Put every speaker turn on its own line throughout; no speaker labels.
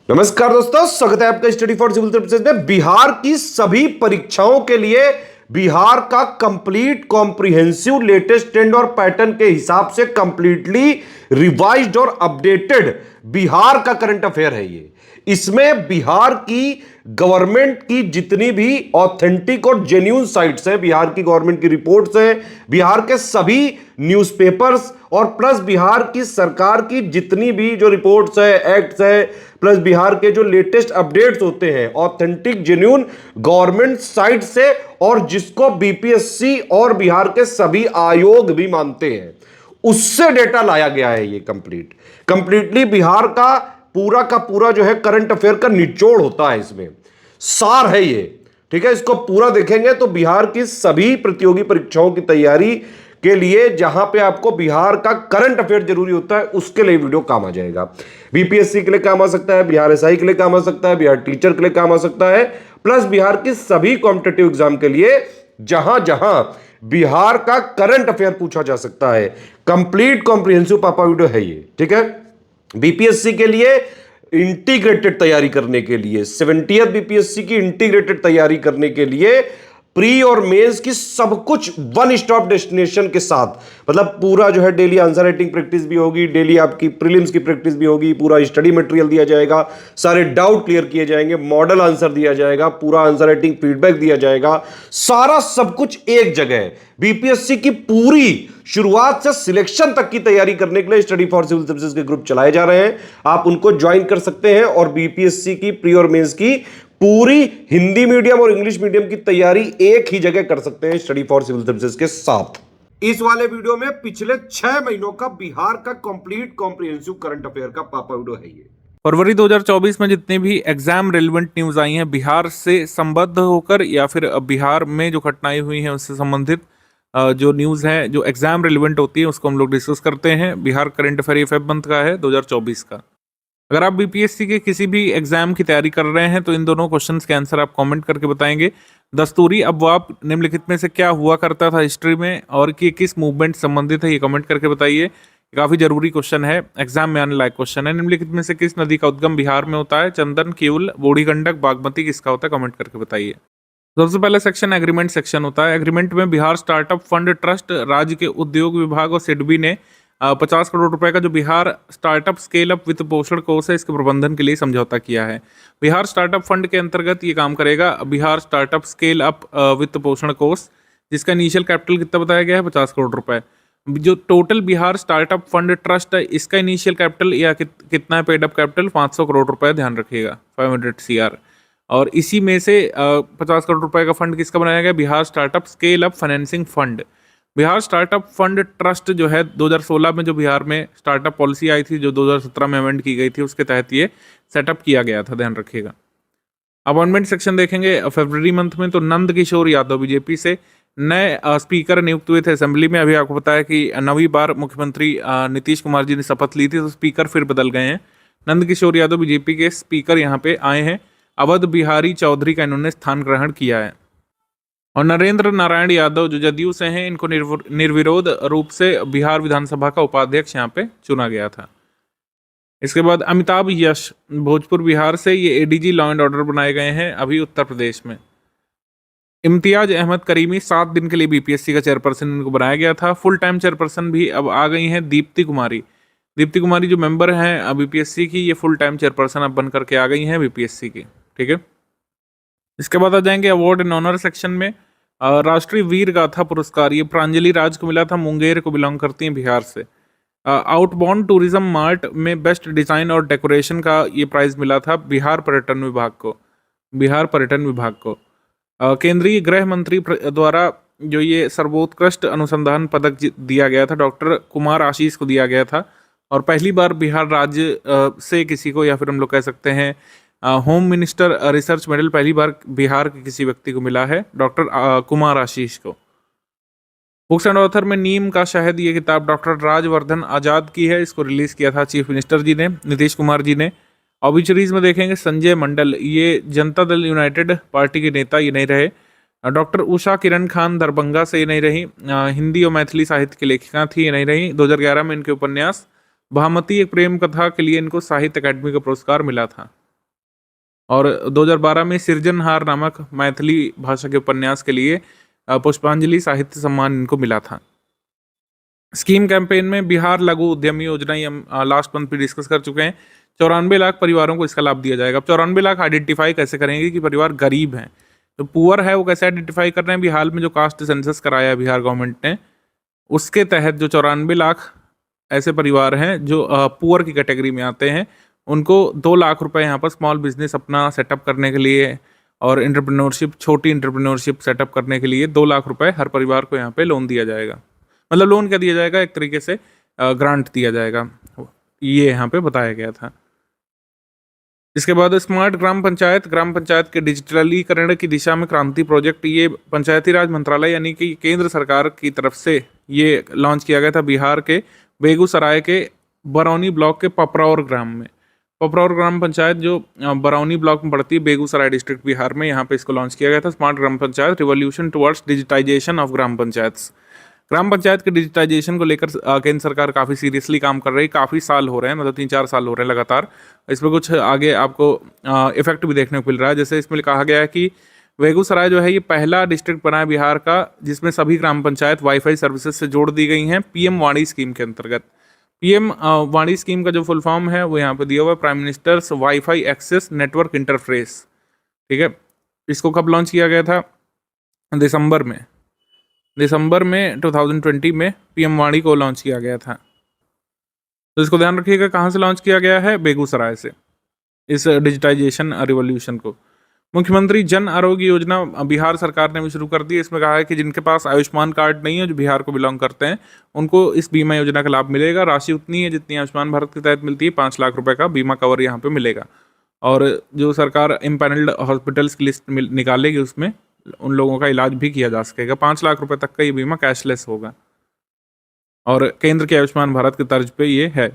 नमस्कार दोस्तों, स्वागत है आपका स्टडी फॉर सिविल सर्विसेज में। बिहार की सभी परीक्षाओं के लिए बिहार का कंप्लीट कॉम्प्रिहेंसिव लेटेस्ट ट्रेंड और पैटर्न के हिसाब से कंप्लीटली रिवाइज्ड और अपडेटेड बिहार का करंट अफेयर है ये। इसमें बिहार की गवर्नमेंट की जितनी भी ऑथेंटिक और जेन्युइन साइट्स हैं, बिहार की गवर्नमेंट की रिपोर्ट्स हैं, बिहार के सभी न्यूज़पेपर्स और प्लस बिहार की सरकार की जितनी भी जो रिपोर्ट्स है, एक्ट्स है, प्लस बिहार के जो लेटेस्ट अपडेट्स होते हैं ऑथेंटिक जेन्युइन गवर्नमेंट साइट से, और जिसको बीपीएससी और बिहार के सभी आयोग भी मानते हैं, उससे डेटा लाया गया है। ये कंप्लीटली बिहार का पूरा जो है करंट अफेयर का निचोड़ होता है, इसमें सार है ये। ठीक है, इसको पूरा देखेंगे तो बिहार की सभी प्रतियोगी परीक्षाओं की तैयारी के लिए जहां पे आपको बिहार का करंट अफेयर जरूरी होता है, उसके लिए वीडियो काम आ जाएगा। बीपीएससी के लिए काम आ सकता है, बिहार एसआई के लिए काम आ सकता है, बिहार टीचर के लिए काम आ सकता है, प्लस बिहार की सभी कॉम्पिटिटिव एग्जाम के लिए जहां जहां बिहार का करंट अफेयर पूछा जा सकता है। कंप्लीट कॉम्प्रिहेंसिव पापा वीडियो है ये। ठीक है, बीपीएससी के लिए इंटीग्रेटेड तैयारी करने के लिए 70th बीपीएससी की इंटीग्रेटेड तैयारी करने के लिए प्री और मेंस की सब कुछ वन स्टॉप डेस्टिनेशन के साथ, मतलब पूरा जो है डेली आंसर राइटिंग प्रैक्टिस भी होगी, डेली आपकी प्रीलिम्स की प्रैक्टिस भी होगी, पूरा स्टडी मटेरियल दिया जाएगा, सारे डाउट क्लियर किए जाएंगे, मॉडल आंसर दिया जाएगा, पूरा आंसर राइटिंग फीडबैक दिया जाएगा, सारा सब कुछ एक जगह है। बीपीएससी की पूरी शुरुआत से सिलेक्शन तक की तैयारी करने के लिए स्टडी फॉर सिविल सर्विसेज के ग्रुप चलाए जा रहे हैं, आप उनको ज्वाइन कर सकते हैं और बीपीएससी की प्री और मेंस की पूरी हिंदी मीडियम और इंग्लिश मीडियम की तैयारी एक ही जगह कर सकते हैं स्टडी फॉर सिविल सर्विसेज के साथ। इस वाले वीडियो में पिछले 6 महीनों का बिहार का कंप्लीट कॉम्प्रिहेंसिव करंट अफेयर का पापा वीडियो है ये।
फरवरी 2024 में जितने भी एग्जाम रेलिवेंट न्यूज आई हैं बिहार से संबद्ध होकर या फिर बिहार में जो घटनाएं हुई हैं उससे संबंधित जो न्यूज़ है जो एग्जाम रेलिवेंट होती है उसको हम लोग डिस्कस करते हैं। बिहार करंट अफेयर ये फेब मंथ का है 2024 का। अगर आप बीपीएससी के किसी भी एग्जाम की तैयारी कर रहे हैं तो इन दोनों क्वेश्चंस के आंसर आप कमेंट करके बताएंगे। दस्तूरी अबवाब निम्नलिखित में से क्या हुआ करता था हिस्ट्री में और कि किस मूवमेंट संबंधित है, ये कमेंट करके बताइए। काफ़ी जरूरी क्वेश्चन है, एग्जाम में आने लायक क्वेश्चन है। निम्नलिखित में से किस नदी का उद्गम बिहार में होता है? चंदन, किउल, बूढ़ी गंडक, बागमती, किसका होता है? कमेंट करके बताइए। सबसे पहले सेक्शन एग्रीमेंट सेक्शन होता है। एग्रीमेंट में बिहार स्टार्टअप फंड ट्रस्ट, राज्य के उद्योग विभाग और सिडबी ने 50 करोड़ रुपए का जो बिहार स्टार्टअप स्केल अप वित्त पोषण कोष है इसके प्रबंधन के लिए समझौता किया है। बिहार स्टार्टअप फंड के अंतर्गत ये काम करेगा बिहार स्टार्टअप स्केल अप वित्त पोषण कोष, जिसका इनिशियल कैपिटल कितना बताया गया है? 50 करोड़ रुपए। जो total Bihar startup fund trust है इसका इनिशियल कैपिटल या कितना है पेड अप कैपिटल? 500 करोड़ रुपए, ध्यान रखिएगा, 500 CR। और इसी में से 50 करोड़ रुपए का फंड किसका बनाया गया? Bihar startup scale up financing fund. Bihar startup fund trust जो है 2016 में जो बिहार में स्टार्टअप पॉलिसी आई थी जो 2017 में अमेंड की गई थी उसके तहत ये सेटअप किया गया था, ध्यान रखिएगा। अपॉइंटमेंट सेक्शन देखेंगे फरवरी मंथ में तो नंद किशोर यादव बीजेपी से नए स्पीकर नियुक्त हुए थे असेंबली में। अभी आपको पता है कि 9वीं बार मुख्यमंत्री नीतीश कुमार जी ने शपथ ली थी तो स्पीकर फिर बदल गए हैं। नंद किशोर यादव बीजेपी के स्पीकर यहाँ पे आए हैं। अवध बिहारी चौधरी का इन्होंने स्थान ग्रहण किया है। और नरेंद्र नारायण यादव जो जदयू से हैं इनको निर्विरोध रूप से बिहार विधानसभा का उपाध्यक्ष यहाँ पे चुना गया था। इसके बाद अमिताभ यश भोजपुर बिहार से ये एडीजी लॉ एंड ऑर्डर बनाए गए हैं अभी उत्तर प्रदेश में। इम्तियाज अहमद करीमी 7 दिन के लिए बीपीएससी का चेयरपर्सन इनको बनाया गया था। फुल टाइम चेयरपर्सन भी अब आ गई हैं दीप्ति कुमारी। दीप्ति कुमारी जो मेंबर हैं बीपीएससी की, ये फुल टाइम चेयरपर्सन अब बन करके आ गई हैं बीपीएससी की। ठीक है, इसके बाद आ जाएंगे अवार्ड एंड ऑनर सेक्शन में। राष्ट्रीय वीर गाथा पुरस्कार ये प्रांजलि राज को मिला था, मुंगेर को बिलोंग करती हैं बिहार से। आउटबाउंड टूरिज्म मार्ट में बेस्ट डिजाइन और डेकोरेशन का ये प्राइज मिला था बिहार पर्यटन विभाग को। केंद्रीय गृह मंत्री द्वारा जो ये सर्वोत्कृष्ट अनुसंधान पदक दिया गया था डॉक्टर कुमार आशीष को दिया गया था। और पहली बार बिहार राज्य से किसी को, या फिर हम लोग कह सकते हैं होम मिनिस्टर रिसर्च मेडल पहली बार बिहार के किसी व्यक्ति को मिला है, डॉक्टर कुमार आशीष को। बुक्स एंड ऑथर में नीम का शहद ये किताब डॉक्टर राजवर्धन आजाद की है। इसको रिलीज किया था चीफ मिनिस्टर जी ने, नीतीश कुमार जी ने। ऑबिचुरीज में देखेंगे संजय मंडल ये जनता दल यूनाइटेड पार्टी के नेता ये नहीं रहे। डॉक्टर उषा किरण खान दरभंगा से ये नहीं रही। हिंदी और मैथिली साहित्य की लेखिका थी, ये नहीं रही। 2011 में इनके उपन्यास भामती एक प्रेम कथा के लिए इनको साहित्य अकादमी का पुरस्कार मिला था। और 2012 में सृजनहार नामक मैथिली भाषा के उपन्यास के लिए पुष्पांजलि साहित्य सम्मान इनको मिला था। स्कीम कैंपेन में बिहार लघु उद्यमी योजना ये हम लास्ट मंथ भी डिस्कस कर चुके हैं। 94 लाख परिवारों को इसका लाभ दिया जाएगा। अब 94 लाख आइडेंटिफाई कैसे करेंगे कि परिवार गरीब हैं, तो पुअर है वो कैसे आइडेंटिफाई कर रहे हैं? अभी हाल में जो कास्ट सेंसस कराया है बिहार गवर्नमेंट ने, उसके तहत जो 94 लाख ऐसे परिवार हैं जो पुअर की कैटेगरी में आते हैं, उनको 2 लाख रुपए यहाँ पर स्मॉल बिजनेस अपना सेटअप करने के लिए और एंटरप्रेन्योरशिप, छोटी एंटरप्रेन्योरशिप सेटअप करने के लिए 2 लाख रुपए हर परिवार को यहाँ पे लोन दिया जाएगा। मतलब लोन क्या दिया जाएगा, एक तरीके से ग्रांट दिया जाएगा, ये यहाँ पे बताया गया था। इसके बाद स्मार्ट ग्राम पंचायत के डिजिटलीकरण की दिशा में क्रांति प्रोजेक्ट, ये पंचायती राज मंत्रालय यानी कि केंद्र सरकार की तरफ से ये लॉन्च किया गया था बिहार के बेगूसराय के बरौनी ब्लॉक के पपरौर ग्राम में। पपरौर ग्राम पंचायत जो बरौनी ब्लॉक में पड़ती है, बेगूसराय डिस्ट्रिक्ट बिहार में, यहाँ पे इसको लॉन्च किया गया था। Smart gram panchayat revolution towards digitisation of gram panchayat. Gram panchayat के डिजिटाइजेशन को लेकर केंद्र सरकार काफ़ी सीरियसली काम कर रही है। काफ़ी साल हो रहे हैं, मतलब 3-4 साल हो रहे हैं लगातार। इसमें कुछ आगे आपको इफेक्ट भी देखने को मिल रहा है। जैसे इसमें कहा गया है कि बेगूसराय जो है ये पहला डिस्ट्रिक्ट बना है बिहार का जिसमें सभी ग्राम पंचायत वाईफाई सर्विसेज से जोड़ दी गई हैं पीएम वाणी स्कीम के अंतर्गत। पीएम वाणी स्कीम का जो फुल फॉर्म है वो यहाँ पे दिया हुआ है, prime minister's WiFi access network interface. ठीक है, इसको कब लॉन्च किया गया था? दिसंबर में 2020 में पीएम वाणी को लॉन्च किया गया था। तो इसको ध्यान रखिएगा, कहाँ से लॉन्च किया गया है? बेगूसराय से, इस डिजिटाइजेशन रिवॉल्यूशन को। मुख्यमंत्री जन आरोग्य योजना बिहार सरकार ने भी शुरू कर दी है। इसमें कहा है कि जिनके पास आयुष्मान कार्ड नहीं है, जो बिहार को बिलोंग करते हैं, उनको इस बीमा योजना का लाभ मिलेगा। राशि उतनी है जितनी आयुष्मान भारत के तहत मिलती है, 5 लाख रुपए का बीमा कवर यहाँ पे मिलेगा। और जो सरकार इम्पैनल्ड हॉस्पिटल्स की लिस्ट निकालेगी उसमें उन लोगों का इलाज भी किया जा सकेगा। 5 लाख रुपए तक का ये बीमा कैशलेस होगा और केंद्र के आयुष्मान भारत की तर्ज पे ये है।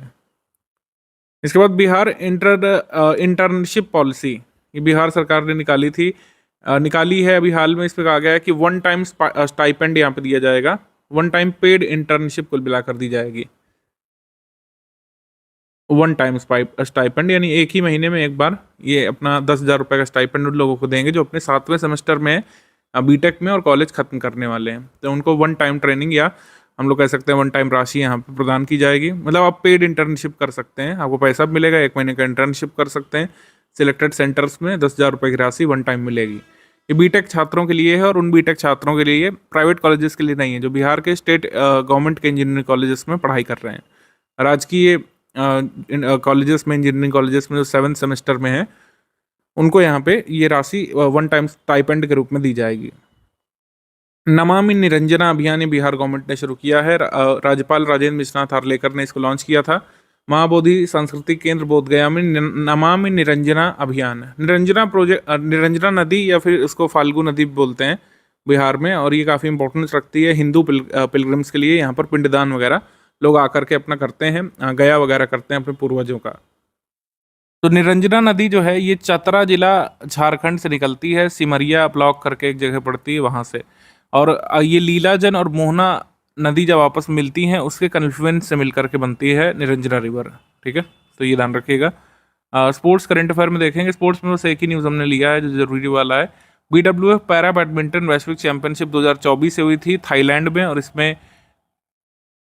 इसके बाद बिहार इंटर्नशिप पॉलिसी, ये बिहार सरकार ने निकाली है अभी हाल में। इसमें कहा गया है कि 1 टाइम स्टाइपेंड यहाँ पे दिया जाएगा, 1 टाइम पेड इंटर्नशिप कुल मिलाकर दी जाएगी। 1 टाइम स्टाइपेंड यानी एक ही महीने में एक बार ये अपना 10,000 रुपये का स्टाइपेंड उन लोगों को देंगे जो अपने 7वें सेमेस्टर में बीटेक में और कॉलेज खत्म करने वाले हैं। तो उनको 1 टाइम ट्रेनिंग या हम लोग कह सकते हैं 1 टाइम राशि यहाँ पे प्रदान की जाएगी। मतलब आप पेड इंटर्नशिप कर सकते हैं, आपको पैसा भी मिलेगा, 1 महीने का इंटर्नशिप कर सकते हैं। सिलेक्टेड सेंटर्स में 10,000 रुपये की राशि 1 टाइम मिलेगी। ये बीटेक छात्रों के लिए है और उन बीटेक छात्रों के लिए, प्राइवेट कॉलेजेस के लिए नहीं है, जो बिहार के स्टेट गवर्नमेंट के इंजीनियरिंग कॉलेजेस में पढ़ाई कर रहे हैं। राजकीय कॉलेजेस में, इंजीनियरिंग कॉलेजेस में जो 7th सेमेस्टर में है, उनको यहाँ पे ये राशि 1 टाइम स्टाइपेंड के रूप में दी जाएगी। नमामि निरंजना अभियान ये बिहार गवर्नमेंट ने शुरू किया है। राज्यपाल राजेंद्र विश्वनाथ हार्लेकर ने इसको लॉन्च किया था। महाबोधि सांस्कृतिक केंद्र बोधगया में नमामि निरंजना अभियान, निरंजना नदी या फिर उसको फाल्गु नदी बोलते हैं बिहार में, और ये काफ़ी इंपॉर्टेंस रखती है हिंदू पिलग्रिम्स के लिए। यहाँ पर पिंडदान वगैरह लोग आकर के अपना करते हैं, गया वगैरह करते हैं अपने पूर्वजों का। तो निरंजना नदी जो है ये चतरा जिला झारखंड से निकलती है, सिमरिया ब्लॉक करके एक जगह पड़ती है वहाँ से, और ये लीलाजन और मोहना नदी जब आपस में मिलती हैं उसके कन्फ्लुएंस से मिलकर के बनती है निरंजना रिवर। ठीक है, तो ये ध्यान रखिएगा। स्पोर्ट्स करंट अफेयर में देखेंगे, स्पोर्ट्स में बस एक ही न्यूज़ हमने लिया है जो जरूरी वाला है। BWF पैरा बैडमिंटन वैश्विक चैंपियनशिप 2024 से हुई थी थाईलैंड में, और इसमें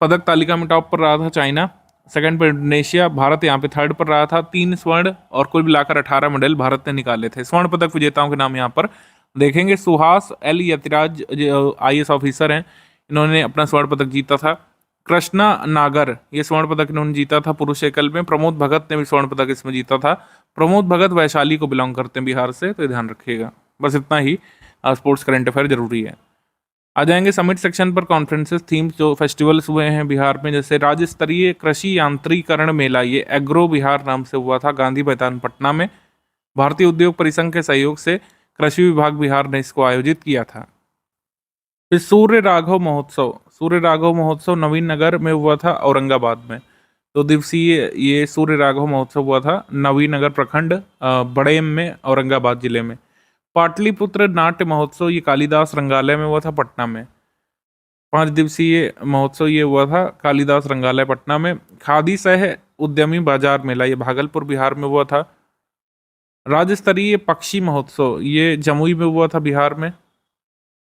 पदक तालिका में टॉप पर रहा था चाइना, सेकंड पर इंडोनेशिया, भारत यहाँ पे 3rd पर रहा था। 3 स्वर्ण और कुल मिलाकर 18 मेडल भारत ने निकाले थे। स्वर्ण पदक विजेताओं के नाम यहाँ पर देखेंगे। Suhas L Yathiraj IAS officer हैं, इन्होंने अपना स्वर्ण पदक जीता था। कृष्णा नागर ये स्वर्ण पदक इन्होंने जीता था पुरुष एकल में। प्रमोद भगत ने भी स्वर्ण पदक इसमें जीता था। प्रमोद भगत वैशाली को बिलोंग करते हैं बिहार से, तो ये ध्यान रखिएगा। बस इतना ही स्पोर्ट्स करंट अफेयर जरूरी है। आ जाएंगे समिट सेक्शन पर, कॉन्फ्रेंसेस थीम्स जो फेस्टिवल्स हुए हैं बिहार में, जैसे राज्य स्तरीय कृषि यांत्रिकरण मेला, ये एग्रो बिहार नाम से हुआ था गांधी मैदान पटना में। भारतीय उद्योग परिसंघ के सहयोग से कृषि विभाग बिहार ने इसको आयोजित किया था। फिर सूर्य राघव महोत्सव नवीन नगर में हुआ था औरंगाबाद में। 2 दिवसीय ये सूर्य राघव महोत्सव हुआ था नवीन नगर प्रखंड बड़ेम में औरंगाबाद जिले में। पाटलिपुत्र नाट्य महोत्सव ये कालिदास रंगालय में हुआ था पटना में। 5 दिवसीय महोत्सव ये हुआ था कालिदास रंगालय पटना में। खादी सह उद्यमी बाजार मेला ये भागलपुर बिहार में हुआ था। राज्य स्तरीय पक्षी महोत्सव ये जमुई में हुआ था बिहार में।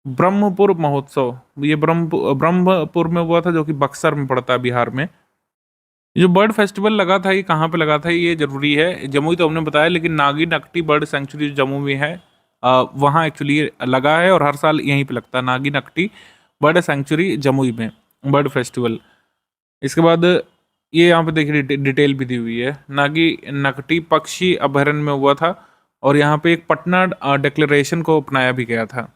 ब्रह्मपुर महोत्सव ये ब्रह्मपुर में हुआ था, जो कि बक्सर में पड़ता है बिहार में। जो बर्ड फेस्टिवल लगा था ये कहाँ पे लगा था, ये जरूरी है। जमुई तो हमने बताया, लेकिन नागी नकटी बर्ड सेंचुरी जम्मू में है, वहाँ एक्चुअली ये लगा है और हर साल यहीं पे लगता है, नागी नकटी बर्ड सेंचुरी जमुई में बर्ड फेस्टिवल। इसके बाद ये यहाँ पे देखिए डिटेल भी दी हुई है। नागी नकटी पक्षी अभयारण्य में हुआ था और यहाँ पे एक पटना डिक्लेरेशन को अपनाया भी गया था।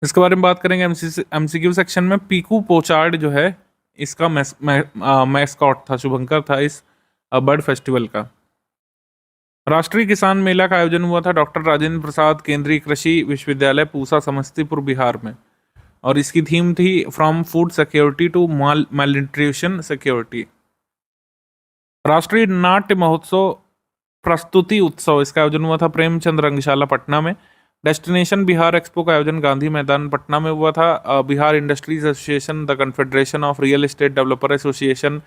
इसके बारे में बात करेंगे एमसीक्यू सेक्शन में। पीकू पोचार्ड जो है इसका मैस्कॉट था, शुभंकर था इस बर्ड फेस्टिवल का। राष्ट्रीय किसान मेला का आयोजन हुआ था डॉक्टर राजेंद्र प्रसाद केंद्रीय कृषि विश्वविद्यालय पूसा समस्तीपुर बिहार में, और इसकी थीम थी from food security to malnutrition security. राष्ट्रीय नाट्य महोत्सव प्रस्तुति उत्सव इसका आयोजन हुआ था प्रेमचंद रंगशाला पटना में। डेस्टिनेशन बिहार एक्सपो का आयोजन गांधी मैदान पटना में हुआ था। Bihar industries association, the confederation of real estate developer association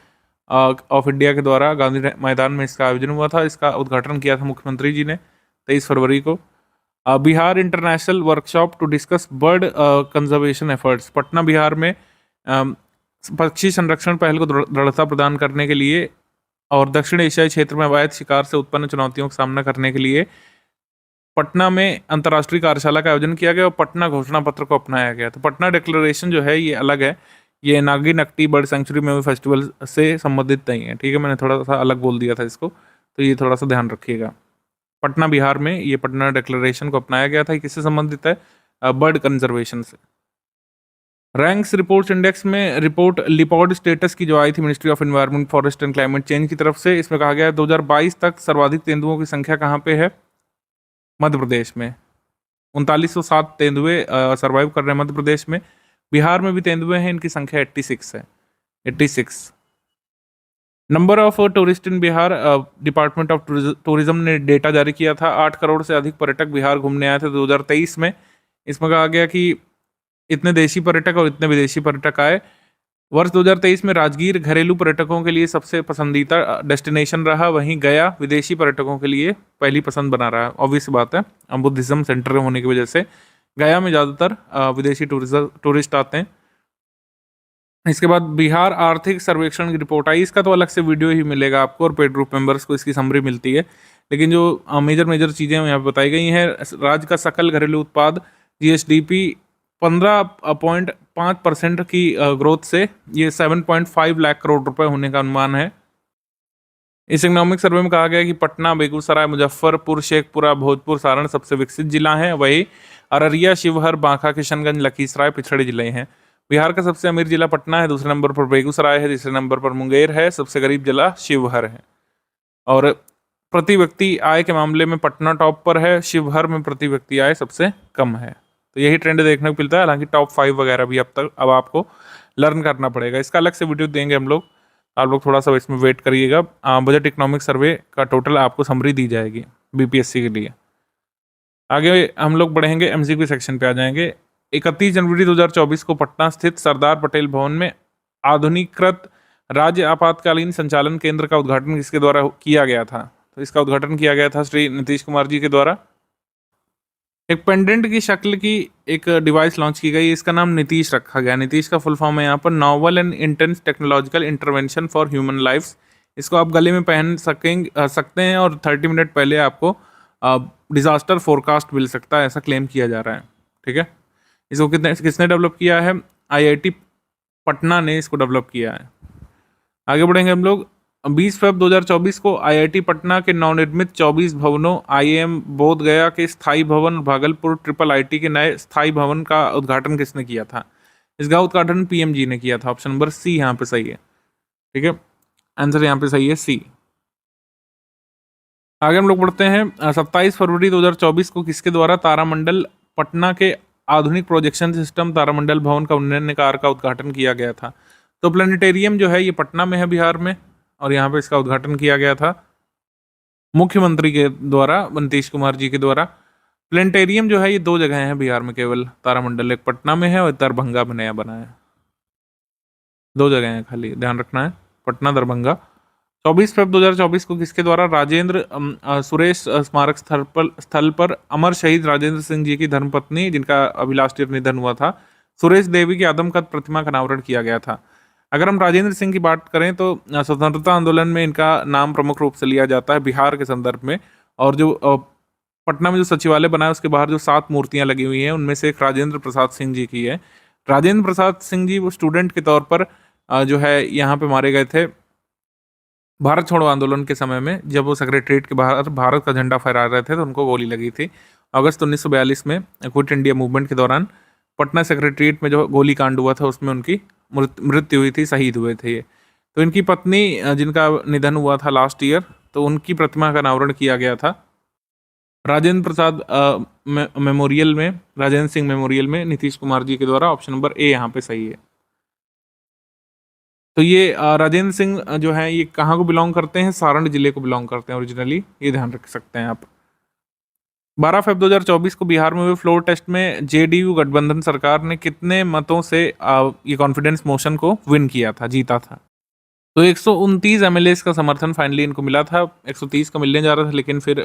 of India के द्वारा गांधी मैदान में इसका आयोजन हुआ था। इसका उद्घाटन किया था मुख्यमंत्री जी ने 23 फरवरी को। Bihar international workshop to discuss bird conservation efforts, Patna Bihar में पक्षी संरक्षण पहल को दृढ़ता प्रदान करने के लिए और दक्षिण एशियाई क्षेत्र में अवैध शिकार से उत्पन्न चुनौतियों का सामना करने के लिए पटना में अंतर्राष्ट्रीय कार्यशाला का आयोजन किया गया और पटना घोषणा पत्र को अपनाया गया। तो पटना डिक्लेरेशन जो है ये अलग है, ये नागी नकटी बर्ड सेंचुरी में फेस्टिवल से संबंधित नहीं है, ठीक है। मैंने थोड़ा सा अलग बोल दिया था इसको, तो ये थोड़ा सा ध्यान रखिएगा। पटना बिहार में ये पटना डिक्लेरेशन को अपनाया गया था। किससे संबंधित है? बर्ड कंजर्वेशन से। रैंक्स रिपोर्ट्स इंडेक्स में रिपोर्ट लिपॉड स्टेटस की जो आई थी ministry of environment, forest and climate change की तरफ से, इसमें कहा गया है 2022 तक सर्वाधिक तेंदुओं की संख्या कहाँ पे है? मध्य प्रदेश में 3907 तेंदुए सर्वाइव कर रहे हैं मध्य प्रदेश में। बिहार में भी तेंदुए हैं, इनकी संख्या 86 है, 86। Number of tourist in Bihar, department of tourism ने डेटा जारी किया था। 8 करोड़ से अधिक पर्यटक बिहार घूमने आए थे 2023 में। इसमें कहा गया कि इतने देशी पर्यटक और इतने विदेशी पर्यटक आए। वर्ष 2023 में राजगीर घरेलू पर्यटकों के लिए सबसे पसंदीदा डेस्टिनेशन रहा, वहीं गया विदेशी पर्यटकों के लिए पहली पसंद बना रहा है। ऑब्वियस बात है, बुद्धिज्म सेंटर होने की वजह से गया में ज़्यादातर विदेशी टूरिस्ट आते हैं। इसके बाद बिहार आर्थिक सर्वेक्षण की रिपोर्ट आई, इसका तो अलग से वीडियो ही मिलेगा आपको और पेड ग्रुप मेंबर्स को इसकी समरी मिलती है, लेकिन जो मेजर चीज़ें यहाँ पे बताई गई हैं। राज्य का सकल घरेलू उत्पाद जीएसडीपी 15.5% की ग्रोथ से ये 7.5 लाख करोड़ रुपए होने का अनुमान है। इस इकोनॉमिक सर्वे में कहा गया कि पटना, बेगूसराय, मुजफ्फरपुर, शेखपुरा, भोजपुर, सारण सबसे विकसित जिला हैं, वही अररिया, शिवहर, बांका, किशनगंज, लखीसराय पिछड़े जिले हैं। बिहार का सबसे अमीर जिला पटना है, दूसरे नंबर पर बेगूसराय है, तीसरे नंबर पर मुंगेर है, सबसे गरीब जिला शिवहर है। और प्रति व्यक्ति आय के मामले में पटना टॉप पर है, शिवहर में प्रति व्यक्ति आय सबसे कम है। तो यही ट्रेंड देखने को मिलता है। हालांकि टॉप 5 वगैरह भी अब आपको लर्न करना पड़ेगा, इसका अलग से वीडियो देंगे हम लोग, आप लोग थोड़ा सा इसमें वेट करिएगा। बजट इकोनॉमिक सर्वे का टोटल आपको समरी दी जाएगी बीपीएससी के लिए। आगे हम लोग बढ़ेंगे, एमसीक्यू सेक्शन पे आ जाएंगे। 31 जनवरी 2024 को पटना स्थित सरदार पटेल भवन में आधुनिकीकृत राज्य आपातकालीन संचालन केंद्र का उद्घाटन किसके द्वारा किया गया था? तो इसका उद्घाटन किया गया था श्री नीतीश कुमार जी के द्वारा। एक पेंडेंट की शक्ल की एक डिवाइस लॉन्च की गई, इसका नाम नीतीश रखा गया। नीतीश का फुल फॉर्म है यहाँ पर novel and intense technological intervention for human lifes. इसको आप गले में पहन सकते हैं और 30 मिनट पहले आपको डिजास्टर फोरकास्ट मिल सकता है, ऐसा क्लेम किया जा रहा है, ठीक है। इसको किसने डेवलप किया है? आईआईटी पटना ने इसको डेवलप किया है। आगे बढ़ेंगे हम लोग। 20 फरवरी 2024 को आईआईटी पटना के नवनिर्मित 24 भवनों, आईएम बोध गया के स्थायी भवन, भागलपुर ट्रिपल आईटी के नए स्थायी भवन का उद्घाटन किसने किया था? इसका उद्घाटन पीएमजी ने किया था। ऑप्शन नंबर सी यहाँ पे सही है, ठीक है। आंसर यहाँ पे सही है सी। आगे हम लोग बढ़ते हैं। 27 फरवरी 2024 को किसके द्वारा तारामंडल पटना के आधुनिक प्रोजेक्शन सिस्टम तारामंडल भवन का उन्नयन कार्य का उद्घाटन किया गया था? तो प्लानिटेरियम जो है ये पटना में है बिहार में, और यहाँ पे इसका उद्घाटन किया गया था मुख्यमंत्री के द्वारा, नीतीश कुमार जी के द्वारा। प्लानिटेरियम जो है ये 2 जगह हैं बिहार में केवल, तारामंडल एक पटना में है और दरभंगा में नया बना है। 2 जगह हैं खाली, ध्यान रखना है, पटना दरभंगा। 24 फ़रवरी 2024 को किसके द्वारा राजेंद्र सुरेश स्मारक स्थल पर अमर शहीद राजेंद्र सिंह जी की धर्मपत्नी, जिनका अभी लास्ट ईयर निधन हुआ था, सुरेश देवी की आदमकद प्रतिमा का अनावरण किया गया था। अगर हम राजेंद्र सिंह की बात करें तो स्वतंत्रता आंदोलन में इनका नाम प्रमुख रूप से लिया जाता है बिहार के संदर्भ में। और जो पटना में जो सचिवालय बना है उसके बाहर जो 7 मूर्तियां लगी हुई हैं उनमें से एक राजेंद्र प्रसाद सिंह जी की है। राजेंद्र प्रसाद सिंह जी वो स्टूडेंट के तौर पर जो है यहाँ पे मारे गए थे भारत छोड़ो आंदोलन के समय में। जब वो सेक्रेटरीट के बाहर भारत का झंडा फहरा रहे थे तो उनको गोली लगी थी। अगस्त 1942 में क्विट इंडिया मूवमेंट के दौरान पटना सेक्रेटरीट में जो गोली कांड हुआ था उसमें उनकी मृत्यु हुई थी, शहीद हुए थे ये। तो इनकी पत्नी जिनका निधन हुआ था लास्ट ईयर, तो उनकी प्रतिमा का अनावरण किया गया था राजेंद्र प्रसाद मेमोरियल में, राजेंद्र सिंह मेमोरियल में नीतीश कुमार जी के द्वारा। ऑप्शन नंबर ए यहाँ पे सही है। तो ये राजेंद्र सिंह जो है ये कहाँ को बिलोंग करते हैं? सारण जिले को बिलोंग करते हैं ओरिजिनली, ये ध्यान रख सकते हैं आप। 12 फरवरी 2024 को बिहार में हुए फ्लोर टेस्ट में जेडीयू गठबंधन सरकार ने कितने मतों से ये कॉन्फिडेंस मोशन को विन किया था, जीता था? तो 129 एमएलए का समर्थन फाइनली इनको मिला था। 130 का मिलने जा रहा था लेकिन फिर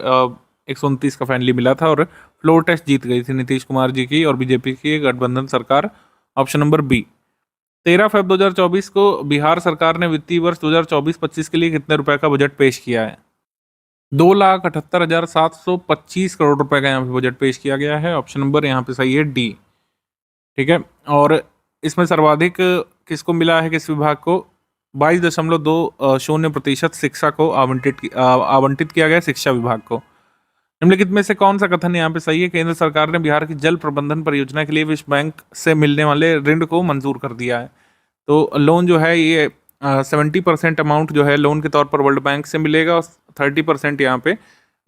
129 का फाइनली मिला था और फ्लोर टेस्ट जीत गई थी नीतीश कुमार जी की और बीजेपी की गठबंधन सरकार। Option number B. 13 फरवरी 2024 को बिहार सरकार ने वित्तीय वर्ष 2024-25 के लिए कितने रुपए का बजट पेश किया है? 2,78,725 करोड़ रुपए का यहाँ पे बजट पेश किया गया है। ऑप्शन नंबर यहाँ पे सही है डी। ठीक है, और इसमें सर्वाधिक किसको मिला है, किस विभाग को? 22.20% शिक्षा को आवंटित किया गया, शिक्षा विभाग को। निम्नलिखित में से कौन सा कथन यहाँ पे सही है? केंद्र सरकार ने बिहार की जल प्रबंधन परियोजना के लिए विश्व बैंक से मिलने वाले ऋण को मंजूर कर दिया है। तो लोन जो है ये 70% अमाउंट जो है लोन के तौर पर वर्ल्ड बैंक से मिलेगा और 30% यहाँ पे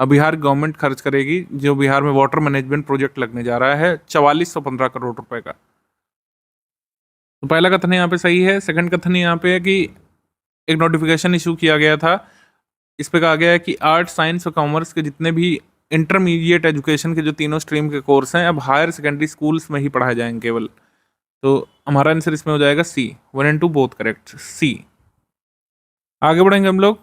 बिहार गवर्नमेंट खर्च करेगी, जो बिहार में वाटर मैनेजमेंट प्रोजेक्ट लगने जा रहा है 4415 करोड़ रुपए का। तो पहला कथन यहाँ पे सही है। सेकंड कथन यहाँ पे है कि एक नोटिफिकेशन इशू किया गया था, इस पे कहा गया है कि आर्ट, साइंस और कॉमर्स के जितने भी इंटरमीडिएट एजुकेशन के जो तीनों स्ट्रीम के कोर्स हैं अब हायर सेकेंडरी स्कूल्स में ही पढ़ाए जाएंगे केवल। तो हमारा आंसर इसमें हो जाएगा सी। 1 and 2 बोथ करेक्ट, सी। आगे बढ़ेंगे हम लोग।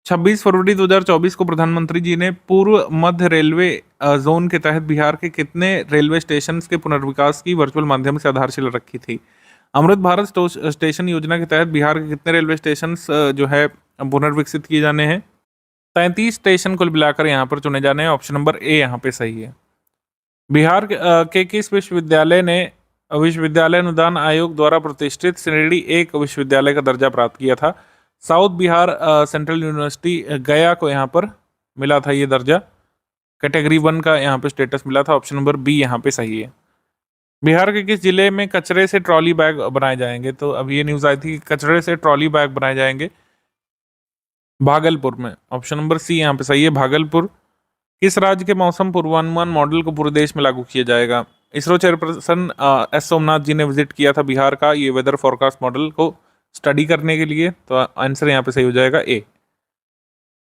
26 फरवरी 2024 को प्रधानमंत्री जी ने पूर्व मध्य रेलवे जोन के तहत बिहार के कितने रेलवे स्टेशन के पुनर्विकास की वर्चुअल माध्यम से आधारशिला रखी थी? अमृत भारत स्टेशन योजना के तहत बिहार के कितने रेलवे स्टेशन जो है पुनर्विकसित किए जाने हैं? 33 स्टेशन कुल मिलाकर यहाँ पर चुने जाने हैं। ऑप्शन नंबर ए यहाँ पे सही है। बिहार के किस विश्वविद्यालय ने विश्वविद्यालय अनुदान आयोग द्वारा प्रतिष्ठित श्रेणी 1 विश्वविद्यालय का दर्जा प्राप्त किया था? साउथ बिहार सेंट्रल यूनिवर्सिटी गया को यहाँ पर मिला था ये दर्जा, कैटेगरी 1 का यहाँ पे स्टेटस मिला था। ऑप्शन नंबर बी यहाँ पे सही है। बिहार के किस जिले में कचरे से ट्रॉली बैग बनाए जाएंगे? तो अभी ये न्यूज़ आई थी कि कचरे से ट्रॉली बैग बनाए जाएंगे भागलपुर में। ऑप्शन नंबर सी यहाँ पे सही है, भागलपुर। किस राज्य के मौसम पूर्वानुमान मॉडल को पूरे देश में लागू किया जाएगा? इसरो चेयरपर्सन एस सोमनाथ जी ने विजिट किया था बिहार का ये वेदर फोरकास्ट मॉडल को स्टडी करने के लिए। तो आंसर यहाँ पे सही हो जाएगा ए।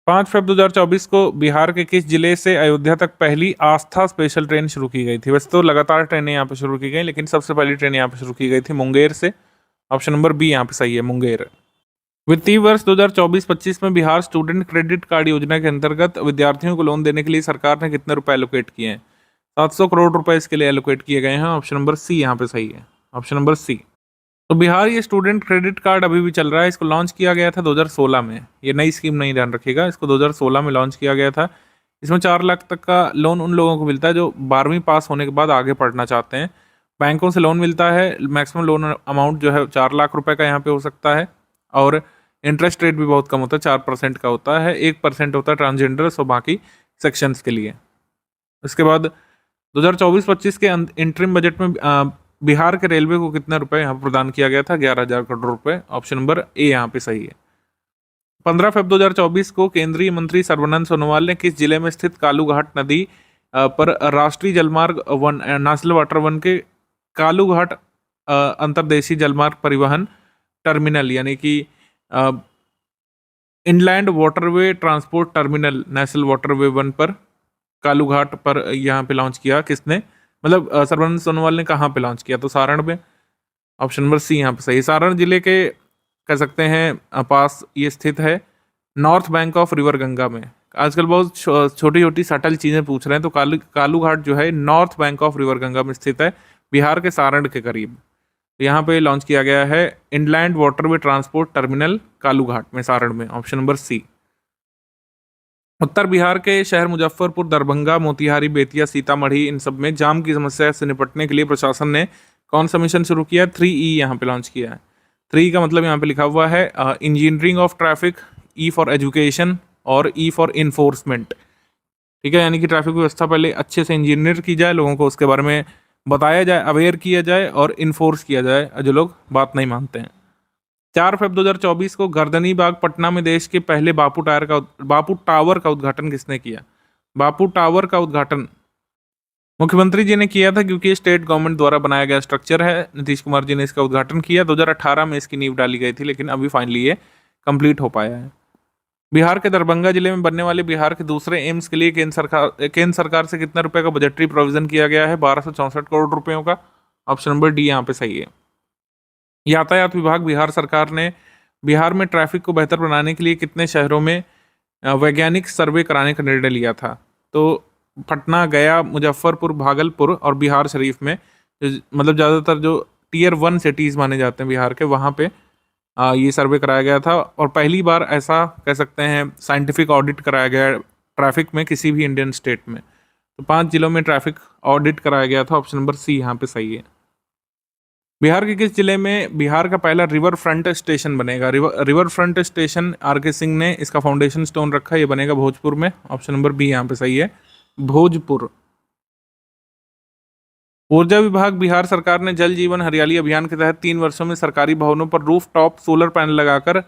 5 फरवरी 2024 को बिहार के किस जिले से अयोध्या तक पहली आस्था स्पेशल ट्रेन शुरू की गई थी? वैसे तो लगातार ट्रेनें यहाँ पे शुरू की गई लेकिन सबसे पहली ट्रेन यहाँ पे शुरू की गई थी मुंगेर से। ऑप्शन नंबर बी यहाँ पे सही है, मुंगेर। वित्तीय वर्ष 2024-25 में बिहार स्टूडेंट क्रेडिट कार्ड योजना के अंतर्गत विद्यार्थियों को लोन देने के लिए सरकार ने कितने रुपए एलोकेट किए हैं? 700 करोड़ रुपए इसके लिए एलोकेट किए गए हैं। ऑप्शन नंबर सी यहाँ पे सही है, ऑप्शन नंबर सी। तो बिहार ये स्टूडेंट क्रेडिट कार्ड अभी भी चल रहा है। इसको लॉन्च किया गया था 2016 में, ये नई स्कीम नहीं, ध्यान रखिएगा। इसको 2016 में लॉन्च किया गया था। इसमें 4 लाख तक का लोन उन लोगों को मिलता है जो 12वीं पास होने के बाद आगे पढ़ना चाहते हैं। बैंकों से लोन मिलता है, मैक्सिमम लोन अमाउंट जो है 4 लाख रुपए का यहाँ पे हो सकता है और इंटरेस्ट रेट भी बहुत कम होता है, 4% का होता है। 1% होता है ट्रांसजेंडर्स और बाकी सेक्शंस के लिए। इसके बाद 2024-25 के इंटरिम बजट में बिहार के रेलवे को कितने रुपए यहाँ प्रदान किया गया था? 11,000 करोड़ रुपए। ऑप्शन नंबर ए यहाँ पे सही है। 15 फरवरी 2024 को केंद्रीय मंत्री सर्बानंद सोनोवाल ने किस जिले में स्थित कालूघाट नदी पर राष्ट्रीय जलमार्ग नेशनल वाटर वन के कालूघाट अंतर्देशीय जलमार्ग परिवहन टर्मिनल यानी कि inland waterway transport terminal national waterway one पर कालूघाट पर यहाँ पे लॉन्च किया? किसने, मतलब सर्बानंद सोनोवाल ने कहाँ पे लॉन्च किया? तो सारण में। ऑप्शन नंबर सी यहाँ पे सही। सारण जिले के कह सकते हैं पास ये स्थित है, north bank of river Ganga में। आजकल बहुत छोटी छोटी सटल चीज़ें पूछ रहे हैं, तो कालू घाट जो है north bank of river Ganga में स्थित है, बिहार के सारण के करीब। यहाँ पे लॉन्च किया गया है inland waterway transport terminal Kalu Ghat में, सारण में, ऑप्शन नंबर सी। उत्तर बिहार के शहर मुजफ्फरपुर, दरभंगा, मोतिहारी, बेतिया, सीतामढ़ी, इन सब में जाम की समस्या से निपटने के लिए प्रशासन ने कौन सा मिशन शुरू किया है? 3E यहाँ पे लॉन्च किया है। 3 का मतलब यहाँ पे लिखा हुआ है engineering of traffic, E for education और E फॉर इन्फोर्समेंट। ठीक है, यानी कि ट्रैफिक व्यवस्था पहले अच्छे से इंजीनियर की जाए, लोगों को उसके बारे में बताया जाए, अवेयर किया जाए और इन्फोर्स किया जाए जो लोग बात नहीं मानते हैं। 4 फरवरी 2024 को गर्दनी बाग पटना में देश के पहले बापू टावर का उद्घाटन किसने किया? बापू टावर का उद्घाटन मुख्यमंत्री जी ने किया था, क्योंकि ये स्टेट गवर्नमेंट द्वारा बनाया गया स्ट्रक्चर है। नीतीश कुमार जी ने इसका उद्घाटन किया, 2018 में इसकी नींव डाली गई थी, लेकिन अभी फाइनली ये कंप्लीट हो पाया है। बिहार के दरभंगा जिले में बनने वाले बिहार के दूसरे एम्स के लिए केंद्र सरकार से कितने रुपए का बजटरी प्रोविजन किया गया है? 1264 करोड़ रुपयों का। ऑप्शन नंबर डी यहाँ पे सही है। यातायात विभाग बिहार सरकार ने बिहार में ट्रैफिक को बेहतर बनाने के लिए कितने शहरों में वैज्ञानिक सर्वे कराने का निर्णय लिया था? तो पटना, गया, मुजफ्फरपुर, भागलपुर और बिहार शरीफ में, मतलब ज़्यादातर जो Tier 1 सिटीज़ माने जाते हैं बिहार के, वहाँ पे ये सर्वे कराया गया था। और पहली बार ऐसा कह सकते हैं साइंटिफिक ऑडिट कराया गया ट्रैफिक में किसी भी इंडियन स्टेट में। तो 5 जिलों में ट्रैफिक ऑडिट कराया गया था। ऑप्शन नंबर सी यहाँ पे सही है। बिहार के किस जिले में बिहार का पहला रिवर फ्रंट स्टेशन बनेगा? River front station RK Singh ने इसका फाउंडेशन स्टोन रखा है, ये बनेगा भोजपुर में। ऑप्शन नंबर बी यहाँ पे सही है, भोजपुर। ऊर्जा विभाग बिहार सरकार ने जल जीवन हरियाली अभियान के तहत 3 वर्षों में सरकारी भवनों पर रूफ टॉप सोलर पैनल लगाकर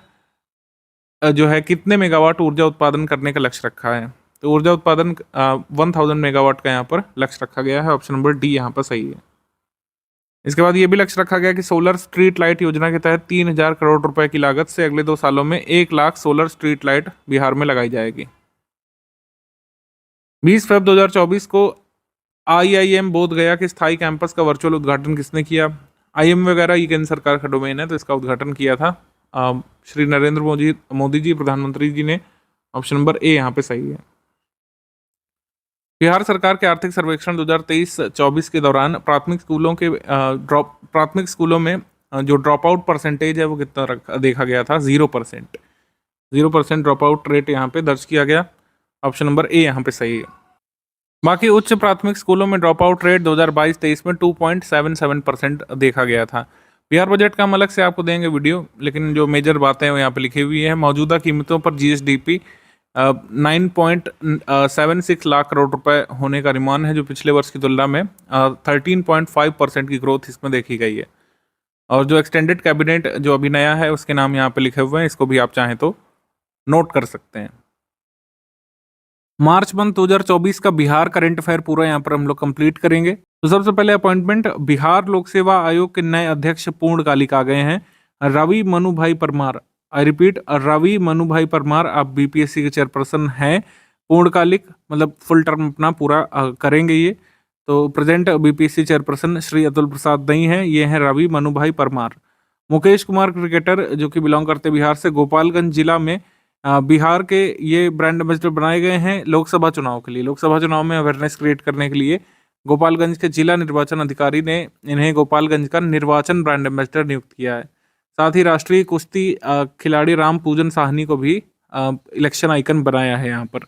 जो है कितने मेगावाट ऊर्जा उत्पादन करने का लक्ष्य रखा है? तो ऊर्जा उत्पादन 1000 मेगावाट का यहाँ पर लक्ष्य रखा गया है। ऑप्शन नंबर डी यहाँ पर सही है। इसके बाद ये भी लक्ष्य रखा गया कि सोलर स्ट्रीट लाइट योजना के तहत 3000 करोड़ रुपए की लागत से अगले 2 सालों में 1 lakh solar street light Bihar में लगाई जाएगी। 20 फरवरी 2024 को IIM बोध गया के स्थायी कैंपस का वर्चुअल उद्घाटन किसने किया? IIM वगैरह ये केंद्र सरकार का डोमेन है, तो इसका उद्घाटन किया था श्री नरेंद्र मोदी जी, प्रधानमंत्री जी ने। ऑप्शन नंबर ए यहाँ पे सही है। बिहार सरकार के आर्थिक सर्वेक्षण 2023-24 के दौरान प्राथमिक स्कूलों में जो ड्रॉप आउट परसेंटेज है वो कितना देखा गया था? 0%। 0% ड्रॉप आउट रेट यहाँ पे दर्ज किया गया। ऑप्शन नंबर ए यहाँ पे सही है। बाकी उच्च प्राथमिक स्कूलों में ड्रॉप आउट रेट 2022-23 में 2.77% देखा गया था। बिहार बजट का हम अलग से आपको देंगे वीडियो, लेकिन जो मेजर बातें वो यहाँ पे लिखी हुई है। मौजूदा कीमतों पर GSDP 9.76 लाख करोड़ रुपए होने का अनुमान है, जो पिछले वर्ष की तुलना में 13.5% की ग्रोथ इसमें देखी गई है। और जो एक्सटेंडेड कैबिनेट जो अभी नया है उसके नाम यहाँ पे लिखे हुए हैं, इसको भी आप चाहें तो नोट कर सकते हैं। मार्च मंथ 2024 का बिहार करंट अफेयर पूरा यहाँ पर हम लोग कंप्लीट करेंगे। तो सबसे पहले अपॉइंटमेंट, बिहार लोक सेवा आयोग के नए अध्यक्ष पूर्णकालिक आ गए हैं, रवि मनुभाई परमार। आई रिपीट, रवि मनुभाई परमार आप BPSC के चेयरपर्सन हैं, पूर्णकालिक मतलब फुल टर्म अपना पूरा करेंगे ये। तो present BPSC chairperson Shri Atul Prasad नहीं है, ये हैं रवि मनुभाई परमार। मुकेश कुमार क्रिकेटर जो कि बिलोंग करते बिहार से, गोपालगंज जिला में बिहार के ये ब्रांड एम्बेसडर बनाए गए हैं लोकसभा चुनाव के लिए। लोकसभा चुनाव में अवेयरनेस क्रिएट करने के लिए गोपालगंज के जिला निर्वाचन अधिकारी ने इन्हें गोपालगंज का निर्वाचन ब्रांड एम्बेसडर नियुक्त किया है। साथ ही राष्ट्रीय कुश्ती खिलाड़ी राम पूजन साहनी को भी इलेक्शन आइकन बनाया है यहाँ पर।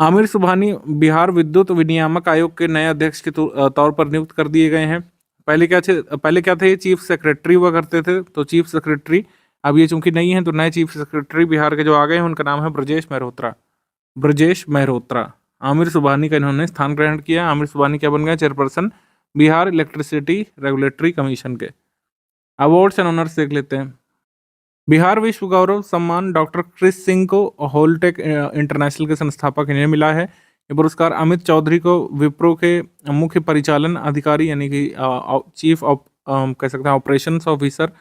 आमिर सुबहानी बिहार विद्युत विनियामक आयोग के नए अध्यक्ष के तौर पर नियुक्त कर दिए गए हैं। पहले क्या थे? चीफ सेक्रेटरी हुआ करते थे, तो चीफ सेक्रेटरी अब ये चूंकि नहीं है, तो नए चीफ सेक्रेटरी बिहार के जो आ गए हैं उनका नाम है ब्रजेश मेहरोत्रा। आमिर सुबहानी का इन्होंने स्थान ग्रहण किया। आमिर सुबहानी क्या बन गए? Chairperson Bihar electricity regulatory commission के। अवार्ड्स एंड ऑनर्स देख लेते हैं। बिहार विश्व गौरव सम्मान डॉक्टर क्रिस सिंह को होलटेक इंटरनेशनल के संस्थापक इन्हें मिला है। ये पुरस्कार अमित चौधरी को विप्रो के मुख्य परिचालन अधिकारी यानी कि चीफ कह सकते हैं operations officer,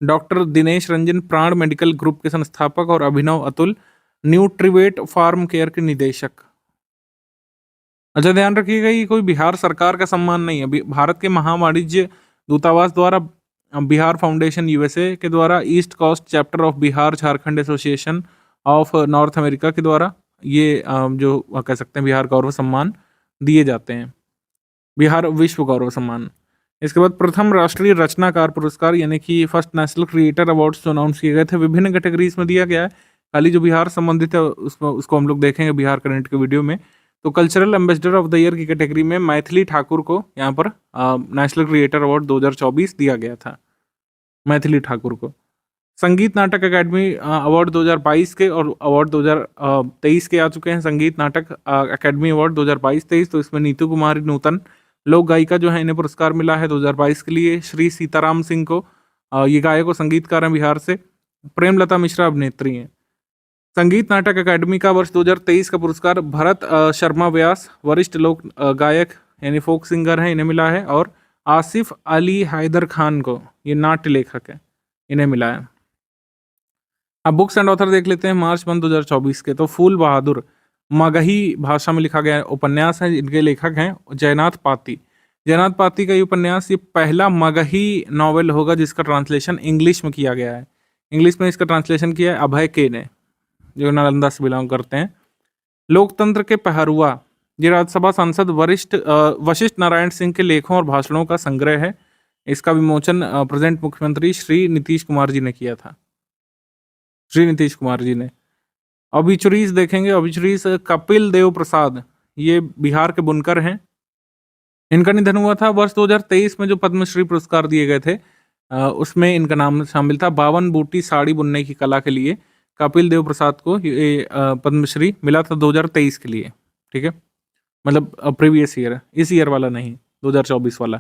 doctor Dinesh Ranjan प्राण मेडिकल ग्रुप के संस्थापक, और अभिनव अतुल न्यूट्रीवेट फार्म केयर के निदेशक। अच्छा, ध्यान रखिएगा ये कोई बिहार सरकार का सम्मान नहीं है, भारत के महावाणिज्य दूतावास द्वारा बिहार फाउंडेशन यूएसए के द्वारा, east coast chapter of Bihar Jharkhand association of North America के द्वारा ये जो कह सकते हैं बिहार गौरव सम्मान दिए जाते हैं, बिहार विश्व गौरव सम्मान। इसके बाद प्रथम राष्ट्रीय रचनाकार पुरस्कार यानी कि फर्स्ट नेशनल क्रिएटर अवार्ड्स जो अनाउंस किए गए थे विभिन्न कैटेगरीज में दिया गया है। खाली जो बिहार संबंधित है उसको हम लोग देखेंगे बिहार करंट के वीडियो में। तो cultural ambassador of the year की कैटेगरी में मैथिली ठाकुर को यहाँ पर नेशनल क्रिएटर अवार्ड 2024 दिया गया था, मैथिली ठाकुर को। संगीत नाटक अकेडमी अवार्ड 2022 के और अवार्ड 2023 के आ चुके हैं। संगीत नाटक अकेडमी अवार्ड 2022-23, तो इसमें नीतू कुमारी नूतन लोक गायिका जो है इन्हें पुरस्कार मिला है 2022 के लिए। श्री सीताराम सिंह को, ये गायक और संगीतकार हैं बिहार से। प्रेमलता मिश्रा अभिनेत्री हैं। संगीत नाटक अकादमी का वर्ष 2023 का पुरस्कार भरत शर्मा व्यास वरिष्ठ लोक गायक यानी फोक सिंगर हैं, इन्हें मिला है। और आसिफ अली हैदर खान को, ये नाट्य लेखक है, इन्हें मिला है। अब बुक्स एंड ऑथर देख लेते हैं मार्च मंथ 2024 के। तो फूल बहादुर मगही भाषा में लिखा गया उपन्यास है, इनके लेखक हैं जयनाथ पाती। जयनाथ पाती का ये उपन्यास ये पहला मगही नॉवेल होगा जिसका ट्रांसलेशन इंग्लिश में किया गया है। इंग्लिश में इसका ट्रांसलेशन किया है अभय के ने, जो नालंदा से बिलोंग करते हैं। लोकतंत्र के पहरुआ, ये राज्यसभा सांसद वशिष्ठ नारायण सिंह के लेखों और भाषणों का संग्रह है। इसका विमोचन प्रेजेंट मुख्यमंत्री श्री नीतीश कुमार जी ने किया था, श्री नीतीश कुमार जी ने। ऑबिचुरीज देखेंगे। ऑबिचुरीज कपिल देव प्रसाद, ये बिहार के बुनकर हैं। इनका निधन हुआ था वर्ष 2023 में। जो पद्मश्री पुरस्कार दिए गए थे उसमें इनका नाम शामिल था। 52 बूटी साड़ी बुनने की कला के लिए कपिल देव प्रसाद को ये पद्मश्री मिला था 2023 के लिए, ठीक है, मतलब प्रीवियस ईयर, इस ईयर वाला नहीं, 2024 वाला।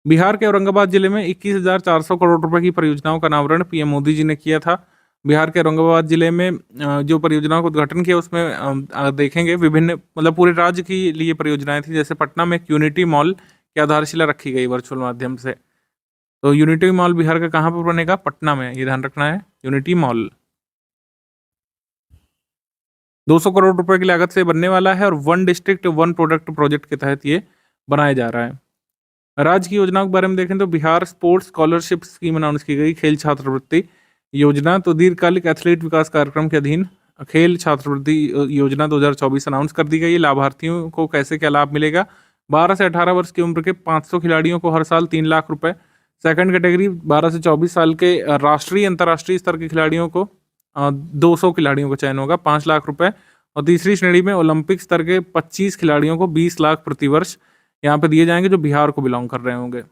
बिहार के औरंगाबाद जिले में 21,400 करोड़ रुपए की परियोजनाओं का अनावरण पीएम मोदी जी ने किया था। बिहार के औरंगाबाद जिले में जो परियोजनाओं का उद्घाटन किया उसमें देखेंगे विभिन्न, मतलब पूरे राज्य के लिए परियोजनाएं थी। जैसे पटना में एक यूनिटी मॉल की आधारशिला रखी गई वर्चुअल माध्यम से। तो यूनिटी मॉल बिहार का कहाँ पर बनेगा? पटना में, ये ध्यान रखना है, यूनिटी मॉल 200 करोड़ रुपए की लागत से बनने वाला है और 1 डिस्ट्रिक्ट 1 प्रोडक्ट प्रोजेक्ट के तहत ये बनाया जा रहा है। राज्य की योजनाओं के बारे में देखें तो Bihar sports scholarship scheme announce की गई, खेल छात्रवृत्ति योजना। तो दीर्घकालिक एथलीट विकास कार्यक्रम के अधीन खेल छात्रवृत्ति योजना 2024 अनाउंस कर दी गई। लाभार्थियों को कैसे क्या लाभ मिलेगा? 12 से 18 वर्ष की उम्र के 500 खिलाड़ियों को हर साल 3 लाख रुपए। सेकंड कैटेगरी 12 से 24 साल के राष्ट्रीय अंतर्राष्ट्रीय स्तर के खिलाड़ियों को 200 खिलाड़ियों का चयन होगा, 5 लाख रुपए। और तीसरी श्रेणी में ओलंपिक स्तर के 25 खिलाड़ियों को 20 लाख प्रतिवर्ष यहाँ पे दिए जाएंगे जो बिहार को बिलोंग कर रहे होंगे।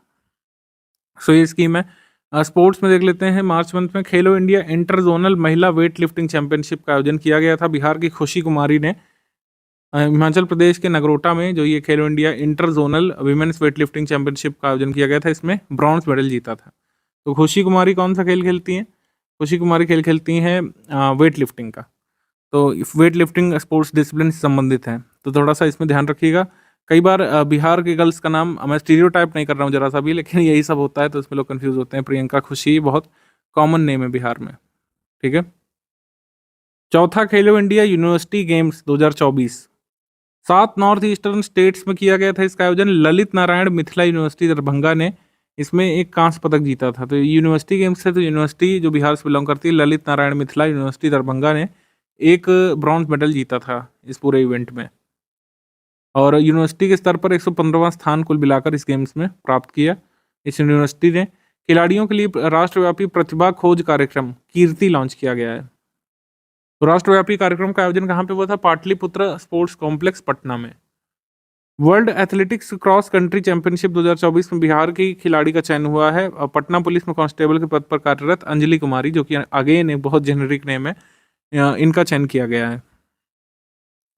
सो ये स्कीम है। स्पोर्ट्स में देख लेते हैं। मार्च मंथ में खेलो इंडिया इंटर जोनल महिला वेट लिफ्टिंग चैंपियनशिप का आयोजन किया गया था। बिहार की खुशी कुमारी ने हिमाचल प्रदेश के नगरोटा में जो ये खेलो India inter zonal women's weight lifting championship का आयोजन किया गया था, इसमें ब्रॉन्ज मेडल जीता था। तो खुशी कुमारी कौन सा खेल खेलती हैं? खुशी कुमारी खेल खेलती हैं वेट लिफ्टिंग का। तो वेट लिफ्टिंग स्पोर्ट्स डिसिप्लिन से संबंधित है, तो थोड़ा सा इसमें ध्यान रखिएगा। कई बार बिहार के गर्ल्स का नाम, मैं स्टीरियोटाइप नहीं कर रहा हूँ जरा सा भी, लेकिन यही सब होता है तो इसमें लोग कंफ्यूज होते हैं। प्रियंका, खुशी बहुत कॉमन नेम है बिहार में, ठीक है। चौथा खेलो India university games 2024 7 north eastern states में किया गया था। इसका आयोजन ललित नारायण मिथिला यूनिवर्सिटी दरभंगा ने इसमें एक कांस्य पदक जीता था। तो यूनिवर्सिटी गेम्स है, तो यूनिवर्सिटी जो बिहार से बिलोंग करती है ललित नारायण मिथिला यूनिवर्सिटी दरभंगा ने एक ब्रॉन्ज मेडल जीता था इस पूरे इवेंट में। और यूनिवर्सिटी के स्तर पर 115वां स्थान कुल मिलाकर इस गेम्स में प्राप्त किया। इस यूनिवर्सिटी ने खिलाड़ियों के लिए राष्ट्रव्यापी प्रतिभा खोज कार्यक्रम कीर्ति लॉन्च किया गया है। तो राष्ट्रव्यापी कार्यक्रम का आयोजन कहाँ पे हुआ था? पाटलिपुत्र स्पोर्ट्स कॉम्प्लेक्स पटना में। World athletics cross country championship 2024 में बिहार की खिलाड़ी का चयन हुआ है। पटना पुलिस में कांस्टेबल के पद पर कार्यरत अंजलि कुमारी, जो कि अगेन एक बहुत जेनेरिक नेम है, इनका चयन किया गया है।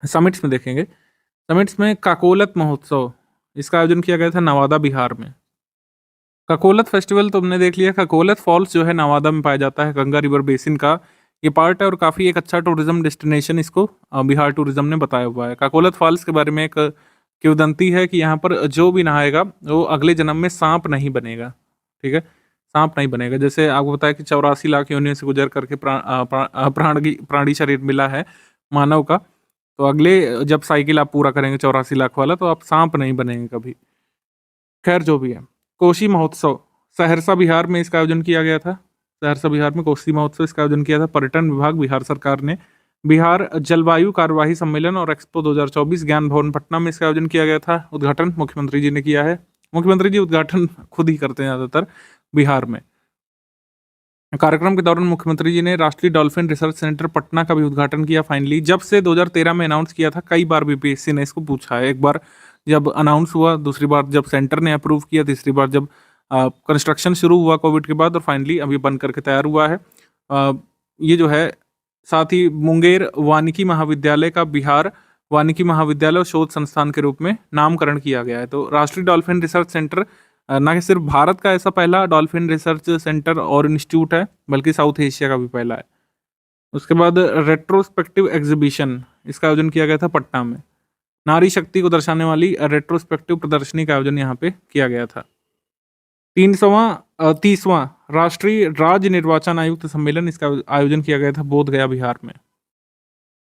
समिट्स में देखेंगे। समिट्स में काकोलत महोत्सव, इसका आयोजन किया गया था नवादा बिहार में। काकोलत फेस्टिवल तो हमने देख लिया। काकोलत फॉल्स जो है नवादा में पाया जाता है, गंगा रिवर बेसिन का ये पार्ट है और काफ़ी एक अच्छा टूरिज्म डेस्टिनेशन इसको बिहार टूरिज्म ने बताया हुआ है। काकोलत फॉल्स के बारे में एक किंवदंती है कि यहाँ पर जो भी नहाएगा वो अगले जन्म में सांप नहीं बनेगा, ठीक है, सांप नहीं बनेगा। जैसे आपको बताया कि 84 लाख योनियों से गुजर करके प्राणी शरीर मिला है मानव का, तो अगले जब साइकिल आप पूरा करेंगे 84 लाख वाला, तो आप सांप नहीं बनेंगे कभी। खैर जो भी है। कोशी महोत्सव सहरसा बिहार में इसका आयोजन किया गया था। सहरसा बिहार में कोसी महोत्सव इसका आयोजन किया था। पर्यटन विभाग बिहार सरकार ने। बिहार जलवायु कार्यवाही सम्मेलन और एक्सपो 2024 ज्ञान भवन पटना में इसका आयोजन किया गया था। उद्घाटन मुख्यमंत्री जी ने किया है। मुख्यमंत्री जी उद्घाटन खुद ही करते हैं ज़्यादातर बिहार में। कार्यक्रम के दौरान मुख्यमंत्री जी ने राष्ट्रीय डॉल्फिन रिसर्च सेंटर पटना का भी उद्घाटन किया फाइनली। जब से 2013 में अनाउंस किया था, कई बार बीपीएससी ने इसको पूछा है। एक बार जब अनाउंस हुआ, दूसरी बार जब सेंटर ने अप्रूव किया, तीसरी बार जब कंस्ट्रक्शन शुरू हुआ कोविड के बाद, और फाइनली अभी बन करके तैयार हुआ है। ये जो है, साथ ही मुंगेर वानिकी महाविद्यालय का बिहार वानिकी महाविद्यालय और शोध संस्थान के रूप में नामकरण किया गया है। तो राष्ट्रीय डॉल्फिन रिसर्च सेंटर न कि सिर्फ भारत का ऐसा पहला डॉल्फिन रिसर्च सेंटर और इंस्टीट्यूट है, बल्कि साउथ एशिया का भी पहला है। उसके बाद रेट्रोस्पेक्टिव एग्जीबिशन इसका आयोजन किया गया था पटना में। नारी शक्ति को दर्शाने वाली रेट्रोस्पेक्टिव प्रदर्शनी का आयोजन यहाँ पे किया गया था। 30वां राष्ट्रीय राज्य निर्वाचन आयुक्त सम्मेलन इसका आयोजन किया गया था बोधगया बिहार में।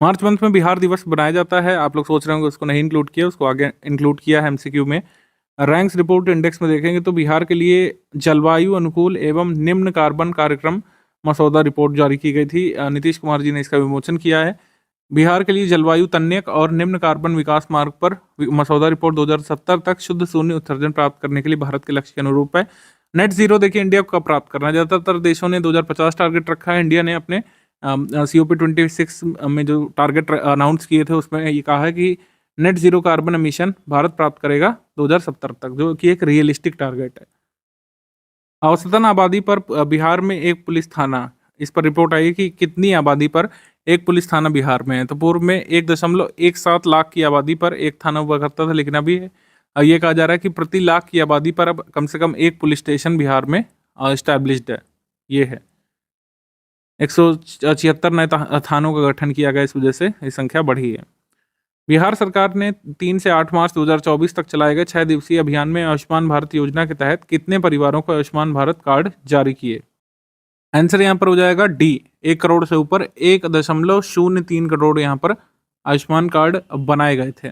मार्च मंथ में बिहार दिवस बनाया जाता है। आप लोग सोच रहे होंगे उसको नहीं इंक्लूड किया, उसको आगे इंक्लूड किया है एमसीक्यू में। रैंक्स रिपोर्ट इंडेक्स में देखेंगे तो बिहार के लिए जलवायु अनुकूल एवं निम्न कार्बन कार्यक्रम मसौदा रिपोर्ट जारी की गई थी। नीतीश कुमार जी ने इसका विमोचन किया है। बिहार के लिए जलवायु तन्यक और निम्न कार्बन विकास मार्ग पर मसौदा रिपोर्ट 2070 तक शुद्ध शून्य उत्सर्जन प्राप्त करने के लिए भारत के लक्ष्य के अनुरूप है। नेट जीरो देखिए इंडिया को कब प्राप्त करना है। ज़्यादातर देशों ने 2050 टारगेट रखा है। इंडिया ने अपने COP26 में जो टारगेट अनाउंस किए थे उसमें ये कहा है कि net zero carbon emission Bharat प्राप्त करेगा 2070 तक, जो कि एक रियलिस्टिक टारगेट है। औसतन आबादी पर बिहार में एक पुलिस थाना, इस पर रिपोर्ट आई कि कितनी आबादी पर एक पुलिस थाना बिहार में है। तो पूर्व में 1.17 लाख की आबादी पर एक थाना हुआ करता था, लेकिन अभी ये कहा जा रहा है कि प्रति लाख की आबादी पर अब कम से कम एक पुलिस स्टेशन बिहार में एस्टैब्लिश्ड है। ये है 176 नए थानों का गठन किया गया, इस वजह से ये संख्या बढ़ी है। बिहार सरकार ने 3 से 8 मार्च 2024 तक चलाए गए 6 दिवसीय अभियान में आयुष्मान भारत योजना के तहत कितने परिवारों को आयुष्मान भारत कार्ड जारी किए। आंसर यहाँ पर हो जाएगा डी, 1 करोड़ से ऊपर 1.03 करोड़ यहाँ पर आयुष्मान कार्ड बनाए गए थे।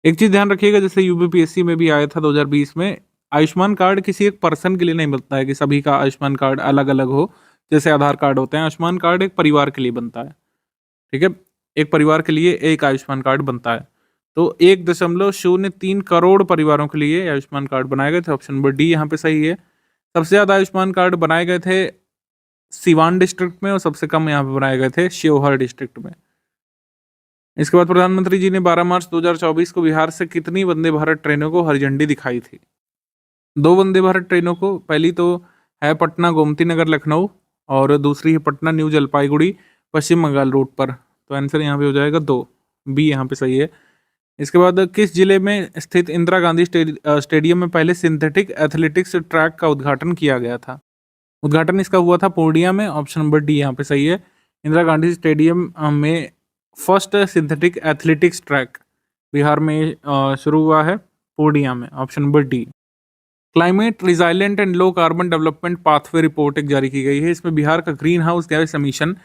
एक चीज ध्यान रखिएगा, जैसे यूपीपीएससी में भी आया था 2020 में, आयुष्मान कार्ड किसी एक पर्सन के लिए नहीं बनता है कि सभी का आयुष्मान कार्ड अलग अलग हो, जैसे आधार कार्ड होते हैं। आयुष्मान कार्ड एक परिवार के लिए बनता है, ठीक है, एक परिवार के लिए एक आयुष्मान कार्ड बनता है। तो 1.03 करोड़ परिवारों के लिए आयुष्मान कार्ड बनाए गए थे। ऑप्शन नंबर डी यहाँ पे सही है। सबसे ज़्यादा आयुष्मान कार्ड बनाए गए थे सिवान डिस्ट्रिक्ट में और सबसे कम यहाँ पे बनाए गए थे शिवहर डिस्ट्रिक्ट में। इसके बाद प्रधानमंत्री जी ने 12 मार्च 2024 को बिहार से कितनी वंदे भारत ट्रेनों को हरी झंडी दिखाई थी। 2 वंदे भारत ट्रेनों को, पहली तो है पटना गोमती नगर लखनऊ और दूसरी है पटना न्यू जलपाईगुड़ी पश्चिम बंगाल रूट पर। तो आंसर यहाँ पे हो जाएगा 2, बी यहाँ पे सही है। इसके बाद किस जिले में स्थित इंदिरा गांधी स्टेडियम में पहले सिंथेटिक एथलेटिक्स ट्रैक का उद्घाटन किया गया था। उद्घाटन इसका हुआ था पूर्णिया में। ऑप्शन नंबर डी यहाँ पे सही है। इंदिरा गांधी स्टेडियम में first synthetic athletics track Bihar में शुरू हुआ है, पूर्णिया में। Option number D. Climate resilient and low carbon development pathway report एक जारी की गई है। इसमें बिहार का ग्रीन हाउस गैस एमिशन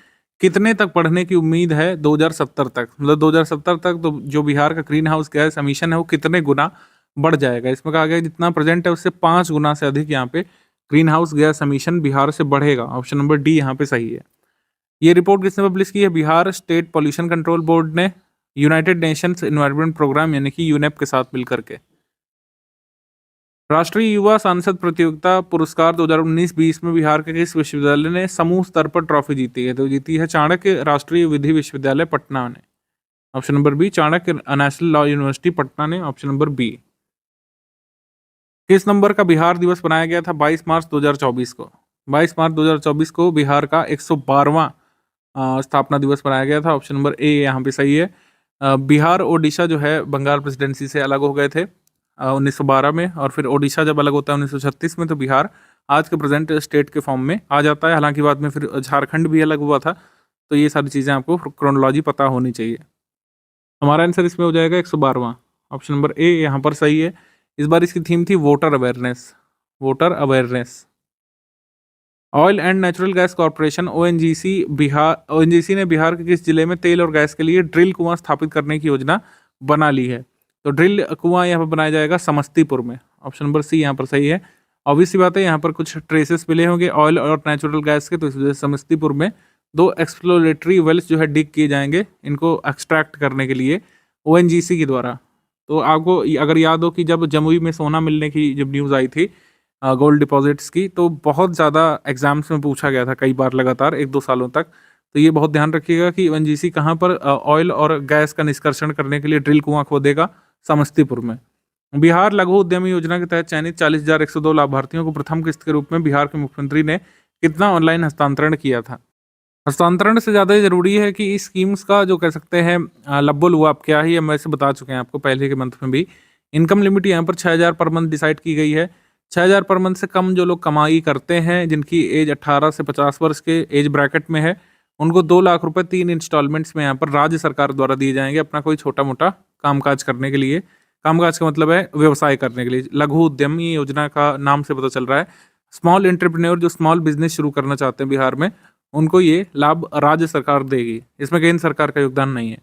कितने तक बढ़ने की उम्मीद है 2070 तक, मतलब 2070 तक तो जो बिहार का ग्रीन हाउस गैस एमिशन है वो कितने गुना बढ़ जाएगा। इसमें कहा गया जितना प्रेजेंट है उससे 5 गुना से अधिक यहाँ पे green house gas emission Bihar से बढ़ेगा। ऑप्शन नंबर डी यहाँ पे सही है। ये रिपोर्ट किसने पब्लिश की है? Bihar state pollution control board ने यूनाइटेड नेशंस एनवायरनमेंट प्रोग्राम यानी कि यूनेप के साथ मिलकर के। राष्ट्रीय युवा सांसद प्रतियोगिता पुरस्कार 2019-20 में बिहार के किस विश्वविद्यालय ने समूह स्तर पर ट्रॉफी जीती है? तो जीती है चाणक्य राष्ट्रीय विधि विश्वविद्यालय पटना ने। Option number B, Chanakya national law university Patna ने। Option number B. किस नंबर का बिहार दिवस बनाया गया था 22 मार्च 2024 को? 22 मार्च 2024 को बिहार का 112वां स्थापना दिवस बनाया गया था। ऑप्शन नंबर ए यहाँ पे सही है। बिहार ओडिशा जो है बंगाल प्रेसिडेंसी से अलग हो गए थे 1912 में, और फिर ओडिशा जब अलग होता है 1936 में, तो बिहार आज के प्रेजेंट स्टेट के फॉर्म में आ जाता है। हालांकि बाद में फिर झारखंड भी अलग हुआ था। तो ये सारी चीज़ें आपको क्रोनोलॉजी पता होनी चाहिए। हमारा आंसर इसमें हो जाएगा 112वां। ऑप्शन नंबर ए यहाँ पर सही है। इस बार इसकी थीम थी voter awareness, voter awareness. Oil and natural gas corporation ONGC ने बिहार के किस जिले में तेल और गैस के लिए ड्रिल कुआं स्थापित करने की योजना बना ली है? तो ड्रिल कुआं यहाँ पर बनाया जाएगा समस्तीपुर में। ऑप्शन नंबर सी यहाँ पर सही है। ऑब्वियस सी बात है, यहाँ पर कुछ ट्रेसेस मिले होंगे ऑयल और नेचुरल गैस के, तो इस वजह से समस्तीपुर में 2 एक्सप्लोरेटरी वेल्स जो है डिग किए जाएंगे इनको एक्सट्रैक्ट करने के लिए ओएनजीसी के द्वारा। तो आपको अगर याद हो कि जब जमुई में सोना मिलने की जब न्यूज़ आई थी गोल्ड डिपॉजिट्स की, तो बहुत ज़्यादा एग्जाम्स में पूछा गया था कई बार लगातार 1-2 सालों तक। तो ये बहुत ध्यान रखिएगा कि ओएनजीसी कहाँ पर ऑयल और गैस का निष्कर्षण करने के लिए ड्रिल कुआं खोदेगा, समस्तीपुर में। बिहार लघु उद्यमी योजना के तहत चयनित 40,102 लाभार्थियों को प्रथम किस्त के रूप में बिहार के मुख्यमंत्री ने कितना ऑनलाइन हस्तांतरण किया था? हस्तांतरण से ज़्यादा ज़रूरी है कि इस स्कीम्स का जो कह सकते हैं लब्बो लुआब क्या है, ये हम वैसे बता चुके हैं आपको पहले के मंथ में भी। इनकम लिमिट यहाँ पर 6,000 पर मंथ डिसाइड की गई है। 6,000 पर मंथ से कम जो लोग कमाई करते हैं, जिनकी एज 18 से 50 वर्ष के एज ब्रैकेट में है, उनको 2 लाख रुपए 3 इंस्टॉलमेंट्स में यहाँ पर राज्य सरकार द्वारा दिए जाएंगे अपना कोई छोटा मोटा कामकाज करने के लिए। कामकाज का मतलब है व्यवसाय करने के लिए। लघु उद्यमी योजना का नाम से पता चल रहा है। स्मॉल एंटरप्रेन्योर जो स्मॉल बिजनेस शुरू करना चाहते हैं बिहार में, उनको ये लाभ राज्य सरकार देगी। इसमें केंद्र सरकार का योगदान नहीं है।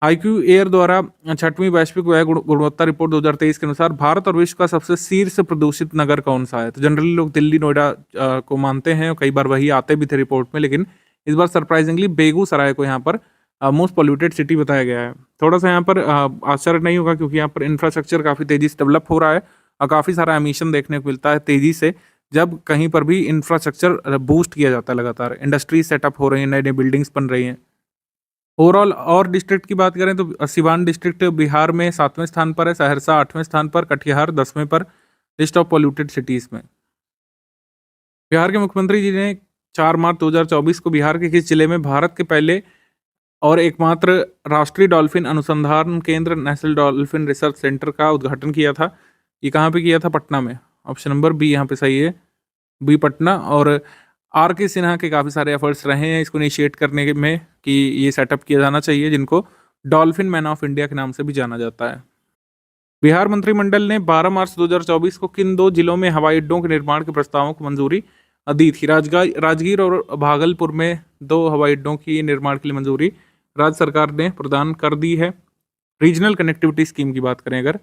आईक्यू एयर द्वारा 6वीं वैश्विक वायु गुणवत्ता रिपोर्ट 2023 के अनुसार भारत और विश्व का सबसे शीर्ष प्रदूषित नगर कौन सा है? तो जनरली लोग दिल्ली, नोएडा को मानते हैं और कई बार वही आते भी थे रिपोर्ट में, लेकिन इस बार सरप्राइजिंगली बेगूसराय को यहाँ पर मोस्ट पॉल्यूटेड सिटी बताया गया है। थोड़ा सा यहाँ पर आश्चर्य नहीं होगा, क्योंकि यहाँ पर इंफ्रास्ट्रक्चर काफ़ी तेज़ी से डेवलप हो रहा है और काफ़ी सारा एमिशन देखने को मिलता है तेज़ी से, जब कहीं पर भी इंफ्रास्ट्रक्चर बूस्ट किया जाता है लगातार। इंडस्ट्री सेटअप हो रही हैं, नई नई बिल्डिंग्स बन रही हैं। ओवरऑल और डिस्ट्रिक्ट की बात करें तो सिवान डिस्ट्रिक्ट बिहार में 7वें स्थान पर है, सहरसा 8वें स्थान पर, कटिहार 10वें पर लिस्ट ऑफ पॉल्यूटेड सिटीज़ में। बिहार के मुख्यमंत्री जी ने 4 मार्च 2024 को बिहार के किस जिले में भारत के पहले और एकमात्र राष्ट्रीय डॉल्फिन अनुसंधान केंद्र नेशनल डॉल्फिन रिसर्च सेंटर का उद्घाटन किया था? ये कहाँ पे किया था? पटना में। ऑप्शन नंबर बी यहाँ पे सही है, बी पटना। और आर के सिन्हा के काफ़ी सारे एफर्ट्स रहे हैं इसको इनिशिएट करने में कि ये सेटअप किया जाना चाहिए, जिनको डॉल्फिन मैन ऑफ इंडिया के नाम से भी जाना जाता है। बिहार मंत्रिमंडल ने 12 मार्च 2024 को किन 2 जिलों में हवाई अड्डों के निर्माण के प्रस्तावों को मंजूरी दी थी? राजगीर और भागलपुर में 2 हवाई अड्डों की निर्माण के लिए मंजूरी राज्य सरकार ने प्रदान कर दी है। रीजनल कनेक्टिविटी स्कीम की बात करें अगर,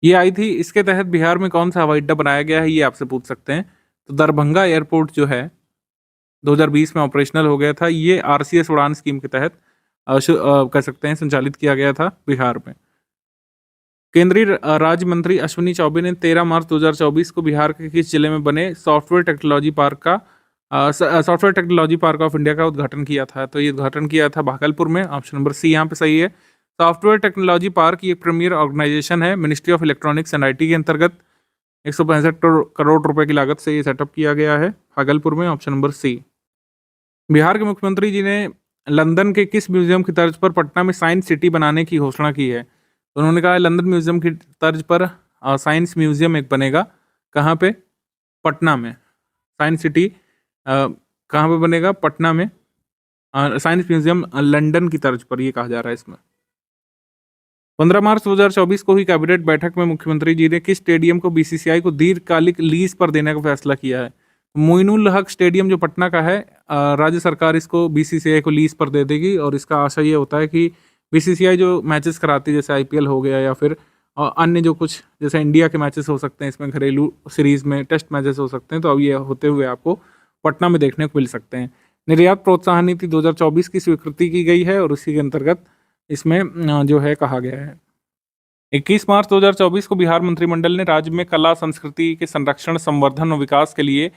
ये आई थी, इसके तहत बिहार में कौन सा हवाई अड्डा बनाया गया है, ये आपसे पूछ सकते हैं। तो दरभंगा एयरपोर्ट जो है 2020 में ऑपरेशनल हो गया था। ये आरसीएस उड़ान स्कीम के तहत कह सकते हैं संचालित किया गया था बिहार में। केंद्रीय राज्य मंत्री अश्विनी चौबे ने 13 मार्च 2024 को बिहार के किस जिले में बने software technology park of India का उद्घाटन किया था? तो ये उद्घाटन किया था भागलपुर में। ऑप्शन नंबर सी यहाँ पे सही है। सॉफ्टवेयर टेक्नोलॉजी पार्क ये प्रीमियर ऑर्गेनाइजेशन है, ministry of electronics and IT के अंतर्गत 165 करोड़ रुपए की लागत से ये सेटअप किया गया है भागलपुर में। ऑप्शन नंबर सी। बिहार के मुख्यमंत्री जी ने लंदन के किस म्यूजियम की तर्ज पर पटना में साइंस सिटी बनाने की घोषणा की है? तो उन्होंने कहा लंदन म्यूजियम की तर्ज पर साइंस म्यूजियम एक बनेगा। कहाँ पे? पटना में। साइंस सिटी कहाँ पे बनेगा? पटना में। साइंस म्यूजियम लंदन की तर्ज पर, ये कहा जा रहा है इसमें। 15 मार्च 2024 को हुई कैबिनेट बैठक में मुख्यमंत्री जी ने किस स्टेडियम को बीसीसीआई को दीर्घकालिक लीज पर देने का फैसला किया है? मोइनुल हक स्टेडियम जो पटना का है, राज्य सरकार इसको बीसीसीआई को लीज पर दे देगी और इसका आशा ये होता है कि बीसीसीआई जो मैचेस कराती है, जैसे आईपीएल हो गया या फिर अन्य जो कुछ जैसे इंडिया के मैचेस हो सकते हैं, इसमें घरेलू सीरीज़ में टेस्ट मैचेस हो सकते हैं, तो अब ये होते हुए आपको पटना में देखने को मिल सकते हैं। निर्यात प्रोत्साहन नीति 2024 की स्वीकृति की गई है और उसी के अंतर्गत इसमें जो है कहा गया है। 21 मार्च 2024 को बिहार मंत्रिमंडल ने राज्य में कला संस्कृति के संरक्षण, संवर्धन और विकास के लिए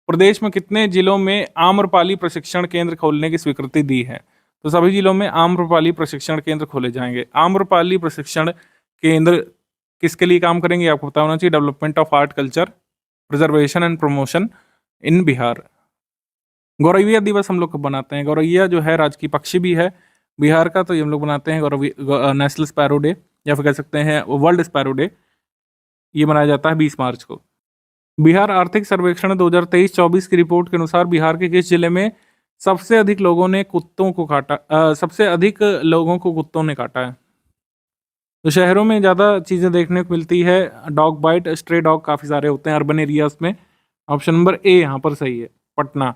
प्रदेश में कितने जिलों में आम्रपाली प्रशिक्षण केंद्र खोलने की स्वीकृति दी है? तो सभी जिलों में आम्रपाली प्रशिक्षण केंद्र खोले जाएंगे। आम्रपाली प्रशिक्षण केंद्र किसके लिए काम करेंगे आपको पता होना चाहिए। Development of art culture, preservation and promotion इन बिहार। गौरैया दिवस हम लोग कब बनाते हैं? गौरैया जो है राजकीय पक्षी भी है बिहार का, तो ये हम लोग बनाते हैं नेशनल स्पैरो डे, या फिर कह सकते हैं वर्ल्ड स्पैरो डे। ये मनाया जाता है 20 मार्च को। बिहार आर्थिक सर्वेक्षण 2023-24 की रिपोर्ट के अनुसार बिहार के किस जिले में सबसे अधिक लोगों ने कुत्तों को काटा सबसे अधिक लोगों को कुत्तों ने काटा है? तो शहरों में ज़्यादा चीज़ें देखने को मिलती है, डॉग बाइट, स्ट्रे डॉग काफ़ी सारे होते हैं अर्बन एरियाज में। ऑप्शन नंबर ए यहाँ पर सही है, पटना।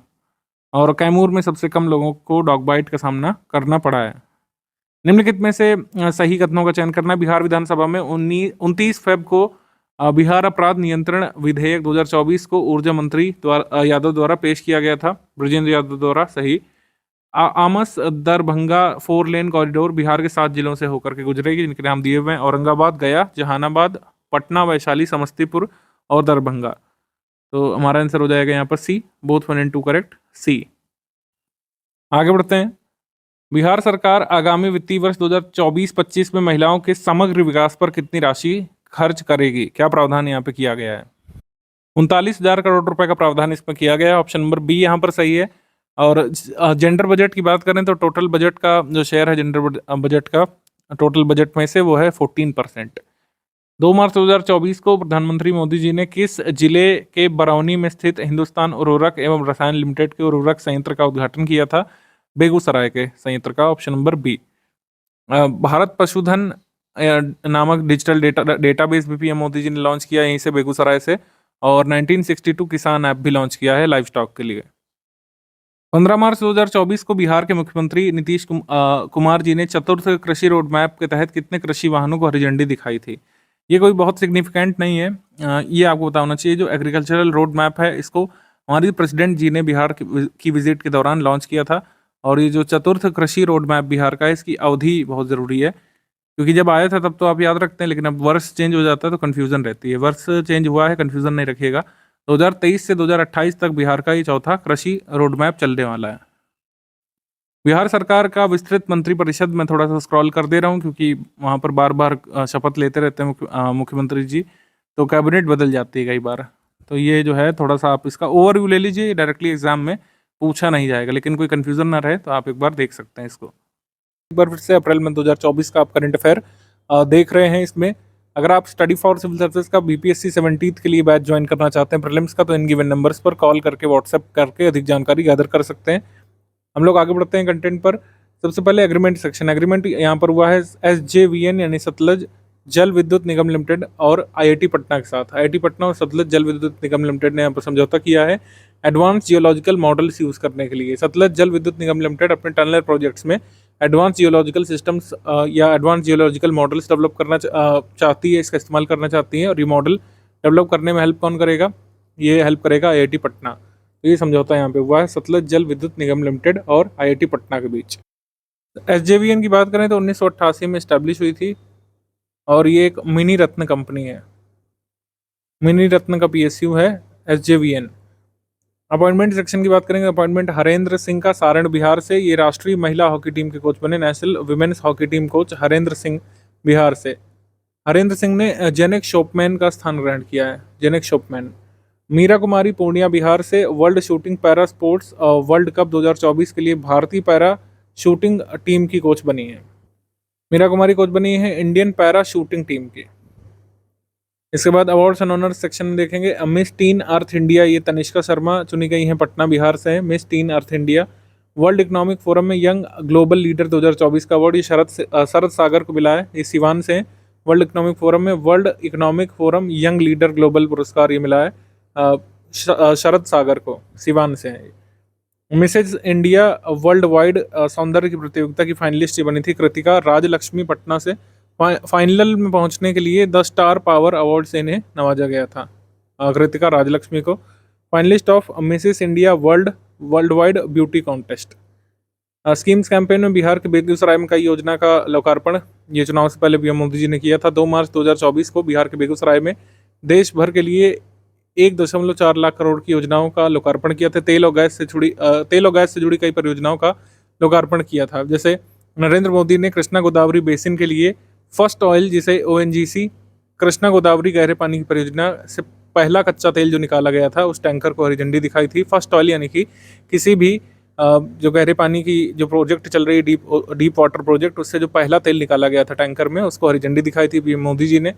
और कैमूर में सबसे कम लोगों को डॉग बाइट का सामना करना पड़ा है। निम्नलिखित में से सही कथनों का चयन करना। बिहार विधानसभा में 29 फेब को बिहार अपराध नियंत्रण विधेयक 2024 को ऊर्जा मंत्री यादव द्वारा पेश किया गया था, ब्रजेंद्र यादव द्वारा, सही। आमस दरभंगा 4 लेन कॉरिडोर बिहार के 7 जिलों से होकर के गुजरेगी, जिनके नाम दिए हुए हैं औरंगाबाद, गया, जहानाबाद, पटना, वैशाली, समस्तीपुर और दरभंगा। तो हमारा आंसर हो जाएगा यहाँ पर सी, बोथ 1 and 2 करेक्ट, सी। आगे बढ़ते हैं। बिहार सरकार आगामी वित्तीय वर्ष 2024-25 में महिलाओं के समग्र विकास पर कितनी राशि खर्च करेगी? क्या प्रावधान यहाँ पे किया गया है? 39,000 करोड़ रुपए का प्रावधान इसमें किया गया है। ऑप्शन नंबर बी यहाँ पर सही है। और जेंडर बजट की बात करें तो टोटल बजट का जो शेयर है जेंडर बजट का टोटल बजट में से वो है 14%। 2 मार्च 2024 को प्रधानमंत्री मोदी जी ने किस जिले के बरौनी में स्थित हिंदुस्तान उर्वरक एवं रसायन लिमिटेड के उर्वरक संयंत्र का उद्घाटन किया था? बेगूसराय के संयंत्र का, ऑप्शन नंबर बी। भारत पशुधन नामक डिजिटल डेटाबेस भी पीएम मोदी जी ने लॉन्च किया यहीं से, बेगूसराय से। और 1962 किसान ऐप भी लॉन्च किया है लाइव स्टॉक के लिए। 15 मार्च 2024 को बिहार के मुख्यमंत्री नीतीश कुमार जी ने चतुर्थ कृषि रोड मैप के तहत कितने कृषि वाहनों को हरी झंडी दिखाई थी? ये कोई बहुत सिग्निफिकेंट नहीं है, ये आपको बताना चाहिए। जो एग्रीकल्चरल रोड मैप है इसको हमारी प्रेसिडेंट जी ने बिहार की विजिट के दौरान लॉन्च किया था। और ये जो चतुर्थ कृषि रोड मैप बिहार का है, इसकी अवधि बहुत ज़रूरी है, क्योंकि जब आया था तब तो आप याद रखते हैं, लेकिन अब वर्ष चेंज हो जाता है तो कन्फ्यूज़न रहती है। वर्ष चेंज हुआ है, कन्फ्यूज़न नहीं रखिएगा। 2023 से 2028 तक बिहार का ये चौथा कृषि रोड मैप चलने वाला है। बिहार सरकार का विस्तृत मंत्रिपरिषद में थोड़ा सा स्क्रॉल कर दे रहा हूँ, क्योंकि वहाँ पर बार बार शपथ लेते रहते हैं मुख्यमंत्री जी, तो कैबिनेट बदल जाती है कई बार। तो ये जो है थोड़ा सा आप इसका ओवरव्यू ले लीजिए, डायरेक्टली एग्जाम में पूछा नहीं जाएगा, लेकिन कोई कन्फ्यूज़न ना रहे तो आप एक बार देख सकते हैं इसको। एक बार फिर से अप्रैल में 2024 का आप करंट अफेयर देख रहे हैं। इसमें अगर आप स्टडी फॉर सिविल सर्विसेज का बीपीएससी 17th के लिए बैच ज्वाइन करना चाहते हैं प्रीलिम्स का, तो इन गिवन नंबर्स पर कॉल करके व्हाट्सएप करके अधिक जानकारी गैदर कर सकते हैं। हम लोग आगे बढ़ते हैं कंटेंट पर। सबसे पहले एग्रीमेंट सेक्शन। एग्रीमेंट यहाँ पर हुआ है SJVN यानी सतलज जल विद्युत निगम लिमिटेड और IIT पटना के साथ। IIT पटना और सतलज जल विद्युत निगम लिमिटेड ने यहाँ पर समझौता किया है एडवांस जियोलॉजिकल मॉडल्स यूज़ करने के लिए। सतलज जल विद्युत निगम लिमिटेड अपने टनल प्रोजेक्ट्स में एडवांस जियोलॉजिकल सिस्टम्स या एडवांस जियोलॉजिकल मॉडल्स डेवलप करना चाहती है, इसका इस्तेमाल करना चाहती है। और ये मॉडल डेवलप करने में हेल्प कौन करेगा? ये हेल्प करेगा IIT पटना। तो ये समझौता यहाँ पे हुआ है सतलज जल विद्युत निगम लिमिटेड और IIT पटना के बीच। SJVN की बात करें तो 1988 में इस्टेब्लिश हुई थी और ये एक मिनी रत्न कंपनी है। मिनी रत्न का PSU है SJVN। अपॉइंटमेंट सेक्शन की बात करेंगे, अपॉइंटमेंट हरेंद्र सिंह का सारण बिहार से। ये राष्ट्रीय महिला हॉकी टीम के कोच बने, national women's hockey team coach Harendra Singh Bihar से। हरेंद्र सिंह ने जेनेक शोपमैन का स्थान ग्रहण किया है, जेनेक शोपमैन। मीरा कुमारी पूर्णिया बिहार से world shooting para sports world cup 2024 के लिए भारतीय पैरा शूटिंग टीम की कोच बनी है। मीरा कुमारी कोच बनी है इंडियन पैरा शूटिंग टीम की। इसके बाद अवार्ड्स एंड ऑनर्स सेक्शन में देखेंगे, मिस टीन अर्थ इंडिया, ये तनिष्का शर्मा चुनी गई हैं, पटना बिहार से है। मिस टीन अर्थ इंडिया। वर्ल्ड इकोनॉमिक फोरम में यंग ग्लोबल लीडर 2024 का अवार्ड ये शरद सागर को मिला है, ये सिवान से है। वर्ल्ड इकोनॉमिक फोरम में world economic forum young leader global पुरस्कार ये मिला है शरद सागर को, सिवान से है। मिसेज इंडिया वर्ल्ड वाइड सौंदर्य की प्रतियोगिता की फाइनलिस्ट ये बनी थी कृतिका राजलक्ष्मी, पटना से। फाइनल में पहुंचने के लिए 10 स्टार पावर अवार्ड से इन्हें नवाजा गया था, कृतिका राजलक्ष्मी को। Finalist of Mrs India world wide beauty contest. Schemes campaign में बिहार के बेगूसराय में कई योजना का लोकार्पण ये चुनाव से पहले पीएम मोदी जी ने किया था। 2 मार्च 2024 को बिहार के बेगूसराय में देश भर के लिए 1.4 लाख करोड़ की योजनाओं का लोकार्पण किया था। तेल और गैस से जुड़ी कई परियोजनाओं का लोकार्पण किया था। जैसे नरेंद्र मोदी ने कृष्णा गोदावरी बेसिन के लिए फर्स्ट ऑयल, जिसे ONGC कृष्णा गोदावरी गहरे पानी की परियोजना से पहला कच्चा तेल जो निकाला गया था उस टैंकर को हरी झंडी दिखाई थी। फर्स्ट ऑयल यानी कि किसी भी जो गहरे पानी की जो प्रोजेक्ट चल रही है डीप वाटर प्रोजेक्ट, उससे जो पहला तेल निकाला गया था टैंकर में, उसको हरी झंडी दिखाई थी पीएम मोदी जी ने।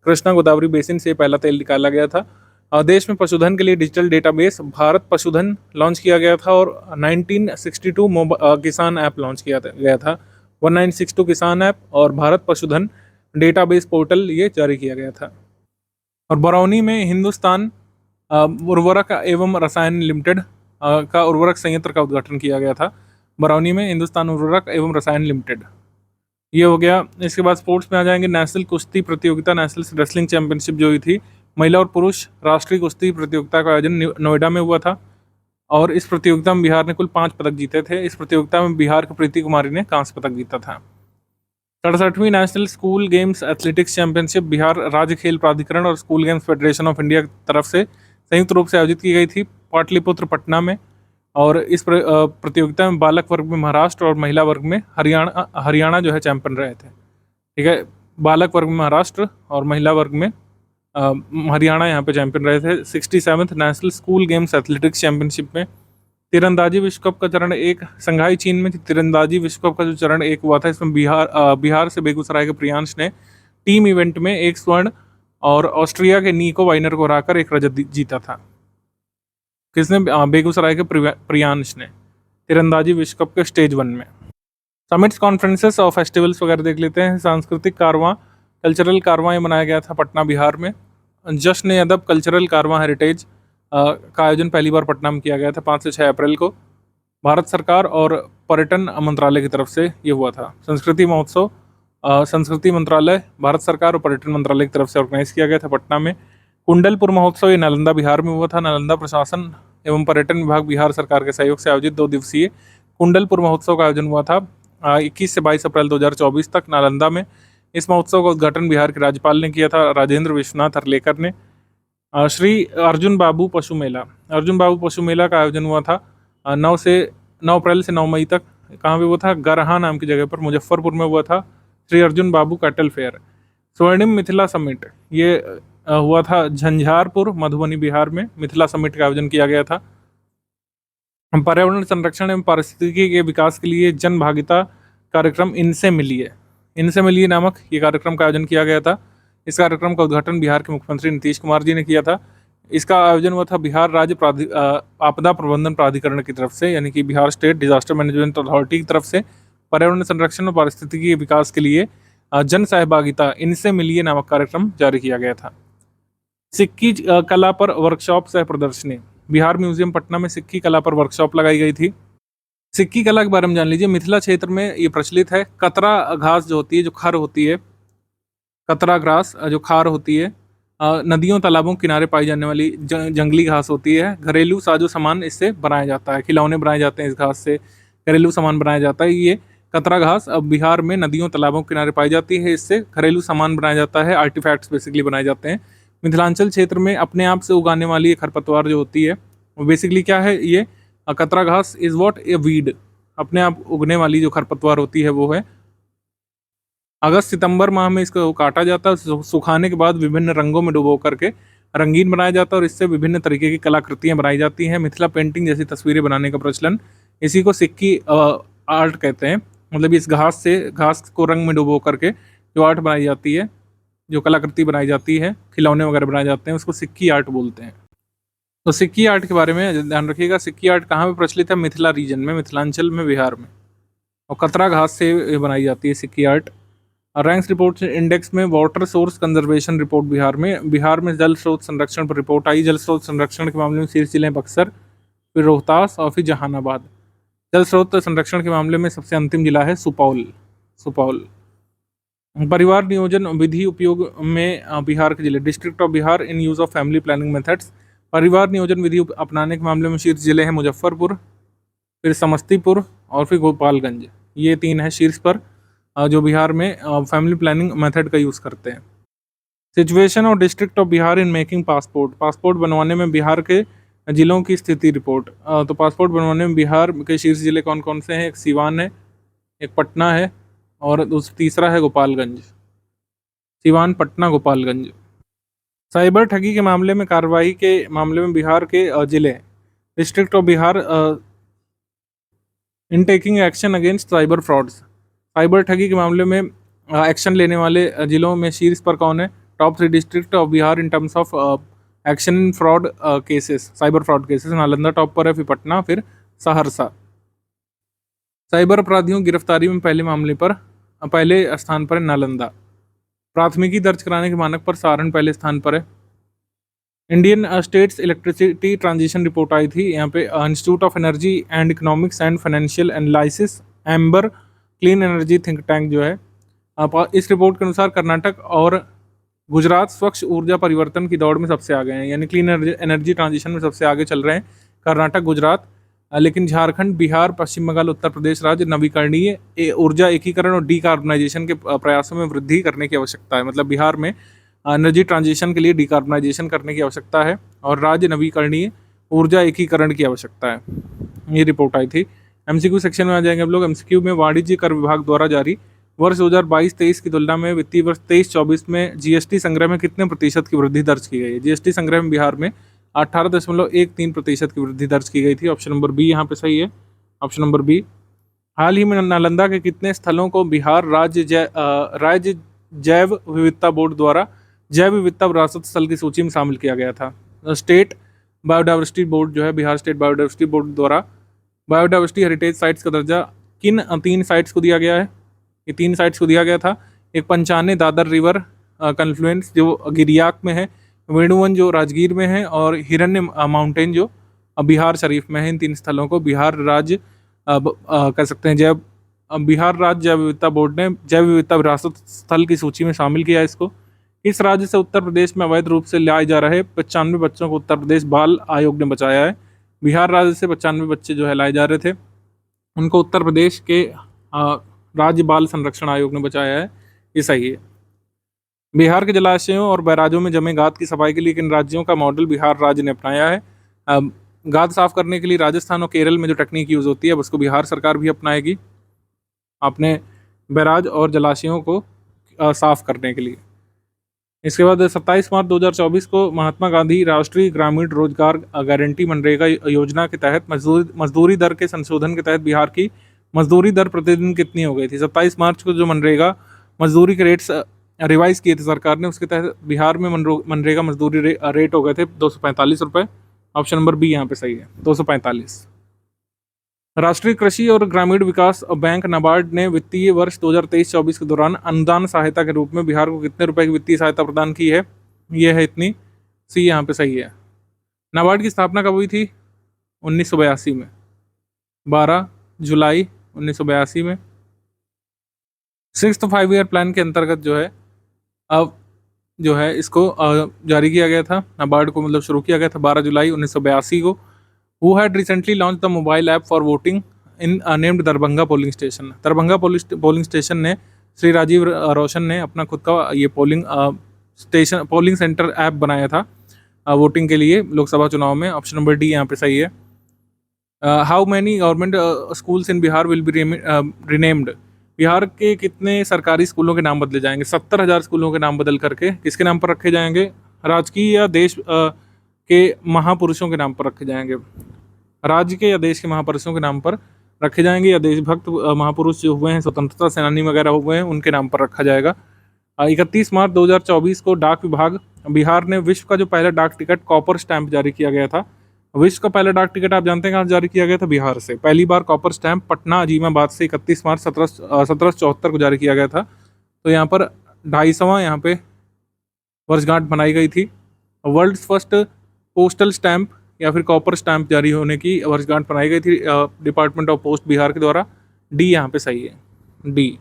कृष्णा गोदावरी बेसिन से पहला तेल निकाला गया था। देश में पशुधन के लिए डिजिटल डेटाबेस भारत पशुधन लॉन्च किया गया था और 1962 किसान ऐप लॉन्च किया गया था। 1962 किसान ऐप और भारत पशुधन डेटाबेस पोर्टल ये जारी किया गया था। और बरौनी में हिंदुस्तान उर्वरक एवं रसायन लिमिटेड का उर्वरक संयंत्र का उद्घाटन किया गया था। बरौनी में हिंदुस्तान उर्वरक एवं रसायन लिमिटेड। ये हो गया। इसके बाद स्पोर्ट्स में आ जाएंगे। नेशनल कुश्ती प्रतियोगिता, नेशनल रेसलिंग चैंपियनशिप जो हुई थी, महिला और पुरुष राष्ट्रीय कुश्ती प्रतियोगिता का आयोजन नोएडा में हुआ था और इस प्रतियोगिता में बिहार ने कुल 5 पदक जीते थे। इस प्रतियोगिता में बिहार की प्रीति कुमारी ने कांस्य पदक जीता था। 67वीं national school games athletics championship Bihar राज्य खेल प्राधिकरण और school games federation of India की तरफ से संयुक्त रूप से आयोजित की गई थी पाटलिपुत्र पटना में। और इस प्रतियोगिता में बालक वर्ग में महाराष्ट्र और महिला वर्ग में हरियाणा जो है चैंपियन रहे थे। ठीक है, बालक वर्ग में महाराष्ट्र और महिला वर्ग में हरियाणा यहाँ पे चैंपियन रहे थे। 67th national school games athletics championship में तीरंदाजी विश्व कप का चरण 1 संघाई चीन में तीरंदाजी विश्व कप का जो चरण 1 हुआ था, इसमें बिहार से बेगूसराय के प्रियांश ने टीम इवेंट में 1 स्वर्ण और ऑस्ट्रिया के नीको वाइनर को हराकर 1 रजत जीता था। किसने? बेगूसराय के प्रियांश ने तीरंदाजी विश्व कप के स्टेज 1 में। समिट्स, कॉन्फ्रेंसेस और फेस्टिवल्स वगैरह देख लेते हैं। सांस्कृतिक कारवां, कल्चरल कारवां ये मनाया गया था पटना बिहार में। जश्न अदब कल्चरल कारवां हेरिटेज का आयोजन पहली बार पटना में किया गया था 5 से 6 अप्रैल को। भारत सरकार और पर्यटन मंत्रालय की तरफ से ये हुआ था। संस्कृति महोत्सव संस्कृति मंत्रालय, भारत सरकार और पर्यटन मंत्रालय की तरफ से ऑर्गेनाइज किया गया था पटना में। कुंडलपुर महोत्सव ये नालंदा बिहार में हुआ था। नालंदा प्रशासन एवं पर्यटन विभाग बिहार सरकार के सहयोग से आयोजित 2 दिवसीय कुंडलपुर महोत्सव का आयोजन हुआ था 21 से 22 अप्रैल 2024 तक नालंदा में। इस महोत्सव का उद्घाटन बिहार के राज्यपाल ने किया था, राजेंद्र विश्वनाथ हर्लेकर ने। श्री अर्जुन बाबू पशु मेला, अर्जुन बाबू पशु मेला का आयोजन हुआ था 9 अप्रैल से 9 मई तक। कहाँ पे हुआ था? गरहा नाम की जगह पर, मुजफ्फरपुर में हुआ था श्री अर्जुन बाबू कैटल फेयर। स्वर्णिम मिथिला समिट ये हुआ था झंझारपुर मधुबनी बिहार में। मिथिला समिट का आयोजन किया गया था। पर्यावरण संरक्षण एवं पारिस्थितिकी के विकास के लिए जन भागीदारी कार्यक्रम इनसे मिलिए नामक ये कार्यक्रम का आयोजन किया गया था। इस कार्यक्रम का उद्घाटन बिहार के मुख्यमंत्री नीतीश कुमार जी ने किया था। इसका आयोजन हुआ था बिहार राज्य आपदा प्रबंधन प्राधिकरण की तरफ से, यानी कि Bihar state disaster management authority की तरफ से पर्यावरण संरक्षण और पारिस्थितिकी के विकास के लिए जन सहभागिता इनसे मिलिए नामक कार्यक्रम जारी किया गया था। सिक्की कला पर वर्कशॉप सह प्रदर्शनी, बिहार म्यूजियम पटना में सिक्की कला पर वर्कशॉप लगाई गई थी। सिक्की कला के बारे में जान लीजिए। मिथिला क्षेत्र में ये प्रचलित है। कतरा घास जो होती है, जो खर होती है, कतरा ग्रास जो खार होती है, नदियों तालाबों किनारे पाई जाने वाली जंगली घास होती है। घरेलू साजो सामान इससे बनाया जाता है, खिलौने बनाए जाते हैं इस घास से, घरेलू सामान बनाया जाता है। ये कतरा घास अब बिहार में नदियों तालाबों किनारे पाई जाती है, इससे घरेलू सामान बनाया जाता है, आर्टिफैक्ट्स बेसिकली बनाए जाते हैं। मिथिलांचल क्षेत्र में अपने आप से उगाने वाली ये खरपतवार जो होती है वो बेसिकली क्या है? ये कतरा घास इज व्हाट ए वीड, अपने आप उगने वाली जो खरपतवार होती है वो है। अगस्त सितंबर माह में इसको काटा जाता है। सुखाने के बाद विभिन्न रंगों में डुबो करके रंगीन बनाया जाता है और इससे विभिन्न तरीके की कलाकृतियां बनाई जाती हैं। मिथिला पेंटिंग जैसी तस्वीरें बनाने का प्रचलन, इसी को सिक्की आर्ट कहते हैं। मतलब इस घास को रंग में डुबो करके जो आर्ट बनाई जाती है, जो कलाकृति बनाई जाती है, खिलौने वगैरह बनाए जाते हैं, उसको सिक्की आर्ट बोलते हैं। तो सिक्की आर्ट के बारे में ध्यान रखिएगा। सिक्की आर्ट कहाँ पे प्रचलित है? मिथिला रीजन में, मिथिलांचल में, बिहार में। और कतरा घास से बनाई जाती है सिक्की आर्ट। रैंक्स रिपोर्ट इंडेक्स में water source conservation report Bihar में जल स्रोत संरक्षण पर रिपोर्ट आई। जल स्रोत संरक्षण के मामले में शीर्ष जिले बक्सर, फिर रोहतास और फिर जहानाबाद। जल स्रोत संरक्षण के मामले में सबसे अंतिम जिला है सुपौल। परिवार नियोजन विधि उपयोग में बिहार के जिले, district of Bihar in use of family planning methods. परिवार नियोजन विधि अपनाने के मामले में शीर्ष जिले हैं मुजफ्फरपुर, फिर समस्तीपुर और फिर गोपालगंज। ये 3 है शीर्ष पर जो बिहार में फैमिली प्लानिंग मेथड का यूज़ करते हैं। सिचुएशन और district of Bihar in making passport बनवाने में बिहार के जिलों की स्थिति रिपोर्ट। तो पासपोर्ट बनवाने में बिहार के शीर्ष जिले कौन कौन से हैं? एक सीवान है, एक पटना है और तीसरा है गोपालगंज। सीवान, पटना, गोपालगंज। साइबर ठगी के मामले में कार्रवाई के मामले में बिहार के जिले, district of Bihar in taking action against cyber frauds. Cyber ठगी के मामले में एक्शन लेने वाले जिलों में शीर्ष पर कौन है? Top 3 district of Bihar in terms of action in fraud cases, cyber fraud cases. Nalanda top पर है, फिर पटना, फिर सहरसा। साइबर अपराधियों की गिरफ्तारी में पहले स्थान पर है नालंदा। प्राथमिकी दर्ज कराने के मानक पर सारण पहले स्थान पर है। Indian states electricity transition report आई थी। यहाँ पे institute of energy and economics and financial analysis, Ember clean energy think tank जो है इस रिपोर्ट के अनुसार कर्नाटक और गुजरात स्वच्छ ऊर्जा परिवर्तन की दौड़ में सबसे आगे हैं, यानी क्लीन एनर्जी ट्रांजिशन में सबसे आगे चल रहे हैं कर्नाटक, गुजरात। लेकिन झारखंड, बिहार, पश्चिम बंगाल, उत्तर प्रदेश राज्य नवीकरणीय ऊर्जा एकीकरण और डीकार्बनाइजेशन के प्रयासों में वृद्धि करने की आवश्यकता है। मतलब बिहार में एनर्जी ट्रांजिशन के लिए डीकार्बनाइजेशन करने की आवश्यकता है और राज्य नवीकरणीय ऊर्जा एकीकरण की आवश्यकता है। ये रिपोर्ट आई थी। एमसीक्यू सेक्शन में आ जाएंगे हम लोग। एमसीक्यू में वाणिज्य कर विभाग द्वारा जारी वर्ष 2022-23 की तुलना में वित्तीय वर्ष 23-24 में जीएसटी संग्रह में कितने प्रतिशत की वृद्धि दर्ज की गई है? जीएसटी संग्रह में बिहार में 18.13% की वृद्धि दर्ज की गई थी। ऑप्शन नंबर बी यहाँ पे सही है। Option number B. हाल ही में नालंदा के कितने स्थलों को बिहार राज्य जैव विविधता बोर्ड द्वारा जैव विविधता विरासत स्थल की सूची में शामिल किया गया था? स्टेट बायोडाइवर्सिटी बोर्ड जो है, बिहार स्टेट बायोडाइवर्सिटी बोर्ड द्वारा बायोडाइवर्सिटी हेरिटेज साइट्स का दर्जा किन 3 साइट्स को दिया गया है? ये 3 साइट्स को दिया गया था। एक पंचाने दादर रिवर कन्फ्लुएंस जो गिरियाक में है, वेणुवन जो राजगीर में है, और हिरण्य माउंटेन जो बिहार शरीफ में है। इन 3 स्थलों को बिहार राज्य कह सकते हैं बिहार राज्य जैव विविधता बोर्ड ने जैव विविधता विरासत स्थल की सूची में शामिल किया इसको। इस राज्य से उत्तर प्रदेश में अवैध रूप से लाए जा रहे 95 बच्चों को उत्तर प्रदेश बाल आयोग ने बचाया है। बिहार राज्य से 95 बच्चे जो है लाए जा रहे थे, उनको उत्तर प्रदेश के राज्य बाल संरक्षण आयोग ने बचाया है। ये सही है। बिहार के जलाशयों और बैराजों में जमे गाद की सफाई के लिए किन राज्यों का मॉडल बिहार राज्य ने अपनाया है? गाद साफ करने के लिए राजस्थान और केरल में जो टेक्निक यूज़ होती है उसको बिहार सरकार भी अपनाएगी अपने बैराज और जलाशयों को साफ करने के लिए। इसके बाद 27 मार्च 2024 को महात्मा गांधी राष्ट्रीय ग्रामीण रोजगार गारंटी मनरेगा योजना के तहत मजदूरी दर के संशोधन के तहत बिहार की मजदूरी दर प्रतिदिन कितनी हो गई थी? 27 मार्च को जो मनरेगा मजदूरी के रेट्स रिवाइज किए थे सरकार ने, उसके तहत बिहार में मनरेगा मजदूरी रेट हो गए थे 245 रुपये। ऑप्शन नंबर बी यहाँ पे सही है, 245। राष्ट्रीय कृषि और ग्रामीण विकास बैंक नाबार्ड ने वित्तीय वर्ष 2023-24 के दौरान अनुदान सहायता के रूप में बिहार को कितने रुपए की वित्तीय सहायता प्रदान की है? ये है इतनी। सी यहाँ पे सही है। नाबार्ड की स्थापना कब हुई थी? 1982 में, 12 जुलाई 1982 में। 6th 5 ईयर प्लान के अंतर्गत जो है अब जो है इसको जारी किया गया था, नाबार्ड को मतलब शुरू किया गया था 12 जुलाई 1982 को। Who had recently launched the mobile app for voting in named Darbhanga polling station? Darbhanga polling station ने श्री राजीव रोशन ने अपना खुद का ये पोलिंग सेंटर ऐप बनाया था वोटिंग के लिए लोकसभा चुनाव में। ऑप्शन नंबर डी यहाँ पे सही है। How many government schools in Bihar will be renamed? Bihar के कितने सरकारी स्कूलों के नाम बदले जाएंगे? 70,000 स्कूलों के नाम बदल करके किसके नाम पर रखे जाएंगे? राजकीय या देश के महापुरुषों के नाम पर रखे जाएंगे? राज्य के या देश के महापुरुषों के नाम पर रखे जाएंगे, या देशभक्त महापुरुष जो हुए हैं, स्वतंत्रता सेनानी वगैरह हुए हैं, उनके नाम पर रखा जाएगा। 31 मार्च 2024 को डाक विभाग बिहार ने विश्व का जो पहला डाक टिकट कॉपर स्टैंप जारी किया गया था। विश्व का पहला डाक टिकट आप जानते हैं कहाँ जारी किया गया था? बिहार से। पहली बार कॉपर स्टैंप पटना अजीमाबाद से 31 मार्च 1774 को जारी किया गया था। तो यहाँ पर 250वां यहाँ पे वर्षगांठ बनाई गई थी। वर्ल्ड फर्स्ट पोस्टल स्टैंप या फिर कॉपर स्टैंप जारी होने की वर्षगांठ बनाई गई थी डिपार्टमेंट ऑफ पोस्ट बिहार के द्वारा। डी यहाँ पे सही है, डी।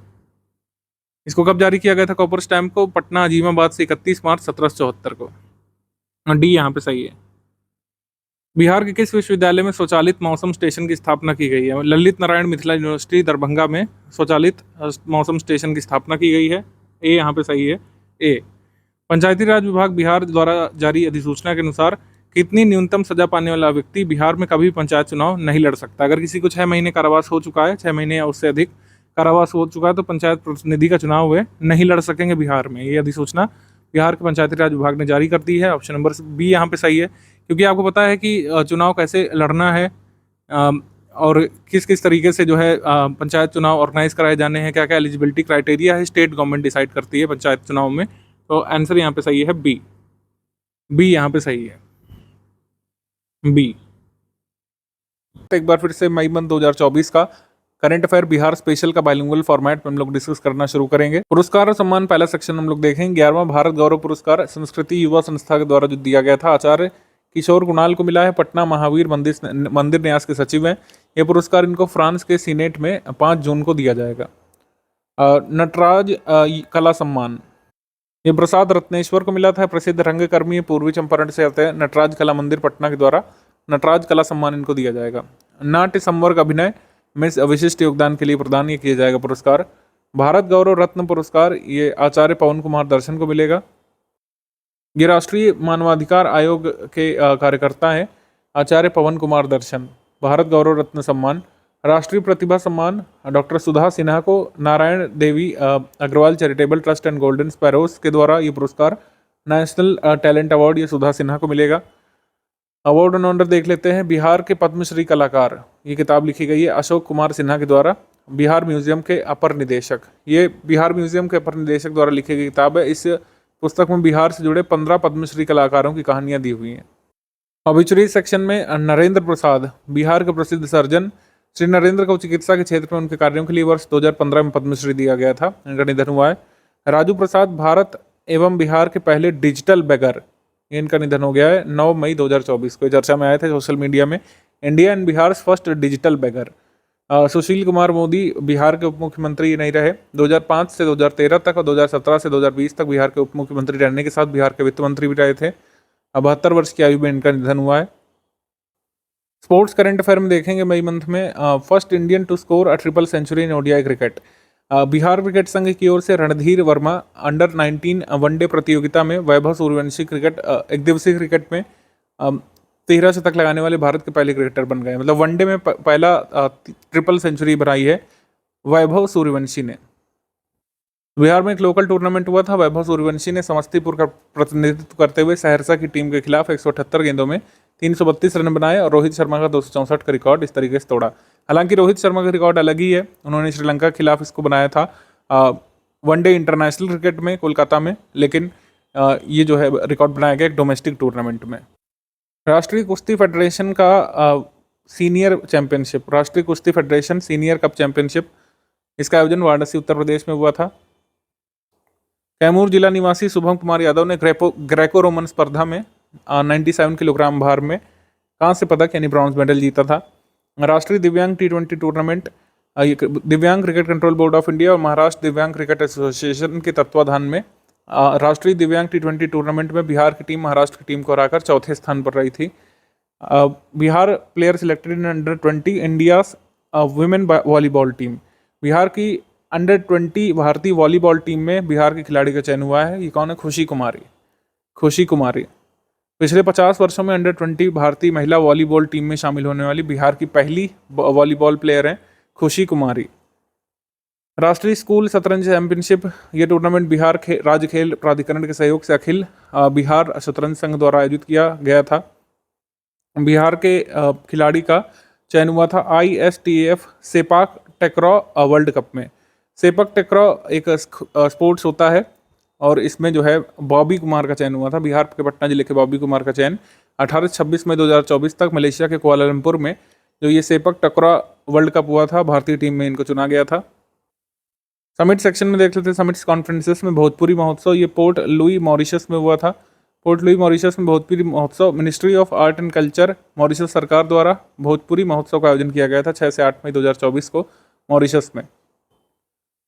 इसको कब जारी किया गया था कॉपर स्टैंप को? पटना अजीमाबाद से 31 मार्च 1774 को। डी यहाँ पे सही है। बिहार के किस विश्वविद्यालय में स्वचालित मौसम स्टेशन की स्थापना की गई है? ललित नारायण मिथिला यूनिवर्सिटी दरभंगा में स्वचालित मौसम स्टेशन की स्थापना की गई है। ए यहाँ पे सही है, ए। पंचायती राज विभाग बिहार द्वारा जारी अधिसूचना के अनुसार कितनी न्यूनतम सजा पाने वाला व्यक्ति बिहार में कभी पंचायत चुनाव नहीं लड़ सकता? अगर किसी को 6 महीने कारावास हो चुका है, 6 महीने या उससे अधिक कारावास हो चुका है, तो पंचायत प्रतिनिधि का चुनाव वे नहीं लड़ सकेंगे बिहार में। ये अधिसूचना बिहार के पंचायती राज विभाग ने जारी कर दी है। ऑप्शन नंबर बी यहाँ पे सही है, क्योंकि आपको पता है कि चुनाव कैसे लड़ना है और किस किस तरीके से जो है पंचायत चुनाव ऑर्गेनाइज कराए जाने हैं, क्या क्या एलिजिबिलिटी क्राइटेरिया है, स्टेट गवर्नमेंट डिसाइड करती है पंचायत चुनाव में। तो आंसर यहाँ पे सही है बी। बी यहाँ पे सही है, बी। एक बार फिर से मई मंथ 2024 का करंट अफेयर बिहार स्पेशल का बाइलिंगुअल फॉर्मेट में हम लोग डिस्कस करना शुरू करेंगे। पुरस्कार और सम्मान पहला सेक्शन हम लोग देखेंगे। 11वां भारत गौरव पुरस्कार संस्कृति युवा संस्था के द्वारा जो दिया गया था, आचार्य किशोर कुणाल को मिला है। पटना महावीर मंदिर न्यास के सचिव हैं। ये पुरस्कार इनको फ्रांस के सीनेट में 5 जून को दिया जाएगा। नटराज कला सम्मान, ये प्रसाद रत्नेश्वर को मिला था। प्रसिद्ध रंगकर्मी पूर्वी चंपारण से आते हैं। नटराज कला मंदिर पटना के द्वारा नटराज कला सम्मान इनको दिया जाएगा। नाट्य संवर्ग अभिनय में विशिष्ट योगदान के लिए प्रदान ये किया जाएगा पुरस्कार। भारत गौरव रत्न पुरस्कार ये आचार्य पवन कुमार दर्शन को मिलेगा। ये राष्ट्रीय मानवाधिकार आयोग के कार्यकर्ता हैं आचार्य पवन कुमार दर्शन। भारत गौरव रत्न सम्मान, राष्ट्रीय प्रतिभा सम्मान डॉक्टर सुधा सिन्हा को Narayan Devi Agarwal charitable trust and golden sparrows के द्वारा ये पुरस्कार। नेशनल टैलेंट अवार्ड ये सुधा सिन्हा को मिलेगा। अवार्ड एंड ऑनर देख लेते हैं। बिहार के पद्मश्री कलाकार, ये किताब लिखी गई है अशोक कुमार सिन्हा के द्वारा। बिहार म्यूजियम के अपर निदेशक, ये बिहार म्यूजियम के अपर निदेशक द्वारा लिखी गई किताब है। इस पुस्तक में बिहार से जुड़े 15 पद्मश्री कलाकारों की कहानियां दी हुई हैं। ऑब्ituary सेक्शन में नरेंद्र प्रसाद, बिहार के प्रसिद्ध सर्जन। श्री नरेंद्र को चिकित्सा के क्षेत्र में उनके कार्यों के लिए वर्ष 2015 में पद्मश्री दिया गया था। इनका निधन हुआ है। राजू प्रसाद, भारत एवं बिहार के पहले डिजिटल बेगर, इनका निधन हो गया है 9 मई 2024 को। चर्चा में आए थे सोशल मीडिया में। India and Bihar first digital beggar. Sushil Kumar Modi Bihar के उप मुख्यमंत्री नहीं रहे। 2005 से 2013 तक और 2017 से 2020 तक बिहार के उप मुख्यमंत्री रहने के साथ बिहार के वित्त मंत्री भी रहे थे। 72 वर्ष की आयु में इनका निधन हुआ है। स्पोर्ट्स करंट अफेयर में देखेंगे मई मंथ में first Indian to score a triple century in ODI cricket. Bihar cricket संघ की ओर से रणधीर वर्मा अंडर 19 वनडे प्रतियोगिता में वैभव सूर्यवंशी क्रिकेट एक दिवसीय क्रिकेट में 13 शतक लगाने वाले भारत के पहले क्रिकेटर बन गए। मतलब वनडे में पहला ट्रिपल सेंचुरी बनाई है वैभव सूर्यवंशी ने। बिहार में एक लोकल टूर्नामेंट हुआ था। वैभव सूर्यवंशी ने समस्तीपुर का प्रतिनिधित्व करते हुए सहरसा की टीम के खिलाफ 178 गेंदों में 332 रन बनाए और रोहित शर्मा का 264 का रिकॉर्ड इस तरीके से तोड़ा। हालांकि रोहित शर्मा का रिकॉर्ड अलग ही है, उन्होंने श्रीलंका के खिलाफ इसको बनाया था वनडे इंटरनेशनल क्रिकेट में कोलकाता में, लेकिन ये जो है रिकॉर्ड बनाया गया एक डोमेस्टिक टूर्नामेंट में। राष्ट्रीय कुश्ती फेडरेशन का सीनियर चैंपियनशिप, राष्ट्रीय कुश्ती फेडरेशन सीनियर कप चैंपियनशिप, इसका आयोजन वाराणसी उत्तर प्रदेश में हुआ था। कैमूर जिला निवासी शुभम कुमार यादव ने ग्रेको रोमन स्पर्धा में 97 किलोग्राम भार में कांस्य पदक यानी ब्रॉन्ज मेडल जीता था। राष्ट्रीय दिव्यांग T20 टूर्नामेंट दिव्यांग cricket control board of India और महाराष्ट्र दिव्यांग क्रिकेट एसोसिएशन के तत्वाधान में राष्ट्रीय दिव्यांग T20 टूर्नामेंट में बिहार की टीम महाराष्ट्र की टीम को हराकर चौथे स्थान पर रही थी। Bihar player selected in under 20 India women volleyball team, Bihar की अंडर 20 भारतीय वॉलीबॉल टीम में बिहार के खिलाड़ी का चयन हुआ है। ये कौन है? खुशी कुमारी। खुशी कुमारी पिछले 50 वर्षों में अंडर 20 भारतीय महिला वॉलीबॉल टीम में शामिल होने वाली बिहार की पहली वॉलीबॉल प्लेयर हैं खुशी कुमारी। राष्ट्रीय स्कूल शतरंज चैंपियनशिप, ये टूर्नामेंट बिहार राज्य खेल प्राधिकरण के सहयोग से अखिल बिहार शतरंज संघ द्वारा आयोजित किया गया था। बिहार के खिलाड़ी का चयन हुआ था ISTAF सेपाक टकराव वर्ल्ड कप में। सेपक टकराव एक स्पोर्ट्स होता है और इसमें जो है बॉबी कुमार का चयन हुआ था। बिहार के पटना जिले के बॉबी कुमार का चयन 18-26 मई 2024 तक मलेशिया के कुआलालंपुर में जो ये सेपक टकराव वर्ल्ड कप हुआ था, भारतीय टीम में इनको चुना गया था। समिट सेक्शन में देख लेते हैं समिट्स कॉन्फ्रेंसेस में भोजपुरी महोत्सव, ये पोर्ट लुई मॉरिशस में हुआ था। पोर्ट लुई मॉरिशस में भोजपुरी महोत्सव ministry of art and culture Mauritius सरकार द्वारा भोजपुरी महोत्सव का आयोजन किया गया था 6 से 8 मई 2024 को मॉरिशस में।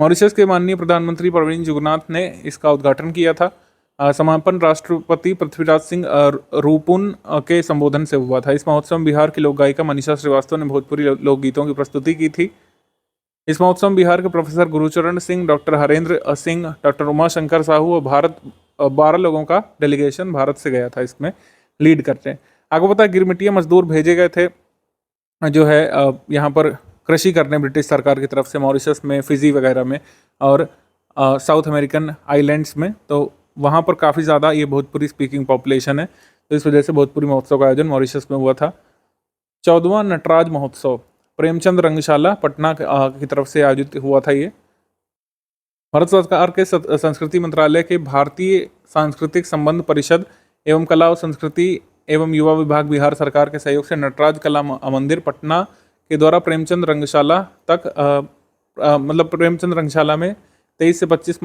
मॉरिशस के माननीय प्रधानमंत्री प्रवीण जुगनाथ ने इसका उद्घाटन किया था। समापन राष्ट्रपति पृथ्वीराज सिंह रूपुन के संबोधन से हुआ था। इस महोत्सव में बिहार की लोक गायिका मनीषा श्रीवास्तव ने भोजपुरी लोकगीतों की प्रस्तुति की थी। इस महोत्सव में बिहार के professor Gurucharan Singh, doctor Harendra Singh, doctor Umashankar Sahu और 12 लोगों का डेलीगेशन भारत से गया था इसमें लीड करते हैं। आपको पता है गिरमिटिया मजदूर भेजे गए थे जो है यहाँ पर कृषि करने ब्रिटिश सरकार की तरफ से मॉरिशस में, फिजी वगैरह में और साउथ अमेरिकन आइलैंड्स में, तो वहाँ पर काफ़ी ज़्यादा ये भोजपुरी स्पीकिंग पॉपुलेशन है, तो इस वजह से भोजपुरी महोत्सव का आयोजन मॉरिशस में हुआ था। 14वां नटराज महोत्सव प्रेमचंद रंगशाला पटना की तरफ से आयोजित हुआ था। ये भारत सरकार के संस्कृति मंत्रालय के भारतीय सांस्कृतिक संबंध परिषद एवं कला और संस्कृति एवं युवा विभाग बिहार सरकार के सहयोग से नटराज कला मंदिर पटना के द्वारा प्रेमचंद रंगशाला तक मतलब प्रेमचंद रंगशाला में 23 से 25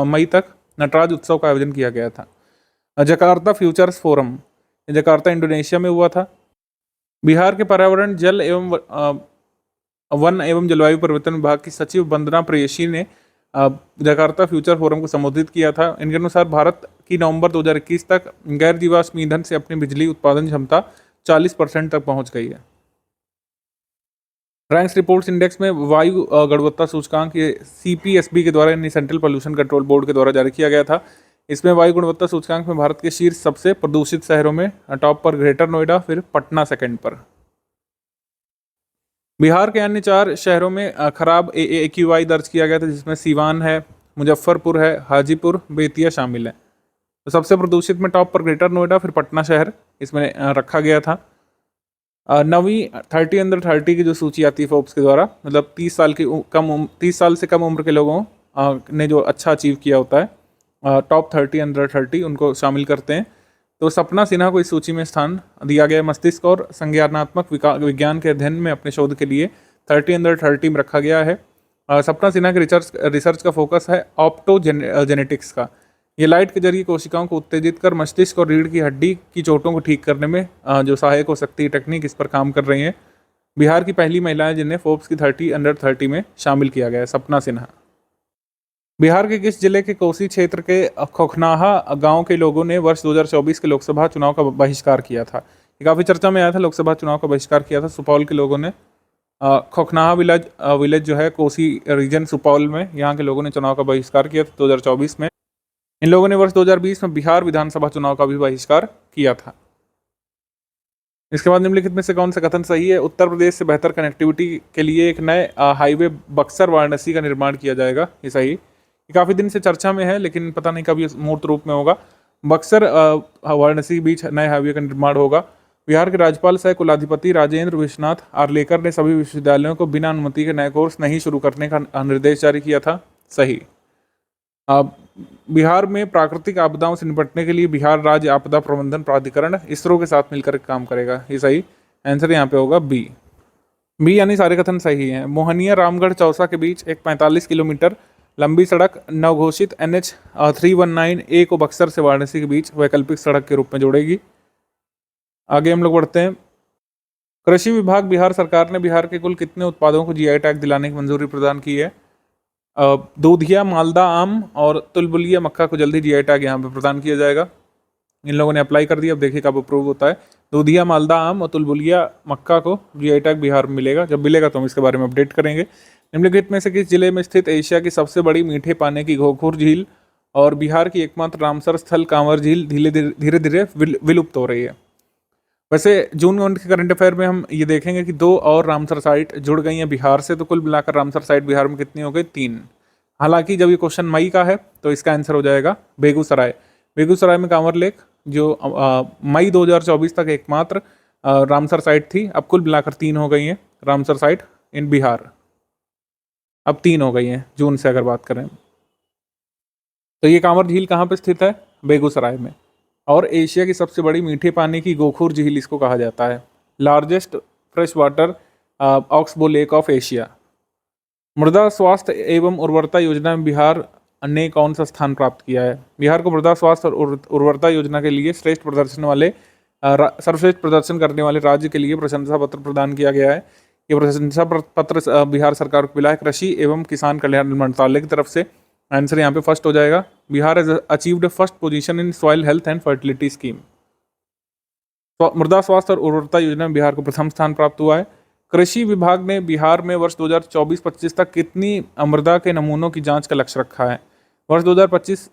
मई तक नटराज उत्सव का आयोजन किया गया था। Jakarta futures forum Jakarta Indonesia में हुआ था। बिहार के पर्यावरण जल एवं वन एवं जलवायु परिवर्तन विभाग की सचिव वंदना प्रेयसी ने जकार्ता फ्यूचर फोरम को संबोधित किया था। इनके अनुसार भारत की नवंबर 2021 तक गैर जीवाश्म ईंधन से अपनी बिजली उत्पादन क्षमता 40% तक पहुंच गई है। रैंक्स रिपोर्ट्स इंडेक्स में वायु गुणवत्ता सूचकांक ये CPSB के द्वारा यानी सेंट्रल पोल्यूशन कंट्रोल बोर्ड के द्वारा जारी किया गया था। इसमें वायु गुणवत्ता सूचकांक में भारत के शीर्ष सबसे प्रदूषित शहरों में टॉप पर ग्रेटर नोएडा, फिर पटना सेकंड पर। बिहार के अन्य 4 शहरों में खराब AAQI दर्ज किया गया था, जिसमें सीवान है, मुजफ्फरपुर है, हाजीपुर, बेतिया शामिल है। तो सबसे प्रदूषित में टॉप पर ग्रेटर नोएडा, फिर पटना शहर इसमें रखा गया था। नवी 30 अंडर 30 की जो सूची आती है फोर्ब्स के द्वारा, मतलब 30 साल से कम उम्र के लोगों ने जो अच्छा अचीव किया होता है, टॉप 30 अंडर 30 उनको शामिल करते हैं। तो सपना सिन्हा को इस सूची में स्थान दिया गया। मस्तिष्क और संज्ञानात्मक विज्ञान के अध्ययन में अपने शोध के लिए 30 अंडर 30 में रखा गया है। सपना सिन्हा के रिसर्च का फोकस है ऑप्टोजेनेटिक्स का। ये लाइट के जरिए कोशिकाओं को उत्तेजित कर मस्तिष्क और रीढ़ की हड्डी की चोटों को ठीक करने में जो सहायक हो सकती है टेक्निक, इस पर काम कर रही हैं। बिहार की पहली महिला है जिन्हें फोर्ब्स की 30 अंडर 30 में शामिल किया गया है, सपना सिन्हा। बिहार के किस जिले के कोसी क्षेत्र के खोखनाहा गांव के लोगों ने वर्ष 2024 के लोकसभा चुनाव का बहिष्कार किया था? ये काफ़ी चर्चा में आया था, लोकसभा चुनाव का बहिष्कार किया था सुपौल के लोगों ने। खोखनाहा विलेज जो है कोसी रीजन सुपौल में, यहाँ के लोगों ने चुनाव का बहिष्कार किया था 2024 में। इन लोगों ने वर्ष 2020 में बिहार विधानसभा चुनाव का भी बहिष्कार किया था। इसके बाद निम्नलिखित में से कौन सा कथन सही है? उत्तर प्रदेश से बेहतर कनेक्टिविटी के लिए एक नए हाईवे बक्सर वाराणसी का निर्माण किया जाएगा। ये सही। ये काफ़ी दिन से चर्चा में है, लेकिन पता नहीं कब ये मूर्त रूप में होगा। बक्सर वाराणसी के बीच नए हाईवे का निर्माण होगा। बिहार के राज्यपाल सह कुलाधिपति राजेंद्र विश्वनाथ आर्लेकर ने सभी विश्वविद्यालयों को बिना अनुमति के नए कोर्स नहीं शुरू करने का निर्देश जारी किया था। सही। बिहार में प्राकृतिक आपदाओं से निपटने के लिए बिहार राज्य आपदा प्रबंधन प्राधिकरण इसरो के साथ मिलकर काम करेगा। ये सही। आंसर यहाँ पे होगा बी यानी सारे कथन सही हैं। मोहनिया रामगढ़ चौसा के बीच एक 45 किलोमीटर लंबी सड़क नवघोषित NH 319A को बक्सर से वाराणसी के बीच वैकल्पिक सड़क के रूप में जोड़ेगी। आगे हम लोग बढ़ते हैं। कृषि विभाग बिहार सरकार ने बिहार के कुल कितने उत्पादों को GI टैग दिलाने की मंजूरी प्रदान की है? दूधिया मालदा आम और तुलबुलिया मक्का को जल्दी GI टैग यहाँ पे प्रदान किया जाएगा। इन लोगों ने अप्लाई कर दिया, अब देखिए कब अप्रूव होता है। दूधिया मालदा आम और तुलबुलिया मक्का को GI टैग बिहार में मिलेगा। जब मिलेगा तो हम इसके बारे में अपडेट करेंगे। निम्नलिखित में से किस जिले में स्थित एशिया की सबसे बड़ी मीठे पानी की घोघुर झील और बिहार की एकमात्र रामसर स्थल कांवर झील धीरे धीरे विलुप्त हो रही है? वैसे जून मंथ के करंट अफेयर में हम ये देखेंगे कि 2 और रामसर साइट जुड़ गई हैं बिहार से, तो कुल मिलाकर रामसर साइट बिहार में कितनी हो गई? 3। हालांकि जब ये क्वेश्चन मई का है तो इसका आंसर हो जाएगा बेगूसराय। बेगूसराय में कांवर लेक जो मई 2024 तक एकमात्र रामसर साइट थी, अब कुल मिलाकर 3 हो गई हैं रामसर साइट इन बिहार। अब 3 हो गई हैं जून से अगर बात करें तो। ये कांवर झील कहाँ पे स्थित है? बेगूसराय में। और एशिया की सबसे बड़ी मीठे पानी की गोखुर झील इसको कहा जाता है। Largest fresh water oxbow lake of Asia. मृदा स्वास्थ्य एवं उर्वरता योजना में बिहार ने कौन सा स्थान प्राप्त किया है? बिहार को मृदा स्वास्थ्य और उर्वरता योजना के लिए सर्वश्रेष्ठ प्रदर्शन करने वाले राज्य के लिए प्रशंसा पत्र प्रदान किया गया है। ये प्रशंसा पत्र बिहार सरकार को मिला है कृषि एवं किसान कल्याण मंत्रालय की तरफ से। आंसर यहाँ पे फर्स्ट हो जाएगा। Bihar has achieved first position in soil health and fertility scheme. तो मृदा स्वास्थ्य और उर्वरता योजना में बिहार को प्रथम स्थान प्राप्त हुआ है। कृषि विभाग ने बिहार में वर्ष 2024-25 तक कितनी मृदा के नमूनों की जांच का लक्ष्य रखा है? वर्ष 2025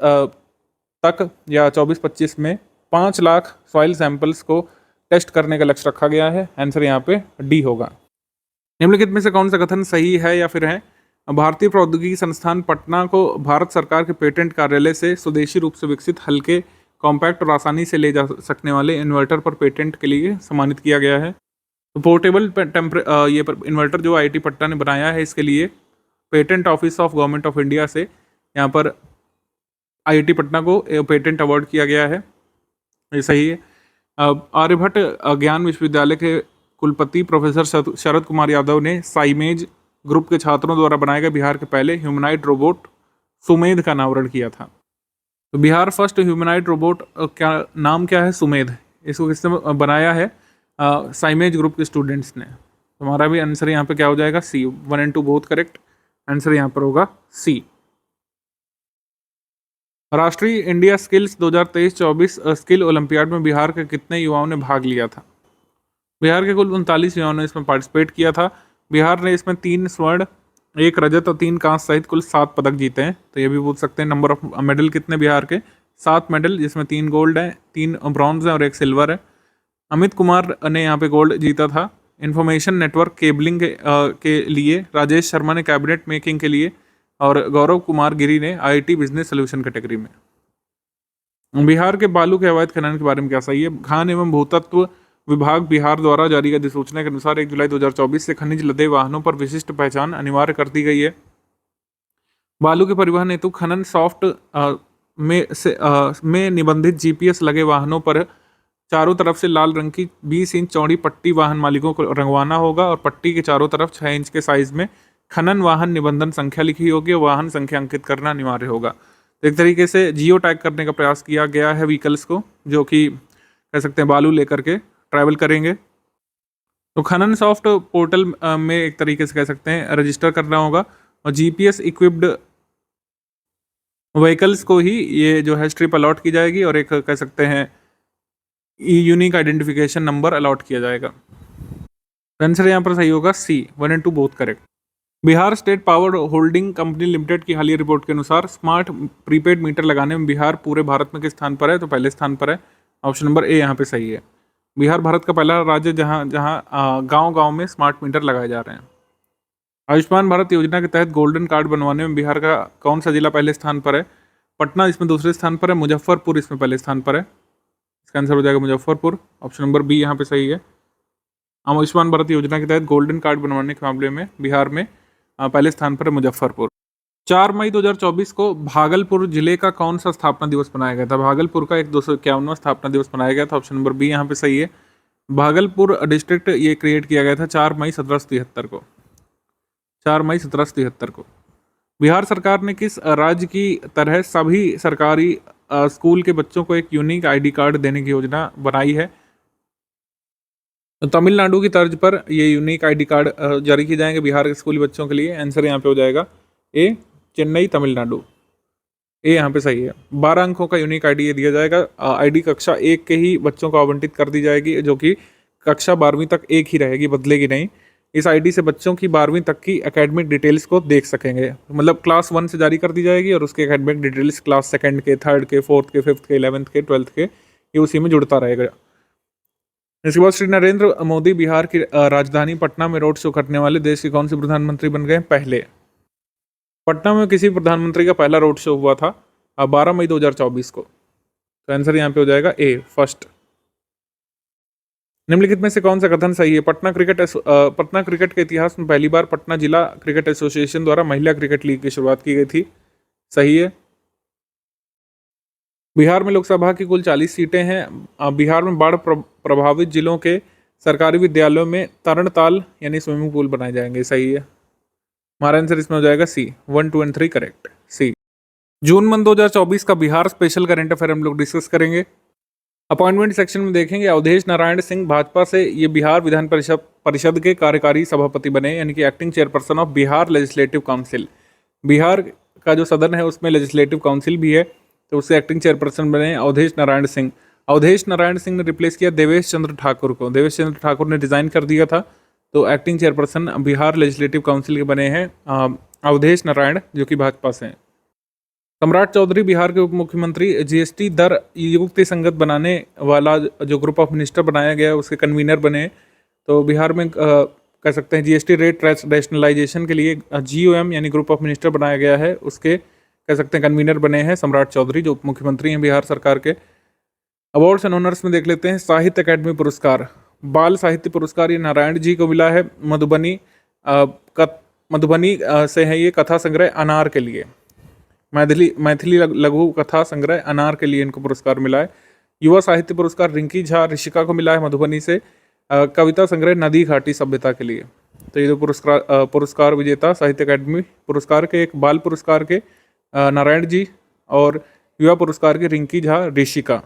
तक या 24-25 में 5 लाख सॉइल सैंपल्स को टेस्ट करने का लक्ष्य रखा गया है। आंसर यहाँ पे डी होगा। निम्नलिखित में से कौन सा कथन सही है या फिर है? भारतीय प्रौद्योगिकी संस्थान पटना को भारत सरकार के पेटेंट कार्यालय से स्वदेशी रूप से विकसित हल्के, कॉम्पैक्ट और आसानी से ले जा सकने वाले इन्वर्टर पर पेटेंट के लिए सम्मानित किया गया है। तो पोर्टेबल ये इन्वर्टर जो IIT पटना ने बनाया है, इसके लिए patent office of government of India से यहाँ पर IIT पटना को पेटेंट अवार्ड किया गया है। ये सही है। आर्यभट्ट ज्ञान विश्वविद्यालय के कुलपति प्रोफेसर शरद कुमार यादव ने साइमेज ग्रुप के छात्रों द्वारा बनाए गए बिहार के पहले ह्यूमनाइड रोबोट सुमेध का अनावरण किया था। तो बिहार फर्स्ट ह्यूमनाइड रोबोट क्या नाम क्या है? सुमेध। इसको किसने बनाया है? साइमेज ग्रुप के स्टूडेंट्स ने। हमारा भी आंसर यहाँ पे क्या हो जाएगा? C। 1 और 2 बहुत करेक्ट। आंसर यहाँ पर होगा C। राष्ट्रीय इंडिया स्किल्स 2023-24 स्किल ओलंपियाड में बिहार के कितने युवाओं ने भाग लिया था? बिहार के कुल 39 युवाओं ने इसमें पार्टिसिपेट किया था। बिहार ने इसमें 3 स्वर्ण, 1 रजत और 3 कांस्य सहित कुल 7 पदक जीते हैं। तो ये भी पूछ सकते हैं नंबर ऑफ मेडल कितने बिहार के? 7 मेडल, जिसमें 3 गोल्ड हैं, 3 ब्रॉन्ज हैं और 1 सिल्वर है। अमित कुमार ने यहाँ पे गोल्ड जीता था। इंफॉर्मेशन नेटवर्क केबलिंग के लिए राजेश शर्मा ने कैबिनेट मेकिंग के लिए, और गौरव कुमार गिरी ने आईटी बिजनेस सोल्यूशन कैटेगरी में। बिहार के बालू के अवैध खनन के बारे में क्या सही है? खान एवं भूतत्व विभाग बिहार द्वारा जारी अधिसूचना के अनुसार 1 जुलाई 2024 से खनिज लदे वाहनों पर विशिष्ट पहचान अनिवार्य कर दी गई है। बालू के परिवहन हेतु खनन सॉफ्ट में निबंधित जीपीएस लगे वाहनों पर चारों तरफ से लाल रंग की 20 इंच चौड़ी पट्टी वाहन मालिकों को रंगवाना होगा, और पट्टी के चारों तरफ 6 इंच के साइज में खनन वाहन निबंधन संख्या लिखी होगी और वाहन संख्या अंकित करना अनिवार्य होगा। तो एक तरीके से जियो टैग करने का प्रयास किया गया है व्हीकल्स को, जो कि कह सकते हैं बालू लेकर के ट्रैवल करेंगे। तो खनन सॉफ्ट पोर्टल में एक तरीके से कह सकते हैं रजिस्टर करना होगा, और जीपीएस इक्विप्ड व्हीकल्स को ही ये जो है स्ट्रिप अलॉट की जाएगी, और एक कह सकते हैं यूनिक आइडेंटिफिकेशन नंबर अलॉट किया जाएगा। आंसर यहाँ पर सही होगा सी, 1 और 2 both correct. Bihar state power holding company limited की हालिया रिपोर्ट के अनुसार स्मार्ट प्रीपेड मीटर लगाने में बिहार पूरे भारत में किस स्थान पर है? तो पहले स्थान पर है। ऑप्शन नंबर ए यहाँ पे सही है। बिहार भारत का पहला राज्य जहाँ गांव-गांव में स्मार्ट मीटर लगाए जा रहे हैं। आयुष्मान भारत योजना के तहत गोल्डन कार्ड बनवाने में बिहार का कौन सा जिला पहले स्थान पर है? पटना इसमें दूसरे स्थान पर है, मुजफ्फरपुर इसमें पहले स्थान पर है। इसका आंसर हो जाएगा मुजफ्फरपुर। ऑप्शन नंबर बी यहाँ पे सही है। आयुष्मान भारत योजना के तहत गोल्डन कार्ड बनवाने के मामले में बिहार में पहले स्थान पर है मुजफ्फरपुर। 4 मई 2024 को भागलपुर जिले का कौन सा स्थापना दिवस मनाया गया था? भागलपुर का एक 251वां स्थापना दिवस मनाया गया था। ऑप्शन नंबर बी यहाँ पे सही है। भागलपुर डिस्ट्रिक्ट ये क्रिएट किया गया था 4 मई 1773 को। 4 मई 1773 को। बिहार सरकार ने किस राज्य की तरह सभी सरकारी स्कूल के बच्चों को एक यूनिक आईडी कार्ड देने की योजना बनाई है? तो तमिलनाडु की तर्ज पर ये यूनिक आईडी कार्ड जारी किए जाएंगे बिहार के स्कूली बच्चों के लिए। आंसर यहाँ पे हो जाएगा ए, चेन्नई तमिलनाडु। ए यहाँ पे सही है। 12 अंकों का यूनिक आईडी ये दिया जाएगा। आईडी कक्षा 1 के ही बच्चों को आवंटित कर दी जाएगी, जो कि कक्षा 12वीं तक एक ही रहेगी, बदलेगी नहीं। इस आईडी से बच्चों की 12वीं तक की एकेडमिक डिटेल्स को देख सकेंगे। मतलब क्लास 1 से जारी कर दी जाएगी, और उसके एकेडमिक डिटेल्स क्लास 2 के, 3rd के, 4th के, 5th के, 11th के, 12th के, ये उसी में जुड़ता रहेगा। इसके बाद श्री नरेंद्र मोदी बिहार की राजधानी पटना में रोड शो करने वाले देश के कौन से प्रधानमंत्री बन गए? पहले। पटना में किसी प्रधानमंत्री का पहला रोड शो हुआ था 12 मई 2024 को। तो आंसर यहाँ पे हो जाएगा ए, फर्स्ट। निम्नलिखित में से कौन सा कथन सही है? पटना क्रिकेट के इतिहास में पहली बार पटना जिला क्रिकेट एसोसिएशन द्वारा महिला क्रिकेट लीग की शुरुआत की गई थी। सही है। बिहार में लोकसभा की कुल 40 सीटें हैं। बिहार में बाढ़ प्रभावित जिलों के सरकारी विद्यालयों में तरणताल यानी स्विमिंग पूल बनाए जाएंगे। सही है। हमारा आंसर इसमें हो जाएगा सी, 1, 2 और 3 करेक्ट, सी। जून मंथ 2024 का बिहार स्पेशल करंट अफेयर हम लोग डिस्कस करेंगे। अपॉइंटमेंट सेक्शन में देखेंगे अवधेश नारायण सिंह भाजपा से ये बिहार विधान परिषद के कार्यकारी सभापति बने, यानी कि acting chairperson of Bihar legislative council. Bihar का जो सदन है उसमें लेजिस्लेटिव काउंसिल भी है, तो उससे एक्टिंग चेयरपर्सन बने अवधेश नारायण सिंह। अवधेश नारायण सिंह ने रिप्लेस किया देवेश चंद्र ठाकुर को। देवेश चंद्र ठाकुर ने रिजाइन कर दिया था, तो acting chairperson Bihar legislative council के बने हैं अवधेश नारायण, जो कि भाजपा से हैं। सम्राट चौधरी बिहार के उप मुख्यमंत्री। जीएसटी दर युक्ति संगत बनाने वाला जो ग्रुप ऑफ मिनिस्टर बनाया गया है उसके कन्वीनर बने। तो बिहार में कह सकते हैं जीएसटी रेट रैशनलाइजेशन के लिए GOM यानी ग्रुप ऑफ मिनिस्टर बनाया गया है, उसके कह सकते हैं कन्वीनर बने हैं सम्राट चौधरी, जो उप मुख्यमंत्री हैं बिहार सरकार के। अवार्ड्स एंड ऑनर्स में देख लेते हैं। साहित्य अकादमी पुरस्कार, बाल साहित्य पुरस्कार ये नारायण जी को मिला है। मधुबनी से है ये कथा संग्रह अनार के लिए। मैथिली लघु कथा संग्रह अनार के लिए इनको पुरस्कार मिला है। युवा साहित्य पुरस्कार रिंकी झा ऋषिका को मिला है मधुबनी से, कविता संग्रह नदी घाटी सभ्यता के लिए। तो ये जो पुरस्कार विजेता साहित्य अकादमी पुरस्कार के, एक बाल पुरस्कार के नारायण जी और युवा पुरस्कार के Rinki Jha Rishika.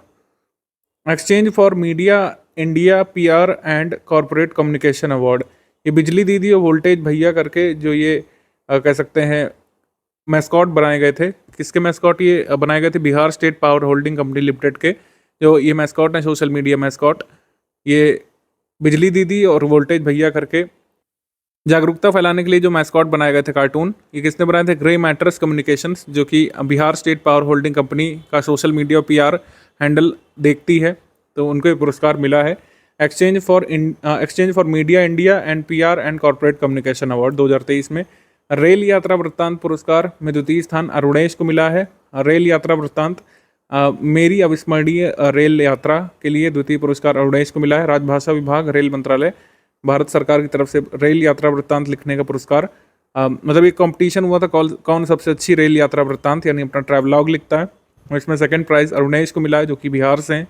Exchange for media India PR and corporate communication award, ये बिजली दीदी और वोल्टेज भैया करके जो ये कह सकते हैं मैस्कॉट बनाए गए थे, किसके मैस्कॉट ये बनाए गए थे? Bihar state power holding company limited के जो ये मैस्कॉट है, सोशल मीडिया मैस्कॉट, ये बिजली दीदी और वोल्टेज भैया करके जागरूकता फैलाने के लिए जो मैस्कॉट बनाए गए थे कार्टून, ये किसने बनाए थे? ग्रे मैटर्स कम्युनिकेशंस, जो कि Bihar state power holding company का सोशल मीडिया और पीआर हैंडल देखती है, तो उनको ये पुरस्कार मिला है। Exchange for media India and PR and corporate communication award 2023 में रेल यात्रा वृत्तांत पुरस्कार में द्वितीय स्थान अरुणेश को मिला है। रेल यात्रा वृत्तांत मेरी अविस्मरणीय रेल यात्रा के लिए द्वितीय पुरस्कार अरुणेश को मिला है। राजभाषा विभाग, रेल मंत्रालय, भारत सरकार की तरफ से रेल यात्रा वृत्तांत लिखने का पुरस्कार, मतलब एक कंपटीशन हुआ था कौन सबसे अच्छी रेल यात्रा वृत्तांत यानी अपना ट्रैवलॉग लिखता है, और इसमें सेकंड प्राइज अरुणेश को मिला है जो कि बिहार से हैं।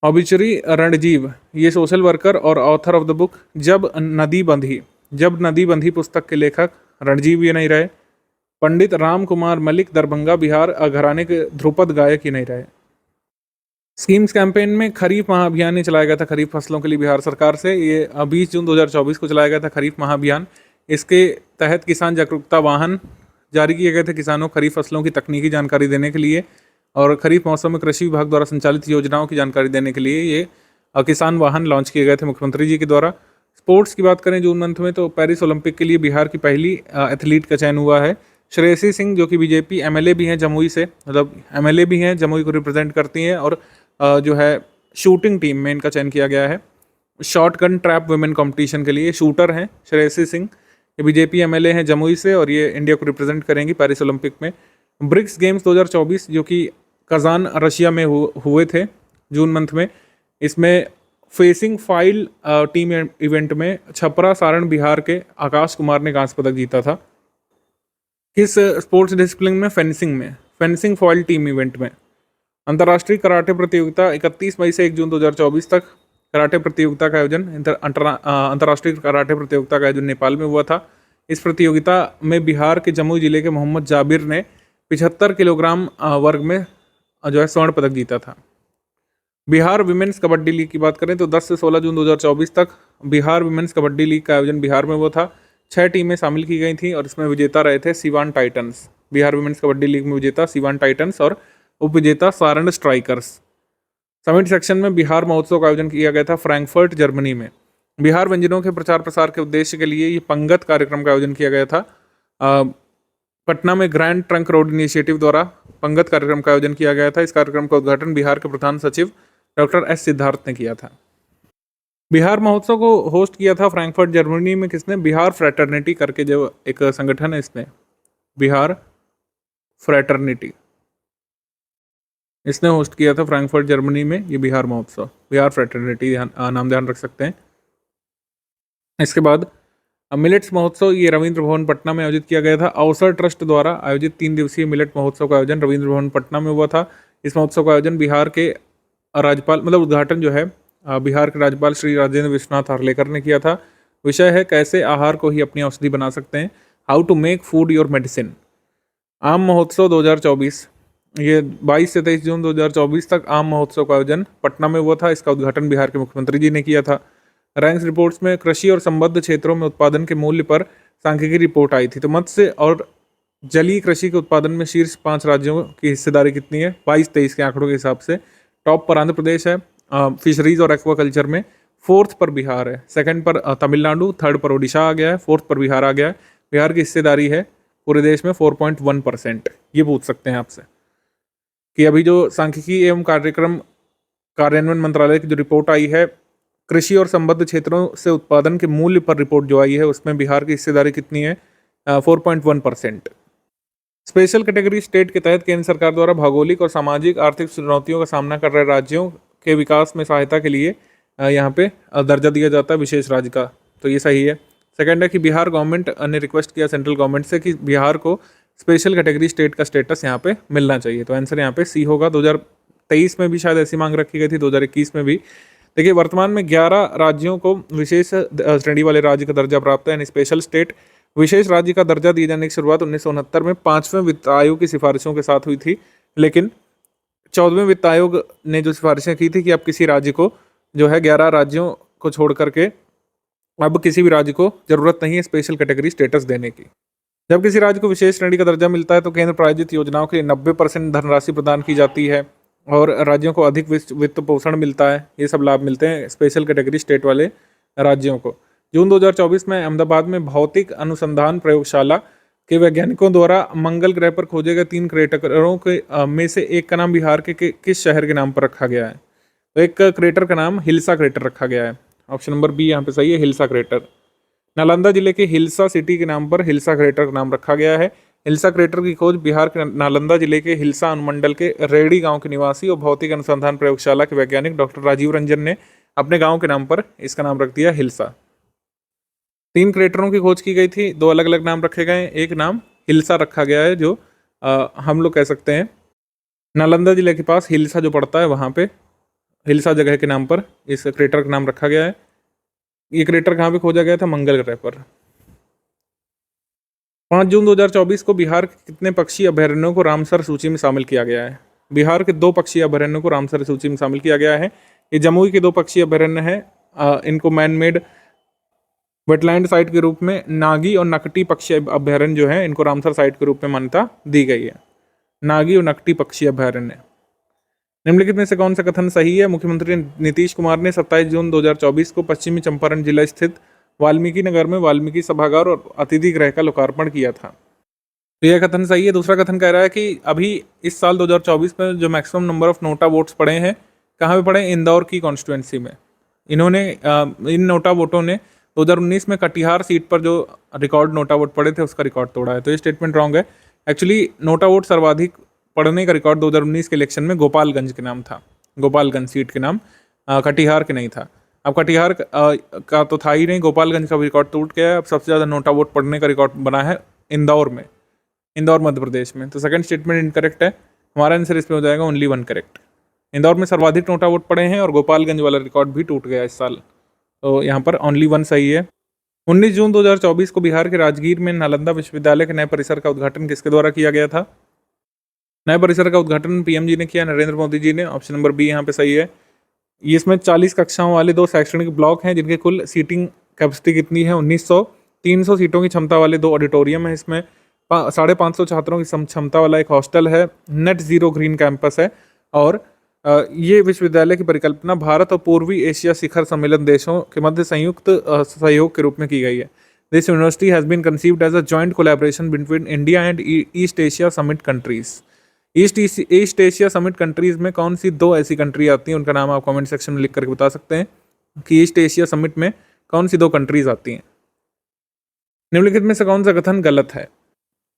ऑबिचरी रणजीव, ये सोशल वर्कर और ऑथर ऑफ द बुक जब नदी बंधी पुस्तक के लेखक रणजीव ये नहीं रहे। पंडित राम कुमार मलिक, दरभंगा बिहार, घराने के ध्रुपद गायक ये नहीं रहे। स्कीम्स कैंपेन में खरीफ महाअभियान ही चलाया गया था खरीफ फसलों के लिए बिहार सरकार से। ये 20 जून 2024 को चलाया गया था खरीफ महाअभियान। इसके तहत किसान जागरूकता वाहन जारी किए गए थे किसानों को खरीफ फसलों की तकनीकी जानकारी देने के लिए, और खरीफ मौसम में कृषि विभाग द्वारा संचालित योजनाओं की जानकारी देने के लिए ये किसान वाहन लॉन्च किए गए थे मुख्यमंत्री जी के द्वारा। स्पोर्ट्स की बात करें जून मंथ में, तो पेरिस ओलंपिक के लिए बिहार की पहली एथलीट का चयन हुआ है। श्रेयसी सिंह जो कि बीजेपी एमएलए भी हैं जमुई से, मतलब एमएलए भी हैं, जमुई को रिप्रेजेंट करती हैं, और जो है शूटिंग टीम में इनका चयन किया गया है। Short gun trap women competition के लिए शूटर हैं श्रेयसी सिंह, ये बीजेपी एमएलए हैं जमुई से, और ये इंडिया को रिप्रेजेंट करेंगी पेरिस ओलंपिक में। ब्रिक्स गेम्स 2024 जो कि कजान रशिया में हुए थे जून मंथ में, इसमें फेसिंग फाइल टीम इवेंट में छपरा सारण बिहार के आकाश कुमार ने कांस्य पदक जीता था। किस स्पोर्ट्स डिसिप्लिन में? फेंसिंग फॉइल टीम इवेंट में। अंतर्राष्ट्रीय कराटे प्रतियोगिता 31 मई से 1 जून 2024 तक कराटे प्रतियोगिता का आयोजन अंतर्राष्ट्रीय कराटे प्रतियोगिता का आयोजन नेपाल में हुआ था। इस प्रतियोगिता में बिहार के जमुई जिले के मोहम्मद जाबिर ने 75 किलोग्राम वर्ग में जो है स्वर्ण पदक जीता था। बिहार विमेंस कबड्डी लीग की बात करें तो 10 से 16 जून 2024 तक बिहार विमेंस कबड्डी लीग का आयोजन बिहार में हुआ था। 6 टीमें शामिल की गई थी और इसमें विजेता रहे थे Siwan Titans. Bihar women's kabaddi league में विजेता सीवान टाइटंस और उपविजेता सारण स्ट्राइकर्स। समिट सेक्शन में बिहार महोत्सव का आयोजन किया गया था फ्रैंकफर्ट जर्मनी में। बिहार व्यंजनों के प्रचार प्रसार के उद्देश्य के लिए ये पंगत कार्यक्रम का आयोजन किया गया था। पटना में ग्रैंड ट्रंक रोड इनिशिएटिव द्वारा पंगत कार्यक्रम का आयोजन किया गया था। इस कार्यक्रम का उद्घाटन बिहार के प्रधान सचिव डॉक्टर एस सिद्धार्थ ने किया था। बिहार महोत्सव को होस्ट किया था फ्रैंकफर्ट जर्मनी में किसने? बिहार फ्रैटर्निटी करके जो एक संगठन है, इसने बिहार फ्रैटर्निटी इसने होस्ट किया था फ्रैंकफर्ट जर्मनी में ये बिहार महोत्सव। बिहार फ्रैटर्निटी नाम ध्यान रख सकते हैं। इसके बाद मिलेट्स महोत्सव ये रविंद्र भवन पटना में आयोजित किया गया था। अवसर ट्रस्ट द्वारा आयोजित 3 दिवसीय मिलेट महोत्सव का आयोजन रविंद्र भवन पटना में हुआ था। इस महोत्सव का आयोजन बिहार के राज्यपाल, मतलब उद्घाटन जो है बिहार के राज्यपाल श्री राजेंद्र विश्वनाथ हार्लेकर ने किया था। विषय है कैसे आहार को ही अपनी औषधि बना सकते हैं, how to make food your medicine. आम महोत्सव 2024 ये 22 से 23 जून 2024 तक आम महोत्सव का आयोजन पटना में हुआ था। इसका उद्घाटन बिहार के मुख्यमंत्री जी ने किया था। रैंक्स रिपोर्ट्स में कृषि और संबद्ध क्षेत्रों में उत्पादन के मूल्य पर सांख्यिकी रिपोर्ट आई थी। तो मत्स्य और जलीय कृषि के उत्पादन में शीर्ष 5 राज्यों की हिस्सेदारी कितनी है? 22-23 के आंकड़ों के हिसाब से। टॉप पर आंध्र प्रदेश है फिशरीज और एक्वाकल्चर में, 4th पर बिहार है, 2nd पर तमिलनाडु, 3rd पर ओडिशा आ गया है, 4th पर बिहार आ गया है। बिहार की हिस्सेदारी है पूरे देश में 4.1%। ये पूछ सकते हैं आपसे कि अभी जो सांख्यिकी एवं कार्यक्रम कार्यान्वयन मंत्रालय की जो रिपोर्ट आई है कृषि और संबद्ध क्षेत्रों से उत्पादन के मूल्य पर रिपोर्ट जो आई है उसमें बिहार की हिस्सेदारी कितनी है? 4.1%। स्पेशल कैटेगरी स्टेट के तहत केंद्र सरकार द्वारा भौगोलिक और सामाजिक आर्थिक चुनौतियों का सामना कर रहे राज्यों के विकास में सहायता के लिए यहाँ पे दर्जा दिया जाता है विशेष राज्य का, तो ये सही है। सेकंड है कि बिहार गवर्नमेंट ने रिक्वेस्ट किया सेंट्रल गवर्नमेंट से कि बिहार को स्पेशल कैटेगरी स्टेट का स्टेटस यहाँ पे मिलना चाहिए, तो आंसर यहाँ पे सी होगा। 2023 में भी शायद ऐसी मांग रखी गई थी, 2021 में भी। देखिए वर्तमान में 11 राज्यों को विशेष श्रेणी वाले राज्य का दर्जा प्राप्त है, यानी स्पेशल स्टेट। विशेष राज्य का दर्जा दिए जाने की शुरुआत 1969 में 5वें वित्त आयोग की सिफारिशों के साथ हुई थी, लेकिन 14वें वित्त आयोग ने जो सिफारिशें की थी कि अब किसी राज्य को जो है 11 राज्यों को छोड़ करके अब किसी भी राज्य को जरूरत नहीं है स्पेशल कैटेगरी स्टेटस देने की। जब किसी राज्य को विशेष श्रेणी का दर्जा मिलता है तो केंद्र प्रायोजित योजनाओं के लिए 90% धनराशि प्रदान की जाती है और राज्यों को अधिक वित्त पोषण मिलता है। ये सब लाभ मिलते हैं स्पेशल कैटेगरी स्टेट वाले राज्यों को। जून 2024 में अहमदाबाद में भौतिक अनुसंधान प्रयोगशाला के वैज्ञानिकों द्वारा मंगल ग्रह पर खोजे गए 3 क्रेटरों के में से एक का नाम बिहार के किस शहर के नाम पर रखा गया है? तो एक क्रेटर का नाम हिल्सा क्रेटर रखा गया है। ऑप्शन नंबर बी यहाँ पे सही है, हिल्सा क्रेटर। नालंदा जिले के हिल्सा सिटी के नाम पर हिल्सा क्रेटर का नाम रखा गया है। हिल्सा क्रेटर की खोज बिहार के नालंदा जिले के हिल्सा अनुमंडल के रेडी गांव के निवासी और भौतिक अनुसंधान प्रयोगशाला के वैज्ञानिक डॉक्टर राजीव रंजन ने अपने गांव के नाम पर इसका नाम रख दिया हिल्सा। 3 क्रेटरों की खोज की गई थी, 2 अलग अलग नाम रखे गए। एक नाम हिल्सा रखा गया है जो हम लोग कह सकते हैं नालंदा जिले के पास हिल्सा जो पड़ता है वहाँ पे हिल्सा जगह के नाम पर इस क्रेटर का नाम रखा गया है। ये क्रेटर कहाँ पे खोजा गया था? मंगल ग्रह पर। 5 जून 2024 को बिहार के कितने पक्षी अभयारण्यों को रामसर सूची में शामिल किया गया है? बिहार के 2 पक्षी अभयारण्यों को रामसर सूची में शामिल किया गया है। ये जमुई के 2 पक्षी अभयारण्य हैं। इनको मैन मेड वेटलैंड साइट के रूप में नागी और नकटी पक्षी अभयारण्य जो है इनको रामसर साइट के रूप में मान्यता दी गई है। नागी और नकटी पक्षी अभयारण्य। निम्नलिखित में से कौन सा कथन सही है? मुख्यमंत्री नीतीश कुमार ने 27 जून 2024 को पश्चिमी चंपारण जिला स्थित वाल्मीकि नगर में वाल्मीकि सभागार और अतिथि गृह का लोकार्पण किया था। तो यह कथन सही है। दूसरा कथन कह रहा है कि अभी इस साल 2024 में जो maximum number of NOTA votes पड़े हैं कहाँ पे पड़े? इंदौर की कॉन्स्टिट्यूंसी में। इन्होंने इन नोटा वोटों ने 2019 में कटिहार सीट पर जो रिकॉर्ड नोटा वोट पड़े थे उसका रिकॉर्ड तोड़ा है। तो ये स्टेटमेंट रॉन्ग है। एक्चुअली नोटा वोट सर्वाधिक पढ़ने का रिकॉर्ड 2019 के इलेक्शन में गोपालगंज के नाम था, गोपालगंज सीट के नाम, कटिहार के नहीं था। अब कटिहार का तो था ही नहीं, गोपालगंज का भी रिकॉर्ड टूट गया है। अब सबसे ज़्यादा नोटा वोट पढ़ने का रिकॉर्ड बना है इंदौर में, इंदौर मध्य प्रदेश में। तो सेकंड स्टेटमेंट इनकरेक्ट है। हमारा आंसर इसमें हो जाएगा ओनली 1 करेक्ट। इंदौर में सर्वाधिक नोटा वोट पड़े हैं और गोपालगंज वाला रिकॉर्ड भी टूट गया इस साल। तो यहाँ पर ओनली 1 सही है। 19 जून 2024 को बिहार के राजगीर में नालंदा विश्वविद्यालय के नए परिसर का उद्घाटन किसके द्वारा किया गया था? नए परिसर का उद्घाटन पीएम जी ने किया, नरेंद्र मोदी जी ने। ऑप्शन नंबर बी यहाँ पे सही है। इसमें 40 कक्षाओं वाले 2 शैक्षणिक ब्लॉक हैं जिनके कुल सीटिंग कैपेसिटी कितनी है? 1900। 300 सीटों की क्षमता वाले 2 ऑडिटोरियम है। इसमें 550 छात्रों की क्षमता वाला एक हॉस्टल है। नेट जीरो ग्रीन कैंपस है। और ये विश्वविद्यालय की परिकल्पना भारत और पूर्वी एशिया शिखर सम्मेलन देशों के मध्य संयुक्त सहयोग के रूप में की गई है। This university has been conceived as a joint collaboration between India and East Asia summit countries. East Asia summit countries में कौन सी 2 ऐसी कंट्री आती हैं? उनका नाम आप कमेंट सेक्शन में लिख करके बता सकते हैं कि ईस्ट एशिया समिट में कौन सी 2 कंट्रीज आती हैं। निम्नलिखित में से कौन सा कथन गलत है?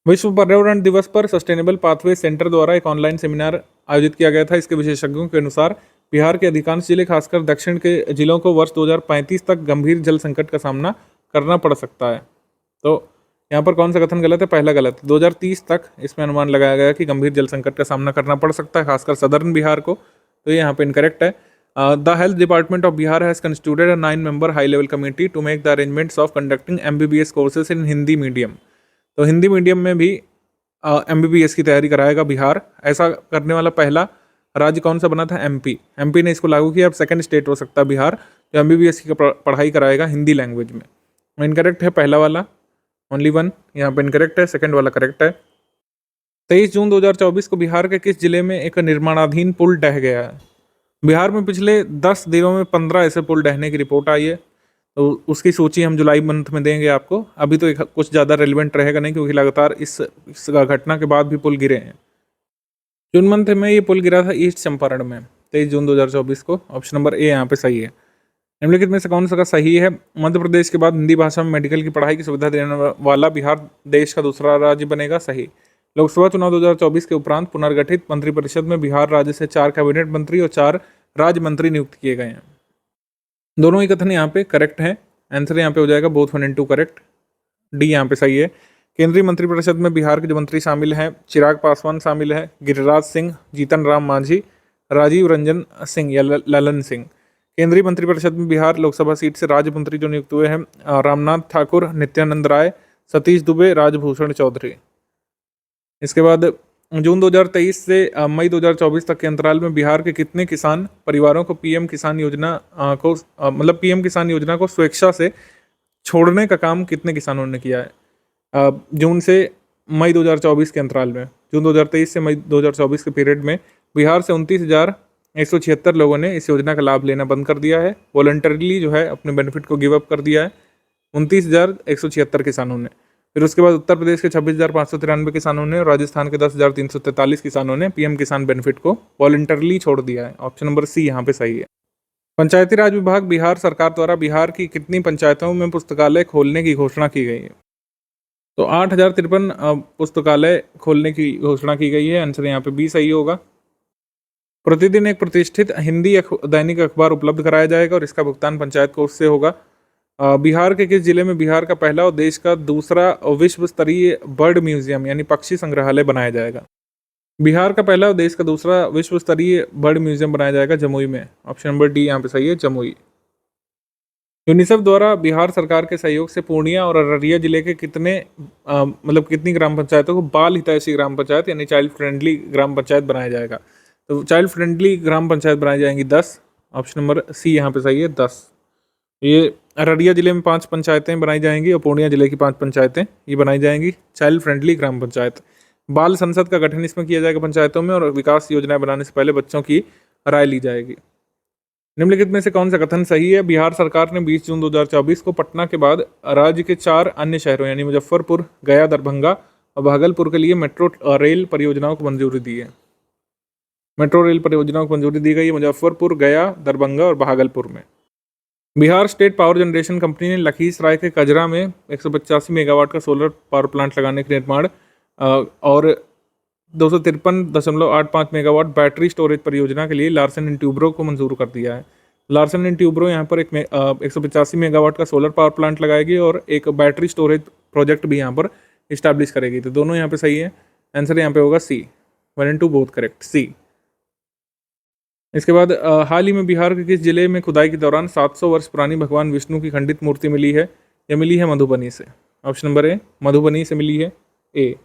विश्व पर्यावरण दिवस पर सस्टेनेबल पाथवे सेंटर द्वारा एक ऑनलाइन सेमिनार आयोजित किया गया था। इसके विशेषज्ञों के अनुसार बिहार के अधिकांश जिले, खासकर दक्षिण के जिलों को वर्ष 2035 तक गंभीर जल संकट का सामना करना पड़ सकता है। तो यहाँ पर कौन सा कथन गलत है? पहला गलत। 2030 तक इसमें अनुमान लगाया गया कि गंभीर जल संकट का सामना करना पड़ सकता है, खासकर सदर्न बिहार को। तो ये यहाँ पे इनकरेक्ट है। The health department of Bihar has constituted a 9-member high level committee to make the arrangements of conducting MBBS courses in Hindi medium. तो हिंदी मीडियम में भी MBBS की तैयारी कराएगा बिहार। ऐसा करने वाला पहला राज्य कौन सा बना था? MP ने इसको लागू किया। अब सेकंड स्टेट हो सकता है बिहार जो MBBS की पढ़ाई कराएगा हिंदी लैंग्वेज में। इनकरेक्ट है पहला वाला, ओनली 1 यहाँ पे इनकरेक्ट है, सेकंड वाला करेक्ट है। 23 जून 2024 को बिहार के किस जिले में एक निर्माणाधीन पुल ढह गया है? बिहार में पिछले 10 दिनों में 15 ऐसे पुल ढहने की रिपोर्ट आई है। तो उसकी सूची हम जुलाई मंथ में देंगे आपको। अभी तो कुछ ज़्यादा रेलिवेंट रहेगा नहीं क्योंकि लगातार इस घटना के बाद भी पुल गिरे हैं। जून मंथ में ये पुल गिरा था ईस्ट चंपारण में 23 जून 2024 को। ऑप्शन नंबर ए यहाँ पे सही है। निम्नलिखित में से कौन सा का सही है? मध्य प्रदेश के बाद हिंदी भाषा में मेडिकल की पढ़ाई की सुविधा देने वाला बिहार देश का दूसरा राज्य बनेगा। सही। लोकसभा चुनाव 2024 के उपरांत पुनर्गठित मंत्रिपरिषद में बिहार राज्य से 4 कैबिनेट मंत्री और 4 राज्य मंत्री नियुक्त किए गए हैं। दोनों ही कथन यहाँ पे करेक्ट हैं। आंसर यहाँ पे हो जाएगा बोथ 1 and 2 करेक्ट। डी यहाँ पे सही है। केंद्रीय मंत्रिपरिषद में बिहार के जो मंत्री शामिल हैं, चिराग पासवान शामिल है, गिरिराज सिंह, जीतन राम मांझी, राजीव रंजन सिंह या ललन सिंह। केंद्रीय मंत्रिपरिषद में बिहार लोकसभा सीट से राज्य मंत्री जो नियुक्त हुए हैं, रामनाथ ठाकुर, नित्यानंद राय, सतीश दुबे, राजभूषण चौधरी। इसके बाद जून 2023 से मई 2024 तक के अंतराल में बिहार के कितने किसान परिवारों को पीएम किसान योजना को स्वेच्छा से छोड़ने का काम कितने किसानों ने किया है? जून से मई 2024 के अंतराल में, जून 2023 से मई 2024 के पीरियड में बिहार से 29,176 लोगों ने इस योजना का लाभ लेना बंद कर दिया है। वॉलंटरीली जो है अपने बेनिफिट को गिव अप कर दिया है 29,176 किसानों ने। फिर उसके बाद उत्तर प्रदेश के 26,593 किसानों ने और राजस्थान के 10,343 किसानों ने पीएम किसान बेनिफिट को वॉलंटरली छोड़ दिया है। ऑप्शन नंबर सी यहाँ पे सही है। पंचायती राज विभाग बिहार सरकार द्वारा बिहार की कितनी पंचायतों में पुस्तकालय खोलने की घोषणा की गई है? तो 8,053 पुस्तकालय खोलने की घोषणा की गई है। आंसर यहाँ पे बी सही होगा। प्रतिदिन एक प्रतिष्ठित हिंदी दैनिक अखबार उपलब्ध कराया जाएगा और इसका भुगतान पंचायत कोष से होगा। बिहार के किस जिले में बिहार का पहला और देश का दूसरा विश्व स्तरीय बर्ड म्यूजियम यानी पक्षी संग्रहालय बनाया जाएगा? बिहार का पहला और देश का दूसरा विश्व स्तरीय बर्ड म्यूजियम बनाया जाएगा जमुई में। ऑप्शन नंबर डी यहाँ पे सही है, जमुई। यूनिसेफ द्वारा बिहार सरकार के सहयोग से पूर्णिया और अररिया जिले के कितनी ग्राम पंचायतों को बाल हितैषी ग्राम पंचायत यानी चाइल्ड फ्रेंडली ग्राम पंचायत बनाया जाएगा? तो चाइल्ड फ्रेंडली ग्राम पंचायत बनाई जाएंगी 10। ऑप्शन नंबर सी यहाँ पे सही है, 10। ये अररिया जिले में 5 पंचायतें बनाई जाएंगी और पूर्णिया जिले की 5 पंचायतें ये बनाई जाएंगी चाइल्ड फ्रेंडली ग्राम पंचायत। बाल संसद का गठन इसमें किया जाएगा पंचायतों में और विकास योजनाएं बनाने से पहले बच्चों की राय ली जाएगी। निम्नलिखित में से कौन सा कथन सही है? बिहार सरकार ने 20 जून 2024 को पटना के बाद राज्य के 4 अन्य शहरों यानी मुजफ्फरपुर, गया, दरभंगा और भागलपुर के लिए मेट्रो रेल परियोजनाओं को मंजूरी दी है। मेट्रो रेल परियोजनाओं को मंजूरी दी गई है मुजफ्फरपुर, गया, दरभंगा और भागलपुर में। Bihar state power generation company ने लखीसराय के कजरा में 185 मेगावाट का सोलर पावर प्लांट लगाने के निर्माण और 253.85 मेगावाट बैटरी स्टोरेज परियोजना के लिए लार्सन एंड ट्यूब्रो को मंजूर कर दिया है। लार्सन एंड ट्यूब्रो यहाँ पर 185 मेगावाट का सोलर पावर प्लांट लगाएगी और एक बैटरी स्टोरेज प्रोजेक्ट भी यहाँ पर इस्टेब्लिश करेगी। तो दोनों यहाँ पे सही है। आंसर यहाँ पे होगा सी, 1 and 2 बोथ करेक्ट, सी। इसके बाद हाल ही में बिहार के किस जिले में खुदाई के दौरान 700 वर्ष पुरानी भगवान विष्णु की खंडित मूर्ति मिली है? यह मिली है मधुबनी से। ऑप्शन नंबर ए, मधुबनी से मिली है, ए।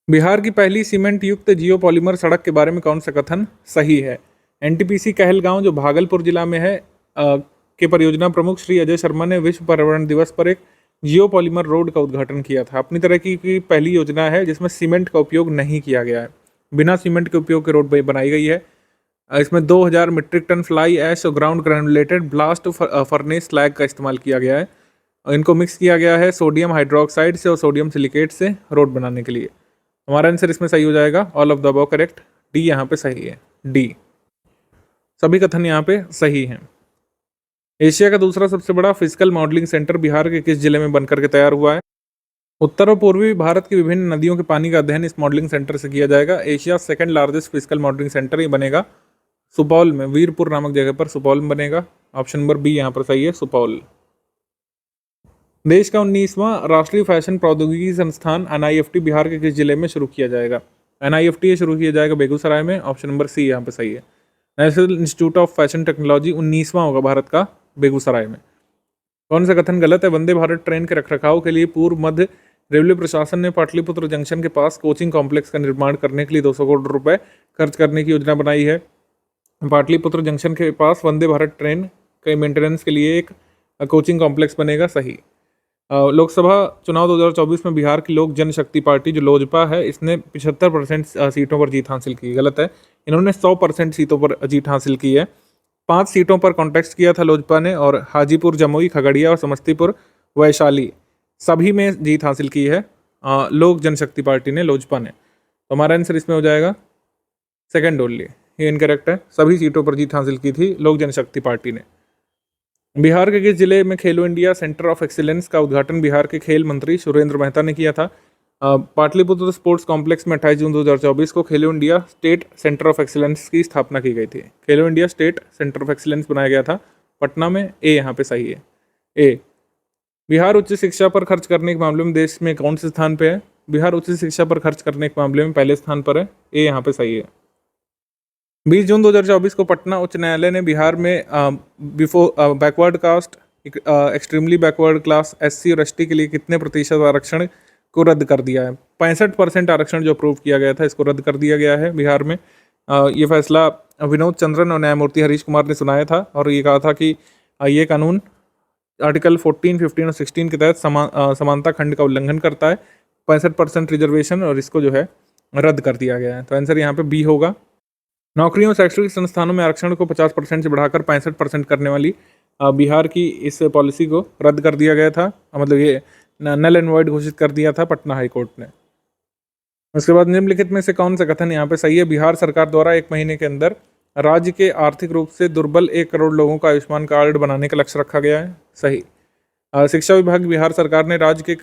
बिहार की पहली सीमेंट युक्त जियोपॉलीमर सड़क के बारे में कौन सा कथन सही है? एनटीपीसी कहलगांव जो भागलपुर जिला में है के परियोजना प्रमुख श्री अजय शर्मा ने विश्व पर्यावरण दिवस पर एक जियोपॉलीमर रोड का उद्घाटन किया था। अपनी तरह की पहली योजना है जिसमें सीमेंट का उपयोग नहीं किया गया है, बिना सीमेंट के उपयोग के रोड बनाई गई है। इसमें 2000 मीट्रिक टन फ्लाई ऐश और ground granulated blast furnace slag का इस्तेमाल किया गया है। इनको मिक्स किया गया है सोडियम हाइड्रोक्साइड से और सोडियम सिलिकेट से रोड बनाने के लिए। हमारा आंसर इसमें सही हो जाएगा, all of the above correct, D यहाँ पे सही है, डी। सभी कथन यहाँ पे सही हैं। एशिया का दूसरा सबसे बड़ा फिजिकल मॉडलिंग सेंटर बिहार के किस जिले में बनकर के तैयार हुआ है? उत्तर और पूर्वी भारत की विभिन्न नदियों के पानी का अध्ययन इस मॉडलिंग सेंटर से किया जाएगा। Asia second largest physical modelling centre ये बनेगा सुपौल में, वीरपुर नामक जगह पर सुपौल में बनेगा। ऑप्शन नंबर बी यहाँ पर सही है, सुपौल। देश का 19वां राष्ट्रीय फैशन प्रौद्योगिकी संस्थान NIFT बिहार के किस जिले में शुरू किया जाएगा? NIFT शुरू किया जाएगा बेगूसराय में। ऑप्शन नंबर सी यहाँ पे सही है। National institute of fashion technology 19वां होगा भारत का, बेगूसराय में। कौन सा कथन गलत है? वंदे भारत ट्रेन के रखरखाव के लिए पूर्व मध्य रेलवे प्रशासन ने पाटलिपुत्र जंक्शन के पास कोचिंग कॉम्प्लेक्स का निर्माण करने के लिए 200 करोड़ रुपए खर्च करने की योजना बनाई है। पाटलिपुत्र जंक्शन के पास वंदे भारत ट्रेन के मेंटेनेंस के लिए एक कोचिंग कॉम्प्लेक्स बनेगा, सही। लोकसभा चुनाव 2024 में बिहार की लोक जनशक्ति पार्टी जो लोजपा है इसने 75% सीटों पर जीत हासिल की। गलत है, इन्होंने 100% सीटों पर जीत हासिल की है। 5 सीटों पर कॉन्टेस्ट किया था लोजपा ने और हाजीपुर, जमुई, खगड़िया और समस्तीपुर, वैशाली सभी में जीत हासिल की है लोक जनशक्ति पार्टी ने, लोजपा ने। तो हमारा आंसर इसमें हो जाएगा सेकंड ओनली, ये इनकरेक्ट है। सभी सीटों पर जीत हासिल की थी लोक जनशक्ति पार्टी ने। बिहार के किस जिले में खेलो इंडिया सेंटर ऑफ एक्सीलेंस का उद्घाटन बिहार के खेल मंत्री सुरेंद्र मेहता ने किया था? पाटलिपुत्र स्पोर्ट्स कॉम्प्लेक्स में 28 जून 2024 को खेलो India state centre of excellence की स्थापना की गई थी। खेलो India state centre of excellence बनाया गया था पटना में, ए यहाँ पे सही है, ए। बिहार उच्च शिक्षा पर खर्च करने के मामले में देश में कौन से स्थान पे है? बिहार उच्च शिक्षा पर खर्च करने के मामले में पहले स्थान पर है, ए यहाँ पे सही है। 20 जून 2024 को पटना उच्च न्यायालय ने बिहार में backward caste, extremely backward class, SC और ST के लिए कितने प्रतिशत आरक्षण को रद्द कर दिया है? 65% आरक्षण जो अप्रूव किया गया था इसको रद्द कर दिया गया है बिहार में। ये फैसला विनोद चंद्रन और न्यायमूर्ति हरीश कुमार ने सुनाया था और ये कहा था कि ये कानून आर्टिकल 14, 15 और 16 के तहत समानता खंड का उल्लंघन करता है। 65% रिजर्वेशन और इसको जो है रद्द कर दिया गया है। तो आंसर यहाँ पे बी होगा। नौकरियों और शैक्षणिक संस्थानों में आरक्षण को 50% से बढ़ाकर 65% करने वाली बिहार की इस पॉलिसी को रद्द कर दिया गया था। मतलब ये नल एंड वॉइड घोषित कर दिया था पटना हाई कोर्ट ने। उसके बाद निम्नलिखित में से कौन सा कथन यहाँ पे सही है? बिहार सरकार द्वारा 1 महीने के अंदर राज्य के आर्थिक रूप से दुर्बल 1 करोड़ लोगों का आयुष्मान कार्ड बनाने का लक्ष्य रखा गया है। सही। शिक्षा विभाग बिहार सरकार ने राज्य के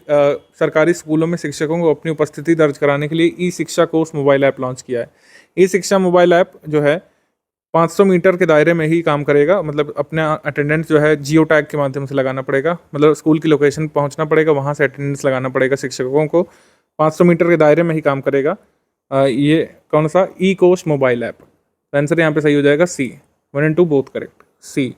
सरकारी स्कूलों में शिक्षकों को अपनी उपस्थिति दर्ज कराने के लिए ई शिक्षा कोष मोबाइल ऐप लॉन्च किया है। ई शिक्षा मोबाइल ऐप जो है 500 मीटर के दायरे में ही काम करेगा। मतलब अपना अटेंडेंस जो है जियो टैग के माध्यम से लगाना पड़ेगा। मतलब स्कूल की लोकेशन पहुंचना पड़ेगा, वहां से अटेंडेंस लगाना पड़ेगा शिक्षकों को। 500 मीटर के दायरे में ही काम करेगा। ये कौन सा? ई कोष मोबाइल ऐप। आंसर यहाँ पे सही हो जाएगा C. 1 and 2 both correct. C.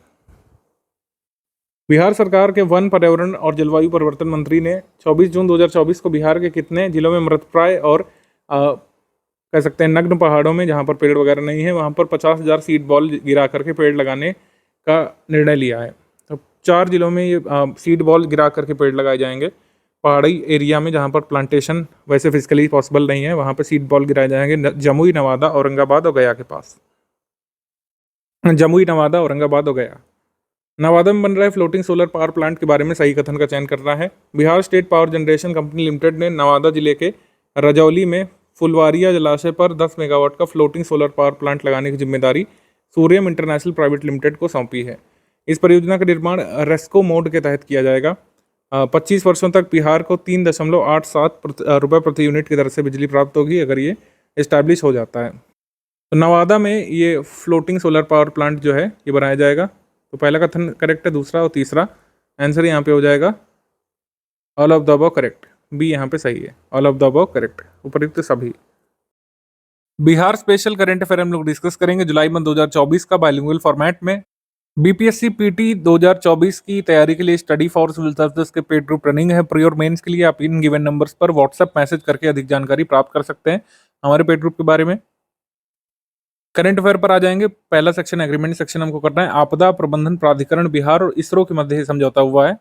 Bihar सरकार के वन, पर्यावरण और जलवायु परिवर्तन मंत्री ने 24 जून 2024 को बिहार के कितने जिलों में मृतप्राय और कह सकते हैं नग्न पहाड़ों में, जहां पर पेड़ वगैरह नहीं है, वहां पर 50,000 सीड बॉल गिरा करके पेड़ लगाने का निर्णय लिया है? तो 4 जिलों में ये सीड बॉल गिरा करके पेड़ लगाए जाएंगे। पहाड़ी एरिया में जहां पर प्लांटेशन वैसे फिजिकली पॉसिबल नहीं है, वहां पर सीड बॉल गिराए जाएंगे। जमुई, नवादा, औरंगाबाद और गया के पास। जमुई, नवादा, औरंगाबाद और गया। नवादा में बन रहे फ्लोटिंग सोलर पावर प्लांट के बारे में सही कथन का चयन करना है। Bihar state power generation company limited ने नवादा जिले के रजौली में फुलवारिया जलाशय पर 10 मेगावाट का फ्लोटिंग सोलर पावर प्लांट लगाने की जिम्मेदारी सूर्यम इंटरनेशनल प्राइवेट लिमिटेड को सौंपी है। इस परियोजना का निर्माण रेस्को मोड के तहत किया जाएगा। 25 वर्षों तक बिहार को 3.87 रुपये प्रति यूनिट की दर से बिजली प्राप्त होगी अगर ये इस्टेब्लिश हो जाता है। तो नवादा में ये फ्लोटिंग सोलर पावर प्लांट जो है ये बनाया जाएगा। तो पहला कथन करेक्ट है, दूसरा और तीसरा आंसर यहाँ पे हो जाएगा all of the above correct. B यहाँ पे सही है, all of the above correct, उपयुक्त सभी। बिहार स्पेशल करंट अफेयर हम लोग डिस्कस करेंगे जुलाई मंथ 2024 का बाइलिंगुअल फॉर्मेट में। बीपीएससी पीटी 2024 की तैयारी के लिए स्टडी फॉर सिविल सर्विसेज के पेड ग्रुप रनिंग है। प्री और मेंस के लिए आप इन गिवन नंबर्स पर व्हाट्सएप मैसेज करके अधिक जानकारी प्राप्त कर सकते हैं हमारे पेड ग्रुप के बारे में। करंट अफेयर पर आ जाएंगे। पहला सेक्शन एग्रीमेंट सेक्शन हमको करना है। आपदा प्रबंधन प्राधिकरण बिहार और इसरो के मध्य समझौता हुआ है।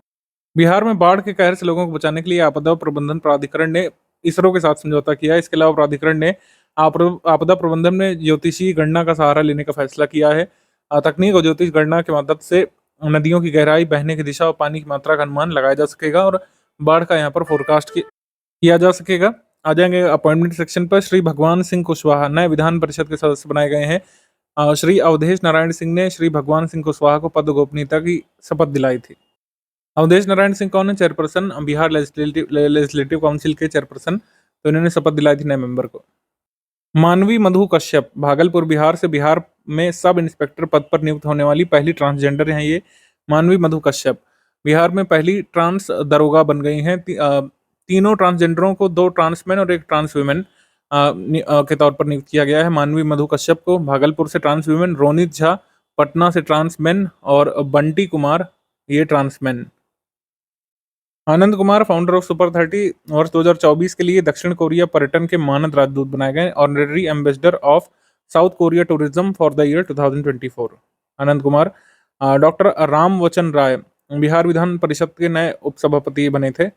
बिहार में बाढ़ के कहर से लोगों को बचाने के लिए आपदा प्रबंधन प्राधिकरण ने इसरो के साथ समझौता किया है। इसके अलावा प्राधिकरण ने आपदा प्रबंधन में ज्योतिषीय गणना का सहारा लेने का फैसला किया है। तकनीक और ज्योतिष गणना की मदद से नदियों की गहराई, बहने की दिशा और पानी की मात्रा का अनुमान लगाया जा सकेगा और बाढ़ का यहाँ पर फोरकास्ट किया जा सकेगा। आ जाएंगे अपॉइंटमेंट सेक्शन पर। श्री भगवान सिंह कुशवाहा नए विधान परिषद के सदस्य बनाए गए हैं। श्री अवधेश नारायण सिंह ने श्री भगवान सिंह कुशवाहा को पद गोपनीयता की शपथ दिलाई थी। अवधेश नारायण सिंह कौन है? चेयरपर्सन बिहार लेजिस्लेटिव काउंसिल के चेयरपर्सन। तो इन्होंने शपथ दिलाई थी नए मेंबर को। मानवी मधु कश्यप भागलपुर बिहार से बिहार में सब इंस्पेक्टर पद पर नियुक्त होने वाली पहली ट्रांसजेंडर हैं। ये मानवी मधु कश्यप बिहार में पहली ट्रांस दरोगा बन गई हैं। तीनों ट्रांसजेंडरों को 2 ट्रांसमैन और 1 ट्रांस वीमेन के तौर पर नियुक्त किया गया है। मानवी मधु कश्यप को भागलपुर से ट्रांस वीमेन, रोनित झा पटना से ट्रांसमैन और बंटी कुमार ये transman. Anand Kumar founder of super 30 वर्ष 2024 के लिए दक्षिण कोरिया पर्यटन के मानद राजदूत बनाए गए। Honorary ambassador of south Korea tourism for the year 2024 Anand Kumar. Doctor Ram वचन राय बिहार विधान परिषद के नए उपसभापति बने थे।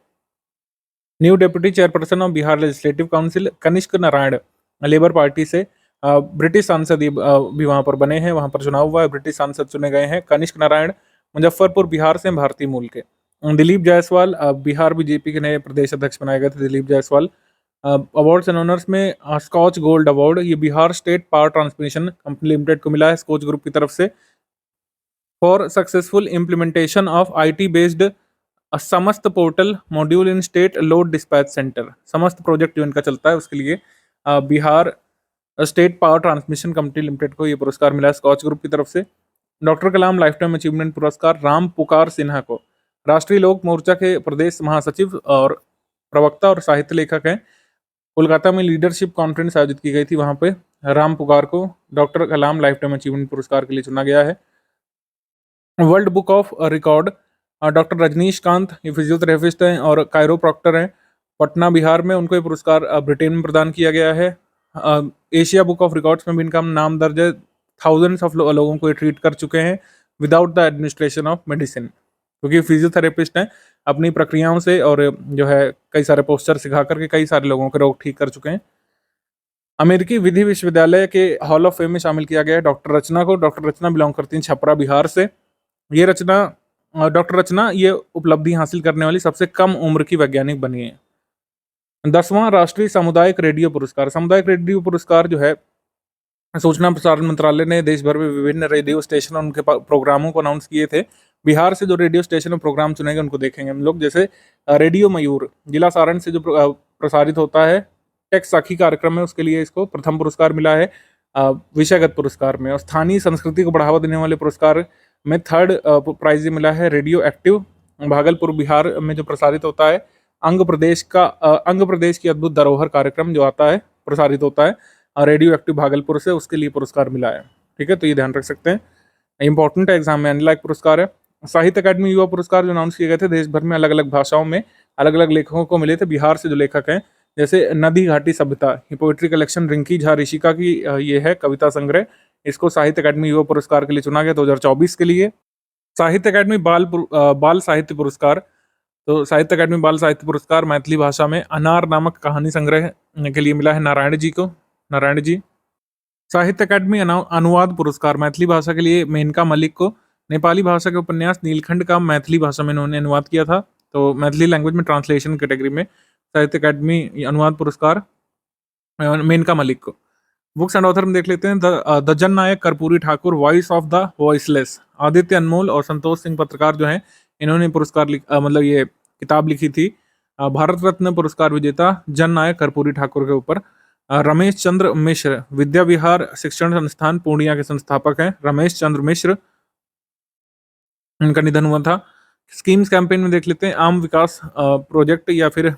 New deputy chairperson of Bihar legislative council Kanishka Narayan Labour Party से ब्रिटिश सांसद भी वहां पर बने हैं। वहां पर चुनाव हुआ है, ब्रिटिश सांसद चुने गए हैं। कनिष्क नारायण मुजफ्फरपुर बिहार से भारतीय मूल के। दिलीप जायसवाल बिहार बीजेपी के नए प्रदेश अध्यक्ष बनाए गए थे। Dilip Jaiswal. Awards and honours में स्कॉच गोल्ड अवार्ड ये Bihar state power transmission company limited को मिला है स्कॉच ग्रुप की तरफ से for successful implementation of IT based Samast portal module in state load dispatch centre. Samast project जो इनका चलता है उसके लिए Bihar state power transmission company limited को ये पुरस्कार मिला है स्कॉच ग्रुप की तरफ से। Doctor Kalam life time achievement पुरस्कार राम पुकार सिन्हा को, राष्ट्रीय लोक मोर्चा के प्रदेश महासचिव और प्रवक्ता और साहित्य लेखक हैं। कोलकाता में लीडरशिप कॉन्फ्रेंस आयोजित की गई थी, वहां पे राम पुकार को doctor Kalam life time achievement पुरस्कार के लिए चुना गया है। World book of record doctor Rajneesh Kant ये फिजियोथेरेपिस्ट हैं और कायरोप्रॉक्टर हैं। पटना बिहार में उनको ये पुरस्कार ब्रिटेन में प्रदान किया गया है। एशिया बुक ऑफ रिकॉर्ड्स में भी इनका नाम दर्ज है। थाउजेंड्स ऑफ लोगों को ये ट्रीट कर चुके हैं without the administration of medicine. क्योंकि फिजियोथेरेपिस्ट हैं, अपनी प्रक्रियाओं से और जो है कई सारे पोस्चर सिखा करके कई सारे लोगों के रोग ठीक कर चुके हैं। अमेरिकी विधि विश्वविद्यालय के हॉल ऑफ फेम में शामिल किया गया है डॉक्टर रचना को। डॉक्टर रचना बिलोंग करती हैं छपरा, बिहार से। ये रचना डॉक्टर रचना ये उपलब्धि हासिल करने वाली सबसे कम उम्र की वैज्ञानिक बनी है। 10वां राष्ट्रीय सामुदायिक रेडियो पुरस्कार। सामुदायिक रेडियो पुरस्कार जो है सूचना प्रसारण मंत्रालय ने देश भर में विभिन्न रेडियो स्टेशन और उनके प्रोग्रामों को अनाउंस किए थे। बिहार से जो रेडियो स्टेशन और प्रोग्राम चुनेंगे उनको देखेंगे हम लोग। जैसे रेडियो मयूर जिला सारण से जो प्रसारित होता है, टेक साखी कार्यक्रम में, उसके लिए इसको प्रथम पुरस्कार मिला है विषयगत पुरस्कार में। और स्थानीय संस्कृति को बढ़ावा देने वाले पुरस्कार में थर्ड प्राइज मिला है रेडियो एक्टिव, भागलपुर बिहार में जो प्रसारित होता है। अंग प्रदेश की अद्भुत धरोहर कार्यक्रम जो आता है, प्रसारित होता है रेडियो एक्टिव भागलपुर से, उसके लिए पुरस्कार मिला है। ठीक है, तो ये ध्यान रख सकते हैं, इंपॉर्टेंट है एग्जाम में, अनलाइक पुरस्कार है। साहित्य अकादमी युवा पुरस्कार जो अनाउंस किए गए थे देश भर में, अलग अलग भाषाओं में अलग अलग लेखकों को मिले थे। बिहार से जो लेखक हैं, जैसे नदी घाटी सभ्यता, ये पोइट्री कलेक्शन रिंकी झा ऋषिका की ये है कविता संग्रह, इसको साहित्य अकादमी युवा पुरस्कार के लिए चुना गया 2024 के लिए। साहित्य अकादमी बाल साहित्य पुरस्कार, तो साहित्य अकादमी बाल साहित्य पुरस्कार मैथिली भाषा में अनार नामक कहानी संग्रह के लिए मिला है नारायण जी को, नारायण जी। साहित्य अकादमी अनुवाद पुरस्कार मैथिली भाषा के लिए मेनका मलिक को। नेपाली भाषा के उपन्यास नीलखंड का मैथिली भाषा में इन्होंने अनुवाद किया था, तो मैथिली लैंग्वेज में ट्रांसलेशन कैटेगरी में साहित्य अकादमी अनुवाद पुरस्कार मेनका मलिक को। बुक्स एंड ऑथर में देख लेते हैं, the Jan Nayak Karpoori Thakur, voice of the voiceless, Aditya Anmol और संतोष सिंह पत्रकार जो हैं, इन्होंने पुरस्कार मतलब ये किताब लिखी थी। भारत रत्न पुरस्कार विजेता जन नायक कर्पूरी ठाकुर के ऊपर। रमेश चंद्र मिश्र, विद्या विहार शिक्षण संस्थान पूर्णिया के संस्थापक हैं रमेश चंद्र मिश्र, उनका निधन हुआ था। स्कीम्स कैंपेन में देख लेते हैं, आम विकास प्रोजेक्ट या फिर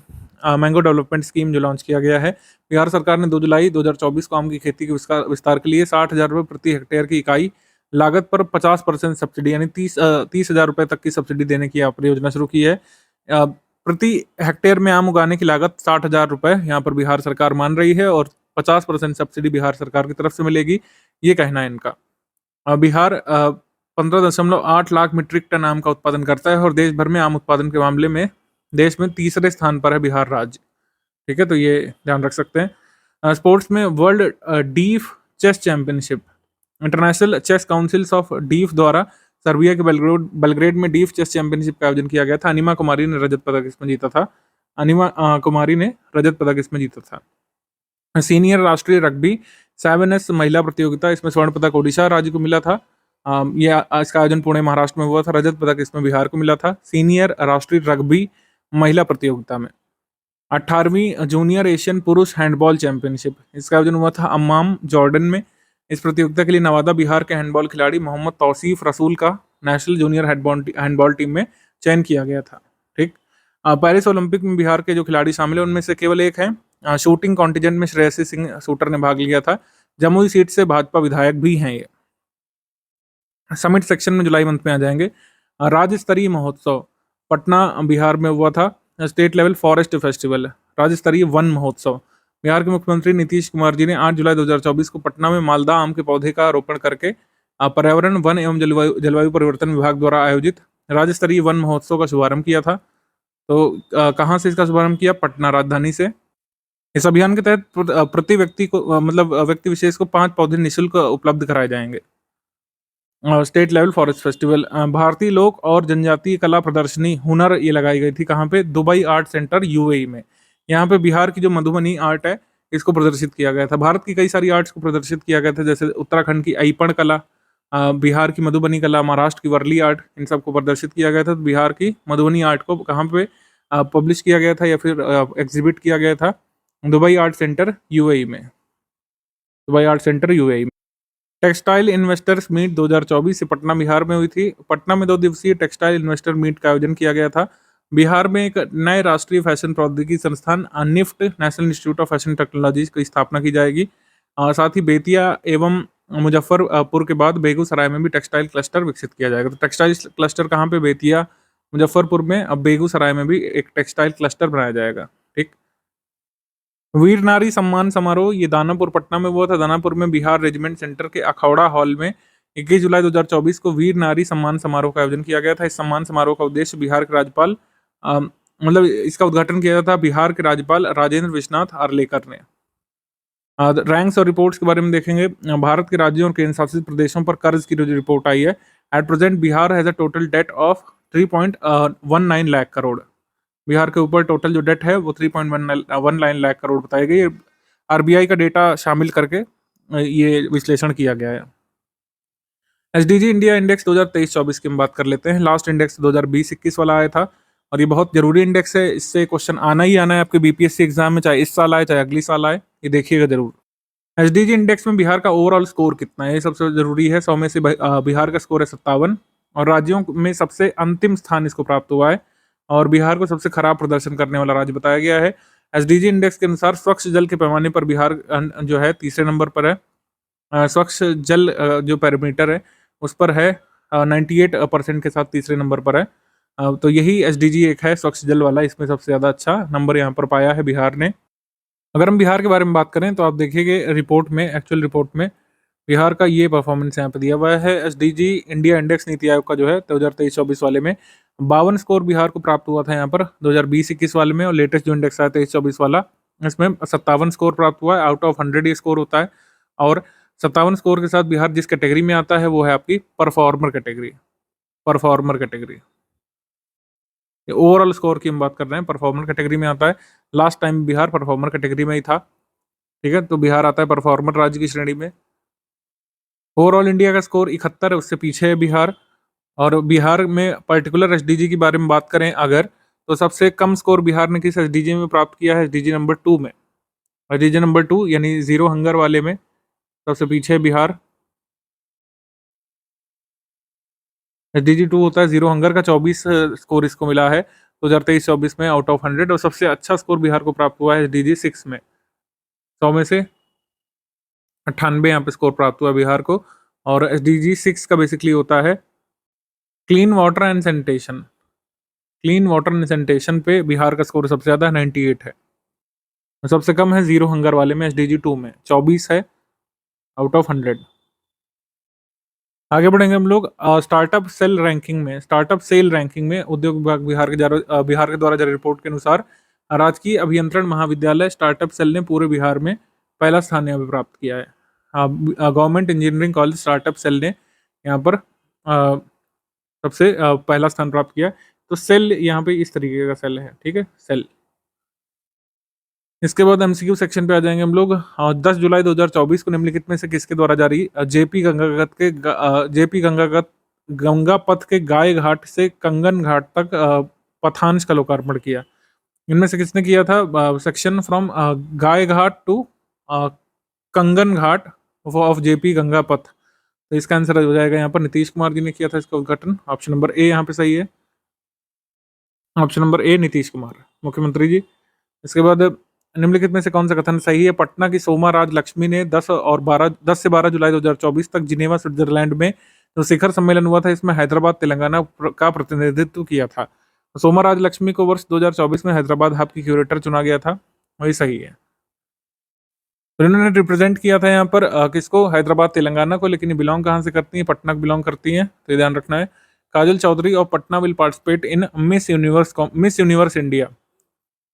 मैंगो डेवलपमेंट स्कीम जो लॉन्च किया गया है। बिहार सरकार ने 2 जुलाई 2024 को आम की खेती के विस्तार के लिए 60,000 रुपये प्रति हेक्टेयर की इकाई लागत पर 50% सब्सिडी, यानी 30,000 रुपये तक की सब्सिडी देने की परियोजना शुरू की है। प्रति हेक्टेयर में आम उगाने की लागत 60,000 रुपये यहाँ पर बिहार सरकार मान रही है और 50% सब्सिडी बिहार सरकार की तरफ से मिलेगी, ये कहना है इनका। बिहार 15.8 लाख मीट्रिक टन आम का उत्पादन करता है और देश भर में आम उत्पादन के मामले में देश में तीसरे स्थान पर है बिहार राज्य। ठीक है, तो ये ध्यान रख सकते हैं। स्पोर्ट्स में world deaf chess championship, international chess councils of deaf द्वारा सर्बिया के बेलग्रेड में डीफ चेस चैंपियनशिप का आयोजन किया गया था। अनिमा कुमारी ने रजत पदक इसमें जीता था। कुमारी ने रजत पदक इसमें जीता था। सीनियर राष्ट्रीय रग्बी 7S महिला प्रतियोगिता, इसमें स्वर्ण पदक ओडिशा राज्य को मिला था। ये इसका आयोजन पुणे महाराष्ट्र में हुआ था। रजत पदक इसमें बिहार को मिला था सीनियर राष्ट्रीय रग्बी महिला प्रतियोगिता में। 18वीं जूनियर एशियन पुरुष हैंडबॉल चैंपियनशिप, इसका आयोजन हुआ था अम्माम जॉर्डन में। इस प्रतियोगिता के लिए नवादा बिहार के हैंडबॉल खिलाड़ी मोहम्मद तौसीफ रसूल का नेशनल जूनियर हैंडबॉल टीम में चयन किया गया था। ठीक, पेरिस ओलंपिक में बिहार के जो खिलाड़ी शामिल है उनमें से केवल एक है। शूटिंग कॉन्टिजेंट में श्रेयसी सिंह शूटर ने भाग लिया था। जमुई सीट से भाजपा विधायक भी हैं ये। समिट सेक्शन में जुलाई मंथ में आ जाएंगे। राज्य स्तरीय महोत्सव पटना बिहार में हुआ था। स्टेट लेवल फॉरेस्ट फेस्टिवल, राज्य स्तरीय वन महोत्सव। बिहार के मुख्यमंत्री नीतीश कुमार जी ने 8 जुलाई 2024 को पटना में मालदा आम के पौधे का रोपण करके पर्यावरण, वन एवं जलवायु परिवर्तन विभाग द्वारा आयोजित राज्य स्तरीय वन महोत्सव का शुभारंभ किया था। तो कहाँ से इसका शुभारंभ किया? पटना राजधानी से। इस अभियान के तहत प्रति व्यक्ति को मतलब व्यक्ति विशेष को 5 पौधे निःशुल्क उपलब्ध कराए जाएंगे। स्टेट लेवल फॉरेस्ट फेस्टिवल, भारतीय लोक और जनजातीय कला प्रदर्शनी हुनर ये लगाई गई थी। कहाँ पे? दुबई आर्ट सेंटर यूएई में। यहाँ पे बिहार की जो मधुबनी आर्ट है इसको प्रदर्शित किया गया था। भारत की कई सारी आर्ट्स को प्रदर्शित किया गया था, जैसे उत्तराखंड की अईपण कला, बिहार की मधुबनी कला, महाराष्ट्र की वर्ली आर्ट, इन सबको प्रदर्शित किया गया था। तो बिहार की मधुबनी आर्ट को कहाँ पे पब्लिश किया गया था या फिर एग्जिबिट किया गया था? दुबई आर्ट सेंटर यूएई में। दुबई आर्ट सेंटर यूएई में। टेक्सटाइल इन्वेस्टर्स मीट 2024 से पटना बिहार में हुई थी। पटना में 2 दिवसीय टेक्सटाइल इन्वेस्टर मीट का आयोजन किया गया था। बिहार में एक नए राष्ट्रीय फैशन प्रौद्योगिकी संस्थान NIFT national institute of fashion technology की स्थापना की जाएगी। साथ ही बेतिया एवं मुजफ्फरपुर के बाद बेगूसराय में भी टेक्सटाइल क्लस्टर विकसित किया जाएगा। तो टेक्सटाइल क्लस्टर कहाँ पे? बेतिया, मुजफ्फरपुर में। अब बेगूसराय में भी एक टेक्सटाइल क्लस्टर बनाया जाएगा। ठीक, वीर नारी सम्मान समारोह ये दानापुर पटना में हुआ था। दानापुर में बिहार रेजिमेंट सेंटर के अखौड़ा हॉल में 21 जुलाई 2024 को वीर नारी सम्मान समारोह का आयोजन किया गया था। इस सम्मान समारोह का उद्देश्य बिहार के राज्यपाल मतलब इसका उद्घाटन किया था बिहार के राज्यपाल राजेंद्र विश्वनाथ आर्लेकर ने। रैंक्स और रिपोर्ट्स के बारे में देखेंगे। भारत के राज्यों और केंद्र शासित प्रदेशों पर कर्ज की जो रिपोर्ट आई है, at present Bihar has a total date of 3.19 lakh crore. Bihar के ऊपर टोटल जो डेट है वो 3.19 लाख करोड़ बताई गई है। आरबीआई का डेटा शामिल करके ये विश्लेषण किया गया है। एसडीजी इंडिया इंडेक्स 2023-24 की हम बात कर लेते हैं। लास्ट इंडेक्स 2020-21 वाला आया था और ये बहुत जरूरी इंडेक्स है। इससे क्वेश्चन आना ही आना है आपके बीपीएससी एग्जाम में, चाहे इस साल आए चाहे अगली साल आए, ये देखिएगा जरूर। एसडीजी इंडेक्स में बिहार का ओवरऑल स्कोर कितना है, ये सबसे जरूरी है। 100 में से बिहार का स्कोर है 57 और राज्यों में सबसे अंतिम स्थान इसको प्राप्त हुआ है और बिहार को सबसे खराब प्रदर्शन करने वाला राज्य बताया गया है। एसडीजी इंडेक्स के अनुसार स्वच्छ जल के पैमाने पर बिहार जो है तीसरे नंबर पर है। स्वच्छ जल जो पैरामीटर है उस पर है 98% के साथ तीसरे नंबर पर है। तो यही एसडीजी एक है स्वच्छ जल वाला, इसमें सबसे ज़्यादा अच्छा नंबर यहाँ पर पाया है बिहार ने। अगर हम बिहार के बारे में बात करें तो आप देखिएगा रिपोर्ट में, एक्चुअल रिपोर्ट में बिहार का ये परफॉर्मेंस यहाँ पे दिया हुआ है। SDG India index NITI Aayog का जो है 2023-24 वाले में 52 स्कोर बिहार को प्राप्त हुआ था यहाँ पर 2020-21 वाले में, और लेटेस्ट जो इंडेक्स आया 23-24 वाला इसमें 57 स्कोर प्राप्त हुआ है। आउट ऑफ 100 ये स्कोर होता है और 57 स्कोर के साथ बिहार जिस कैटेगरी में आता है वो है आपकी performer category. Performer category, overall score की हम बात कर रहे हैं, परफॉर्मर कैटेगरी में आता है। Last time Bihar performer category में ही था, ठीक है, तो बिहार आता है परफॉर्मर राज्य की श्रेणी में। ओवरऑल इंडिया का स्कोर 71 है, उससे पीछे है बिहार। और बिहार में पर्टिकुलर एसडीजी के बारे में बात करें अगर, तो सबसे कम स्कोर बिहार ने किस एसडीजी में प्राप्त किया है, एसडीजी नंबर 2 में। एसडीजी नंबर 2 यानी जीरो हंगर वाले में सबसे पीछे है बिहार। एसडीजी 2 होता है जीरो हंगर का, 24 स्कोर इसको मिला है 2023-24 में आउट ऑफ 100, और सबसे अच्छा स्कोर बिहार को प्राप्त हुआ है एसडीजी 6 में। 100 में से 98 यहाँ पे स्कोर प्राप्त हुआ बिहार को। और एसडीजी 6 का बेसिकली होता है clean water and sanitation. Clean water and sanitation पे बिहार का स्कोर सबसे ज़्यादा है, 98 है। सबसे कम है जीरो हंगर वाले में, एसडीजी 2 में 24 है आउट ऑफ 100। आगे बढ़ेंगे हम लोग स्टार्टअप सेल रैंकिंग में। स्टार्टअप सेल रैंकिंग में उद्योग विभाग बिहार के द्वारा जारी रिपोर्ट के अनुसार राजकीय अभियंत्रण महाविद्यालय स्टार्टअप सेल ने पूरे बिहार में पहला स्थान यहाँ पे प्राप्त किया है। Government engineering college startup cell ने यहाँ पर सबसे पहला स्थान प्राप्त किया। तो सेल यहाँ पे इस तरीके का सेल है, ठीक है, सेल। इसके बाद एमसीक्यू सेक्शन पे आ जाएंगे हम लोग। 10 जुलाई 2024 को निम्नलिखित में से किसके द्वारा जारी जेपी गंगापथ के गाय घाट से कंगन घाट तक पथांश का लोकार्पण किया। इनमें से किसने किया था? Section from Gai Ghat to Kangan Ghat of JP Gangapath. तो इसका आंसर हो जाएगा यहाँ पर नीतीश कुमार जी ने किया था इसका उद्घाटन। ऑप्शन नंबर ए यहाँ पे सही है, option number A Nitish Kumar मुख्यमंत्री जी। इसके बाद निम्नलिखित में से कौन सा कथन सही है? पटना की सोमा राज लक्ष्मी ने 10 से 12 जुलाई 2024 तक जिनेवा स्विट्जरलैंड में जो शिखर सम्मेलन हुआ था इसमें हैदराबाद तेलंगाना का प्रतिनिधित्व किया था। तो सोमा राज लक्ष्मी को वर्ष 2024 में हैदराबाद हब की क्यूरेटर चुना गया था, वही सही है। तो इन्होंने रिप्रेजेंट किया था यहाँ पर किसको? हैदराबाद तेलंगाना को। लेकिन ये बिलोंग कहाँ से करती हैं? पटना बिलोंग करती हैं, तो ये ध्यान रखना है। Kajal Chaudhary of Patna will participate in miss universe India.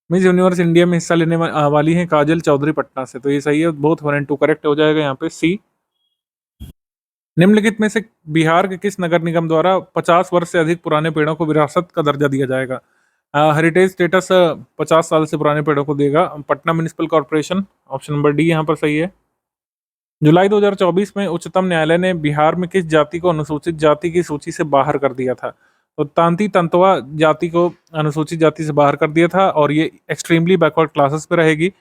Miss universe India में हिस्सा लेने वाली हैं काजल चौधरी पटना से, तो ये सही है। बोथ 1 और 2 करेक्ट हो जाएगा यहाँ पे, सी। निम्नलिखित में से बिहार के किस नगर निगम द्वारा 50 वर्ष से अधिक पुराने पेड़ों को विरासत का दर्जा दिया जाएगा? हेरिटेज स्टेटस 50 साल से पुराने पेड़ों को देगा Patna municipal corporation. Option number D यहाँ पर सही है। जुलाई 2024 में उच्चतम न्यायालय ने बिहार में किस जाति को अनुसूचित जाति की सूची से बाहर कर दिया था? तो तांती तंतवा जाति को अनुसूचित जाति से बाहर कर दिया था और ये एक्सट्रीमली बैकवर्ड क्लासेस पे रहेगी।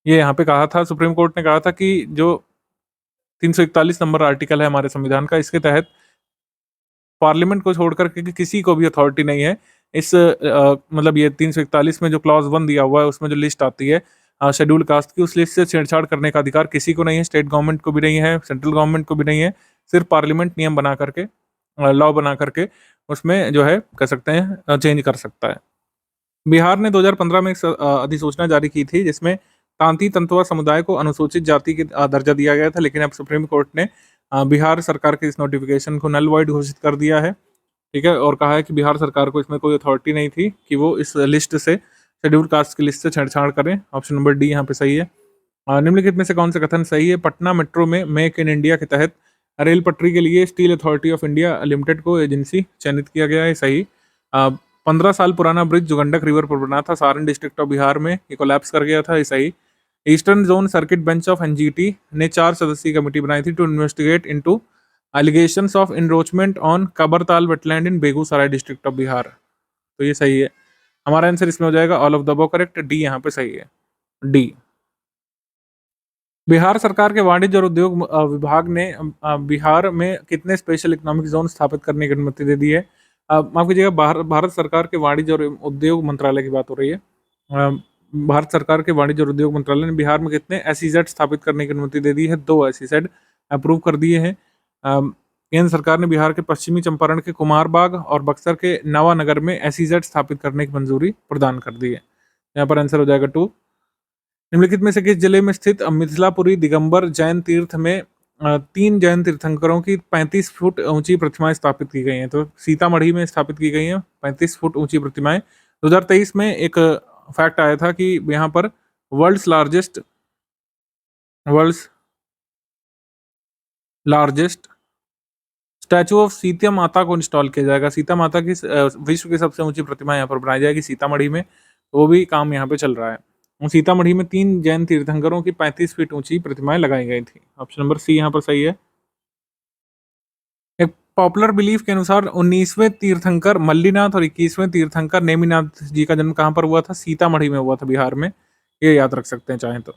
ये यहाँ पे कहा था, सुप्रीम कोर्ट ने कहा था कि जो 341 नंबर आर्टिकल है हमारे संविधान का, इसके तहत पार्लियामेंट को छोड़कर के किसी को भी अथॉरिटी नहीं है इस मतलब ये 341 में जो क्लॉज 1 दिया हुआ है उसमें जो लिस्ट आती है शेड्यूल कास्ट की, उस लिस्ट से छेड़छाड़ करने का अधिकार किसी को नहीं है। स्टेट गवर्नमेंट को भी नहीं है, सेंट्रल गवर्नमेंट को भी नहीं है। सिर्फ पार्लियामेंट नियम बना करके, लॉ बना करके उसमें जो है कह सकते हैं चेंज कर सकता है। बिहार ने 2015 में एक अधिसूचना जारी की थी जिसमें तांती तंतुआ समुदाय को अनुसूचित जाति की दर्जा दिया गया था, लेकिन अब सुप्रीम कोर्ट ने बिहार सरकार के इस नोटिफिकेशन को नल वॉइड घोषित कर दिया है, ठीक है, और कहा है कि बिहार सरकार को इसमें कोई अथॉरिटी नहीं थी कि वो इस लिस्ट से, शेड्यूल कास्ट की लिस्ट से छेड़छाड़ करें। ऑप्शन नंबर डी यहाँ पे सही है। निम्नलिखित में से कौन सा कथन सही है? पटना मेट्रो में मेक इन इंडिया के तहत रेल पटरी के लिए steel authority of India limited को एजेंसी चयनित किया गया है, सही। 15 साल पुराना ब्रिज जो गंडक रिवर पर बना था सारण डिस्ट्रिक्ट ऑफ बिहार में, ये कोलैप्स कर गया था, ये सही। Eastern zone circuit bench of NGT ने 4 सदस्यीय कमेटी बनाई थी to investigate into allegations of encroachment on Kabartal wetland in Begusarai district of Bihar, तो ये सही है। हमारा आंसर इसमें हो जाएगा all of the above correct, D यहाँ पे सही है, डी। बिहार सरकार के वाणिज्य और उद्योग विभाग ने बिहार में कितने स्पेशल इकोनॉमिक जोन स्थापित करने की अनुमति दे दी है? माफ कीजिएगा, भारत सरकार के वाणिज्य और उद्योग मंत्रालय की बात हो रही है। भारत सरकार के वाणिज्य और उद्योग मंत्रालय ने बिहार में कितने एसईजेड स्थापित करने की अनुमति दे दी है? 2 एसईजेड अप्रूव कर दिए हैं। केंद्र सरकार ने बिहार के पश्चिमी चंपारण के कुमारबाग और बक्सर के नवानगर में एसईजेड स्थापित करने की मंजूरी प्रदान कर दी है। यहाँ पर आंसर हो जाएगा 2। निम्नलिखित में से किस जिले में स्थित मिथिलापुरी दिगंबर जैन तीर्थ में 3 जैन तीर्थंकरों की 35 फुट ऊंची प्रतिमाएं स्थापित की गई हैं? तो सीतामढ़ी में स्थापित की गई हैं 35 फुट ऊंची प्रतिमाएं। 2023 में एक फैक्ट आया था कि यहाँ पर world's largest statue of Sita Mata को इंस्टॉल किया जाएगा। सीता माता की विश्व की सबसे ऊंची प्रतिमा यहाँ पर बनाई जाएगी सीतामढ़ी में, वो भी काम यहाँ पे चल रहा है। सीतामढ़ी में 3 जैन तीर्थंकरों की 35 फीट ऊंची प्रतिमाएं लगाई गई थी। ऑप्शन नंबर सी यहाँ पर सही है। एक पॉपुलर बिलीफ के अनुसार 19वें तीर्थंकर मल्लीनाथ और 21वें तीर्थंकर नेमिनाथ जी का जन्म कहाँ पर हुआ था? सीतामढ़ी में हुआ था, बिहार में, ये याद रख सकते हैं चाहें तो।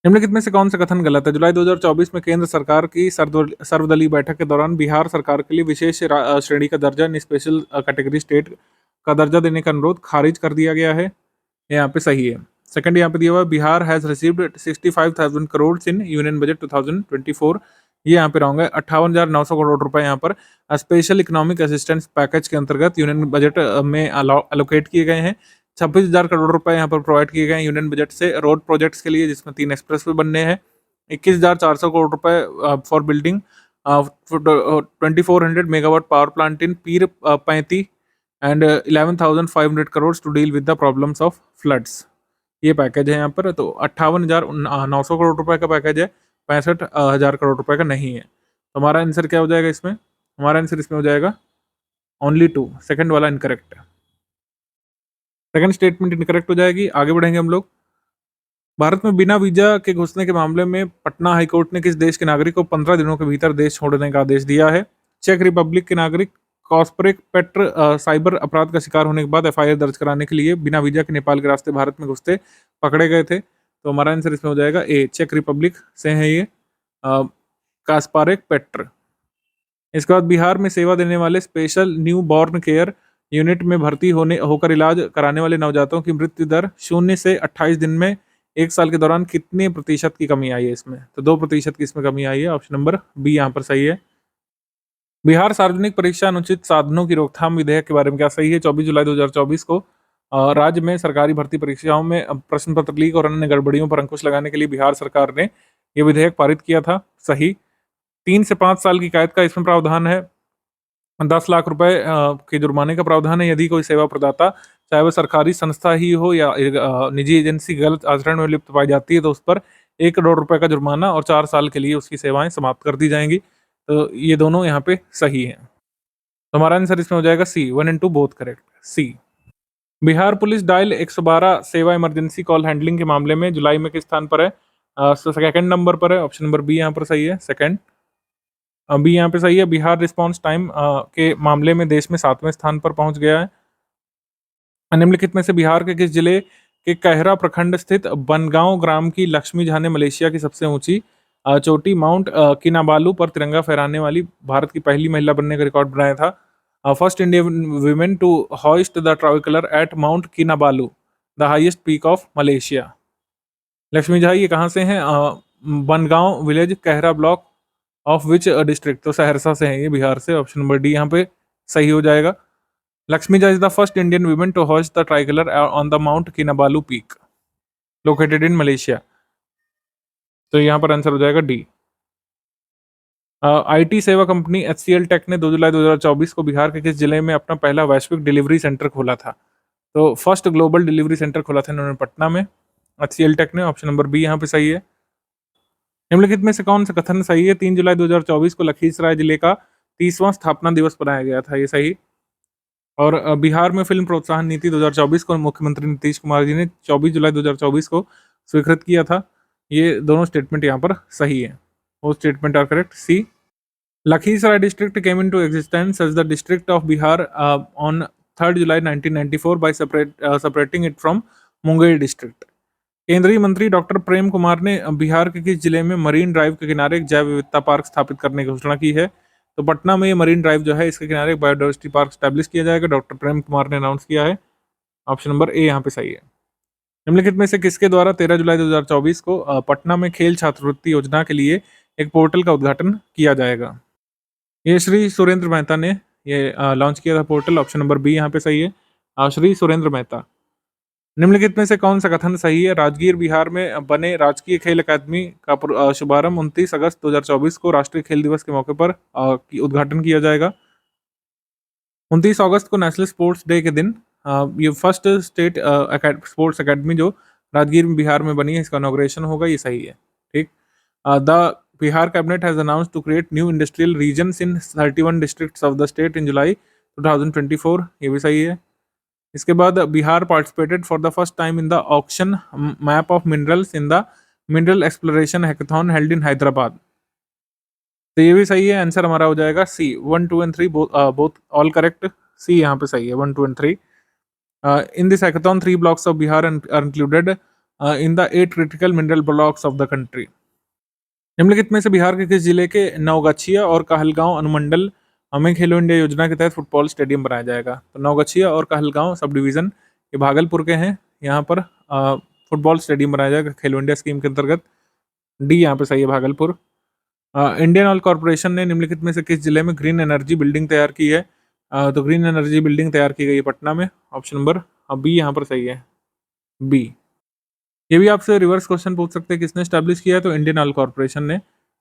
निम्नलिखित में से कौन सा कथन गलत है? जुलाई 2024 में केंद्र सरकार की सर्वदलीय बैठक के दौरान बिहार सरकार के लिए विशेष श्रेणी का दर्जा यानी स्पेशल कैटेगरी स्टेट का दर्जा देने का अनुरोध खारिज कर दिया गया है, यहाँ पे सही है। सेकंड यहाँ पे दिया हुआ Bihar has received 65,000 crore in union budget 2024, ये यहाँ पे रॉन्ग है। 58,900 करोड़ रुपए यहाँ पर स्पेशल इकोनॉमिक असिस्टेंस पैकेज के अंतर्गत यूनियन बजट में अलोकेट किए गए हैं। 26,000 करोड़ रुपए यहाँ पर प्रोवाइड किए गए हैं यूनियन बजट से रोड प्रोजेक्ट्स के लिए, जिसमें 3 एक्सप्रेसवे बनने हैं। 21,400 करोड़ रुपए for building 2400 megawatt power plant in Pirpainti and 11,500 crore to deal with the problems of floods, ये पैकेज है यहाँ पर। तो 58,900 करोड़ रुपए का पैकेज है, 65,000 करोड़ रुपए का नहीं है। तो हमारा आंसर क्या हो जाएगा इसमें? हमारा आंसर इसमें हो जाएगा ओनली 2, सेकंड वाला इनकरेक्ट है। सेकंड स्टेटमेंट इनकरेक्ट हो जाएगी। आगे बढ़ेंगे हम लोग। भारत में बिना वीजा के घुसने के मामले में पटना हाईकोर्ट ने किस देश के नागरिक को 15 दिनों के भीतर देश छोड़ने का आदेश दिया है? चेक रिपब्लिक के नागरिक कॉस्परेक पेट्र साइबर अपराध का शिकार होने के बाद एफआईआर दर्ज कराने के लिए बिना वीजा के नेपाल के रास्ते भारत में घुसते पकड़े गए थे। तो हमारा आंसर इसमें हो जाएगा ए, चेक रिपब्लिक से है ये कास्पारेक पेट्र। इसके बाद बिहार में सेवा देने वाले special new born care unit में भर्ती होकर इलाज कराने वाले नवजातों की मृत्यु दर 0 से 28 दिन में 1 साल के दौरान कितने प्रतिशत की कमी आई है इसमें? तो 2% की इसमें कमी आई है। ऑप्शन नंबर बी यहाँ पर सही है। बिहार सार्वजनिक परीक्षा अनुचित साधनों की रोकथाम विधेयक के बारे में क्या सही है? 24 जुलाई 2024 को राज्य में सरकारी भर्ती परीक्षाओं में प्रश्न पत्र लीक और अन्य गड़बड़ियों पर अंकुश लगाने के लिए बिहार सरकार ने यह विधेयक पारित किया था, सही। 3 से 5 साल की कैद का इसमें प्रावधान है। 10 लाख रुपए के जुर्माने का प्रावधान है यदि कोई सेवा प्रदाता, चाहे वह सरकारी संस्था ही हो या निजी एजेंसी, गलत आचरण में लिप्त पाई जाती है तो उस पर 1 करोड़ रुपए का जुर्माना और 4 साल के लिए उसकी सेवाएं समाप्त कर दी जाएंगी। तो ये दोनों यहाँ पे सही हैं। तो हमारा आंसर इसमें हो जाएगा C, 1 and 2 both correct, C. Bihar police dial 112 सेवा इमरजेंसी कॉल हैंडलिंग के मामले में जुलाई में किस स्थान पर है? सेकंड नंबर पर है। ऑप्शन नंबर बी यहाँ पर सही है, सेकंड। अभी यहाँ पे सही है। बिहार रिस्पांस टाइम के मामले में देश में 7वें स्थान पर पहुंच गया है। निम्नलिखित में से बिहार के किस जिले के कहरा प्रखंड स्थित बनगांव ग्राम की लक्ष्मी झा ने मलेशिया की सबसे ऊंची चोटी माउंट किनाबालू पर तिरंगा फहराने वाली भारत की पहली महिला बनने का रिकॉर्ड बनाया था? First Indian women to hoist the tricolour at mount Kinabalu, the highest peak of Malaysia. Lakshmi Jha ये कहाँ से हैं? Bangaon village, Kahra block of which district? तो सहरसा से हैं ये, बिहार से। ऑप्शन नंबर डी यहाँ पे सही हो जाएगा। Lakshmi Jha is the first Indian women to hoist the tricolour on the mount Kinabalu peak located in Malaysia. तो यहाँ पर आंसर हो जाएगा डी। आईटी सेवा कंपनी एचसीएल टेक ने 2 जुलाई 2024 को बिहार के किस जिले में अपना पहला वैश्विक डिलीवरी सेंटर खोला था? तो फर्स्ट ग्लोबल डिलीवरी सेंटर खोला था इन्होंने पटना में, एचसीएल टेक ने। ऑप्शन नंबर बी यहाँ पे सही है। निम्नलिखित में से कौन सा कथन सही है? 3 जुलाई 2024 को लखीसराय जिले का 30वां स्थापना दिवस मनाया गया था, ये सही। और बिहार में फिल्म प्रोत्साहन नीति 2024 को मुख्यमंत्री नीतीश कुमार जी ने 24 जुलाई 2024 को स्वीकृत किया था। ये दोनों स्टेटमेंट यहाँ पर सही है। वो statement are correct. C, Lakhisrai district came into existence as the district of Bihar on 3rd July 1994 by separating it from Munger district. केंद्रीय मंत्री डॉक्टर प्रेम कुमार ने बिहार के किस जिले में मरीन ड्राइव के किनारे एक जैव विविधता पार्क स्थापित करने की घोषणा की है? तो पटना में ये मरीन ड्राइव जो है, इसके किनारे एक बायोडाइवर्सिटी पार्क स्टैब्लिश किया जाएगा। डॉक्टर प्रेम कुमार ने अनाउंस किया है। ऑप्शन नंबर ए यहाँ पे सही है। निम्नलिखित में से किसके द्वारा 13 जुलाई 2024 को पटना में खेल छात्रवृत्ति योजना के लिए एक पोर्टल का उद्घाटन किया जाएगा? ये श्री सुरेंद्र मेहता ने ये लॉन्च किया था पोर्टल। ऑप्शन नंबर बी यहाँ पे सही है, श्री सुरेंद्र मेहता। निम्नलिखित में से कौन सा कथन सही है? राजगीर बिहार में बने राजकीय खेल अकादमी का शुभारंभ 29 अगस्त 2024 को राष्ट्रीय खेल दिवस के मौके पर उद्घाटन किया जाएगा। 29 अगस्त को नेशनल स्पोर्ट्स डे के दिन ये फर्स्ट स्टेट स्पोर्ट्स अकेडमी जो राजगीर बिहार में बनी है, इसका इनॉग्रेशन होगा, ये सही है। ठीक। The Bihar cabinet has announced to create new industrial regions in 31 districts of the state in July 2024, ये भी सही है। इसके बाद Bihar participated for the first time in the auction map of minerals in the mineral exploration hackathon held in Hyderabad, तो ये भी सही है। आंसर हमारा हो जाएगा C. 1, 2 and 3 both all correct। सी यहाँ पे सही है, 1, 2 and 3। In this hackathon 3 blocks of Bihar are included in the 8 critical mineral blocks of the country। निम्नलिखित में से बिहार के किस जिले के नवगछिया और कहलगांव अनुमंडल में खेलो इंडिया योजना के तहत फुटबॉल स्टेडियम बनाया जाएगा? तो नवगछिया और कहलगांव सब डिवीजन ये भागलपुर के हैं। यहाँ पर फुटबॉल स्टेडियम बनाया जाएगा खेलो इंडिया स्कीम के अंतर्गत। डी यहाँ पे सही है, भागलपुर। इंडियन ऑयल कॉर्पोरेशन ने निम्नलिखित में से किस जिले में ग्रीन एनर्जी बिल्डिंग तैयार की है? तो ग्रीन एनर्जी बिल्डिंग तैयार की गई है पटना में। ऑप्शन नंबर बी यहाँ पर सही है, बी। ये भी आपसे रिवर्स क्वेश्चन पूछ सकते हैं, किसने एस्टैब्लिश किया है? तो इंडियन ऑयल कॉर्पोरेशन ने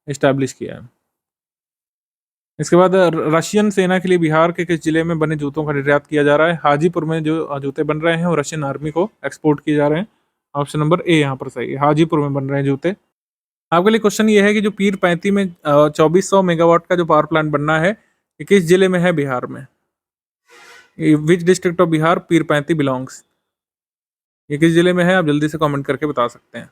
एस्टैब्लिश किया है। इसके बाद रशियन सेना के लिए बिहार के किस जिले में बने जूतों का निर्यात किया जा रहा है? हाजीपुर में जो जूते बन रहे हैं वो रशियन आर्मी को एक्सपोर्ट किए जा रहे हैं। ऑप्शन नंबर ए यहाँ पर सही है, हाजीपुर में बन रहे हैं जूते। आपके लिए क्वेश्चन ये है कि जो पीर 35 में 2400 मेगावाट का जो पावर प्लांट बनना है, ये किस जिले में है बिहार में? Which district of Bihar Pir 35 belongs? ये किस जिले में है? आप जल्दी से कमेंट करके बता सकते हैं।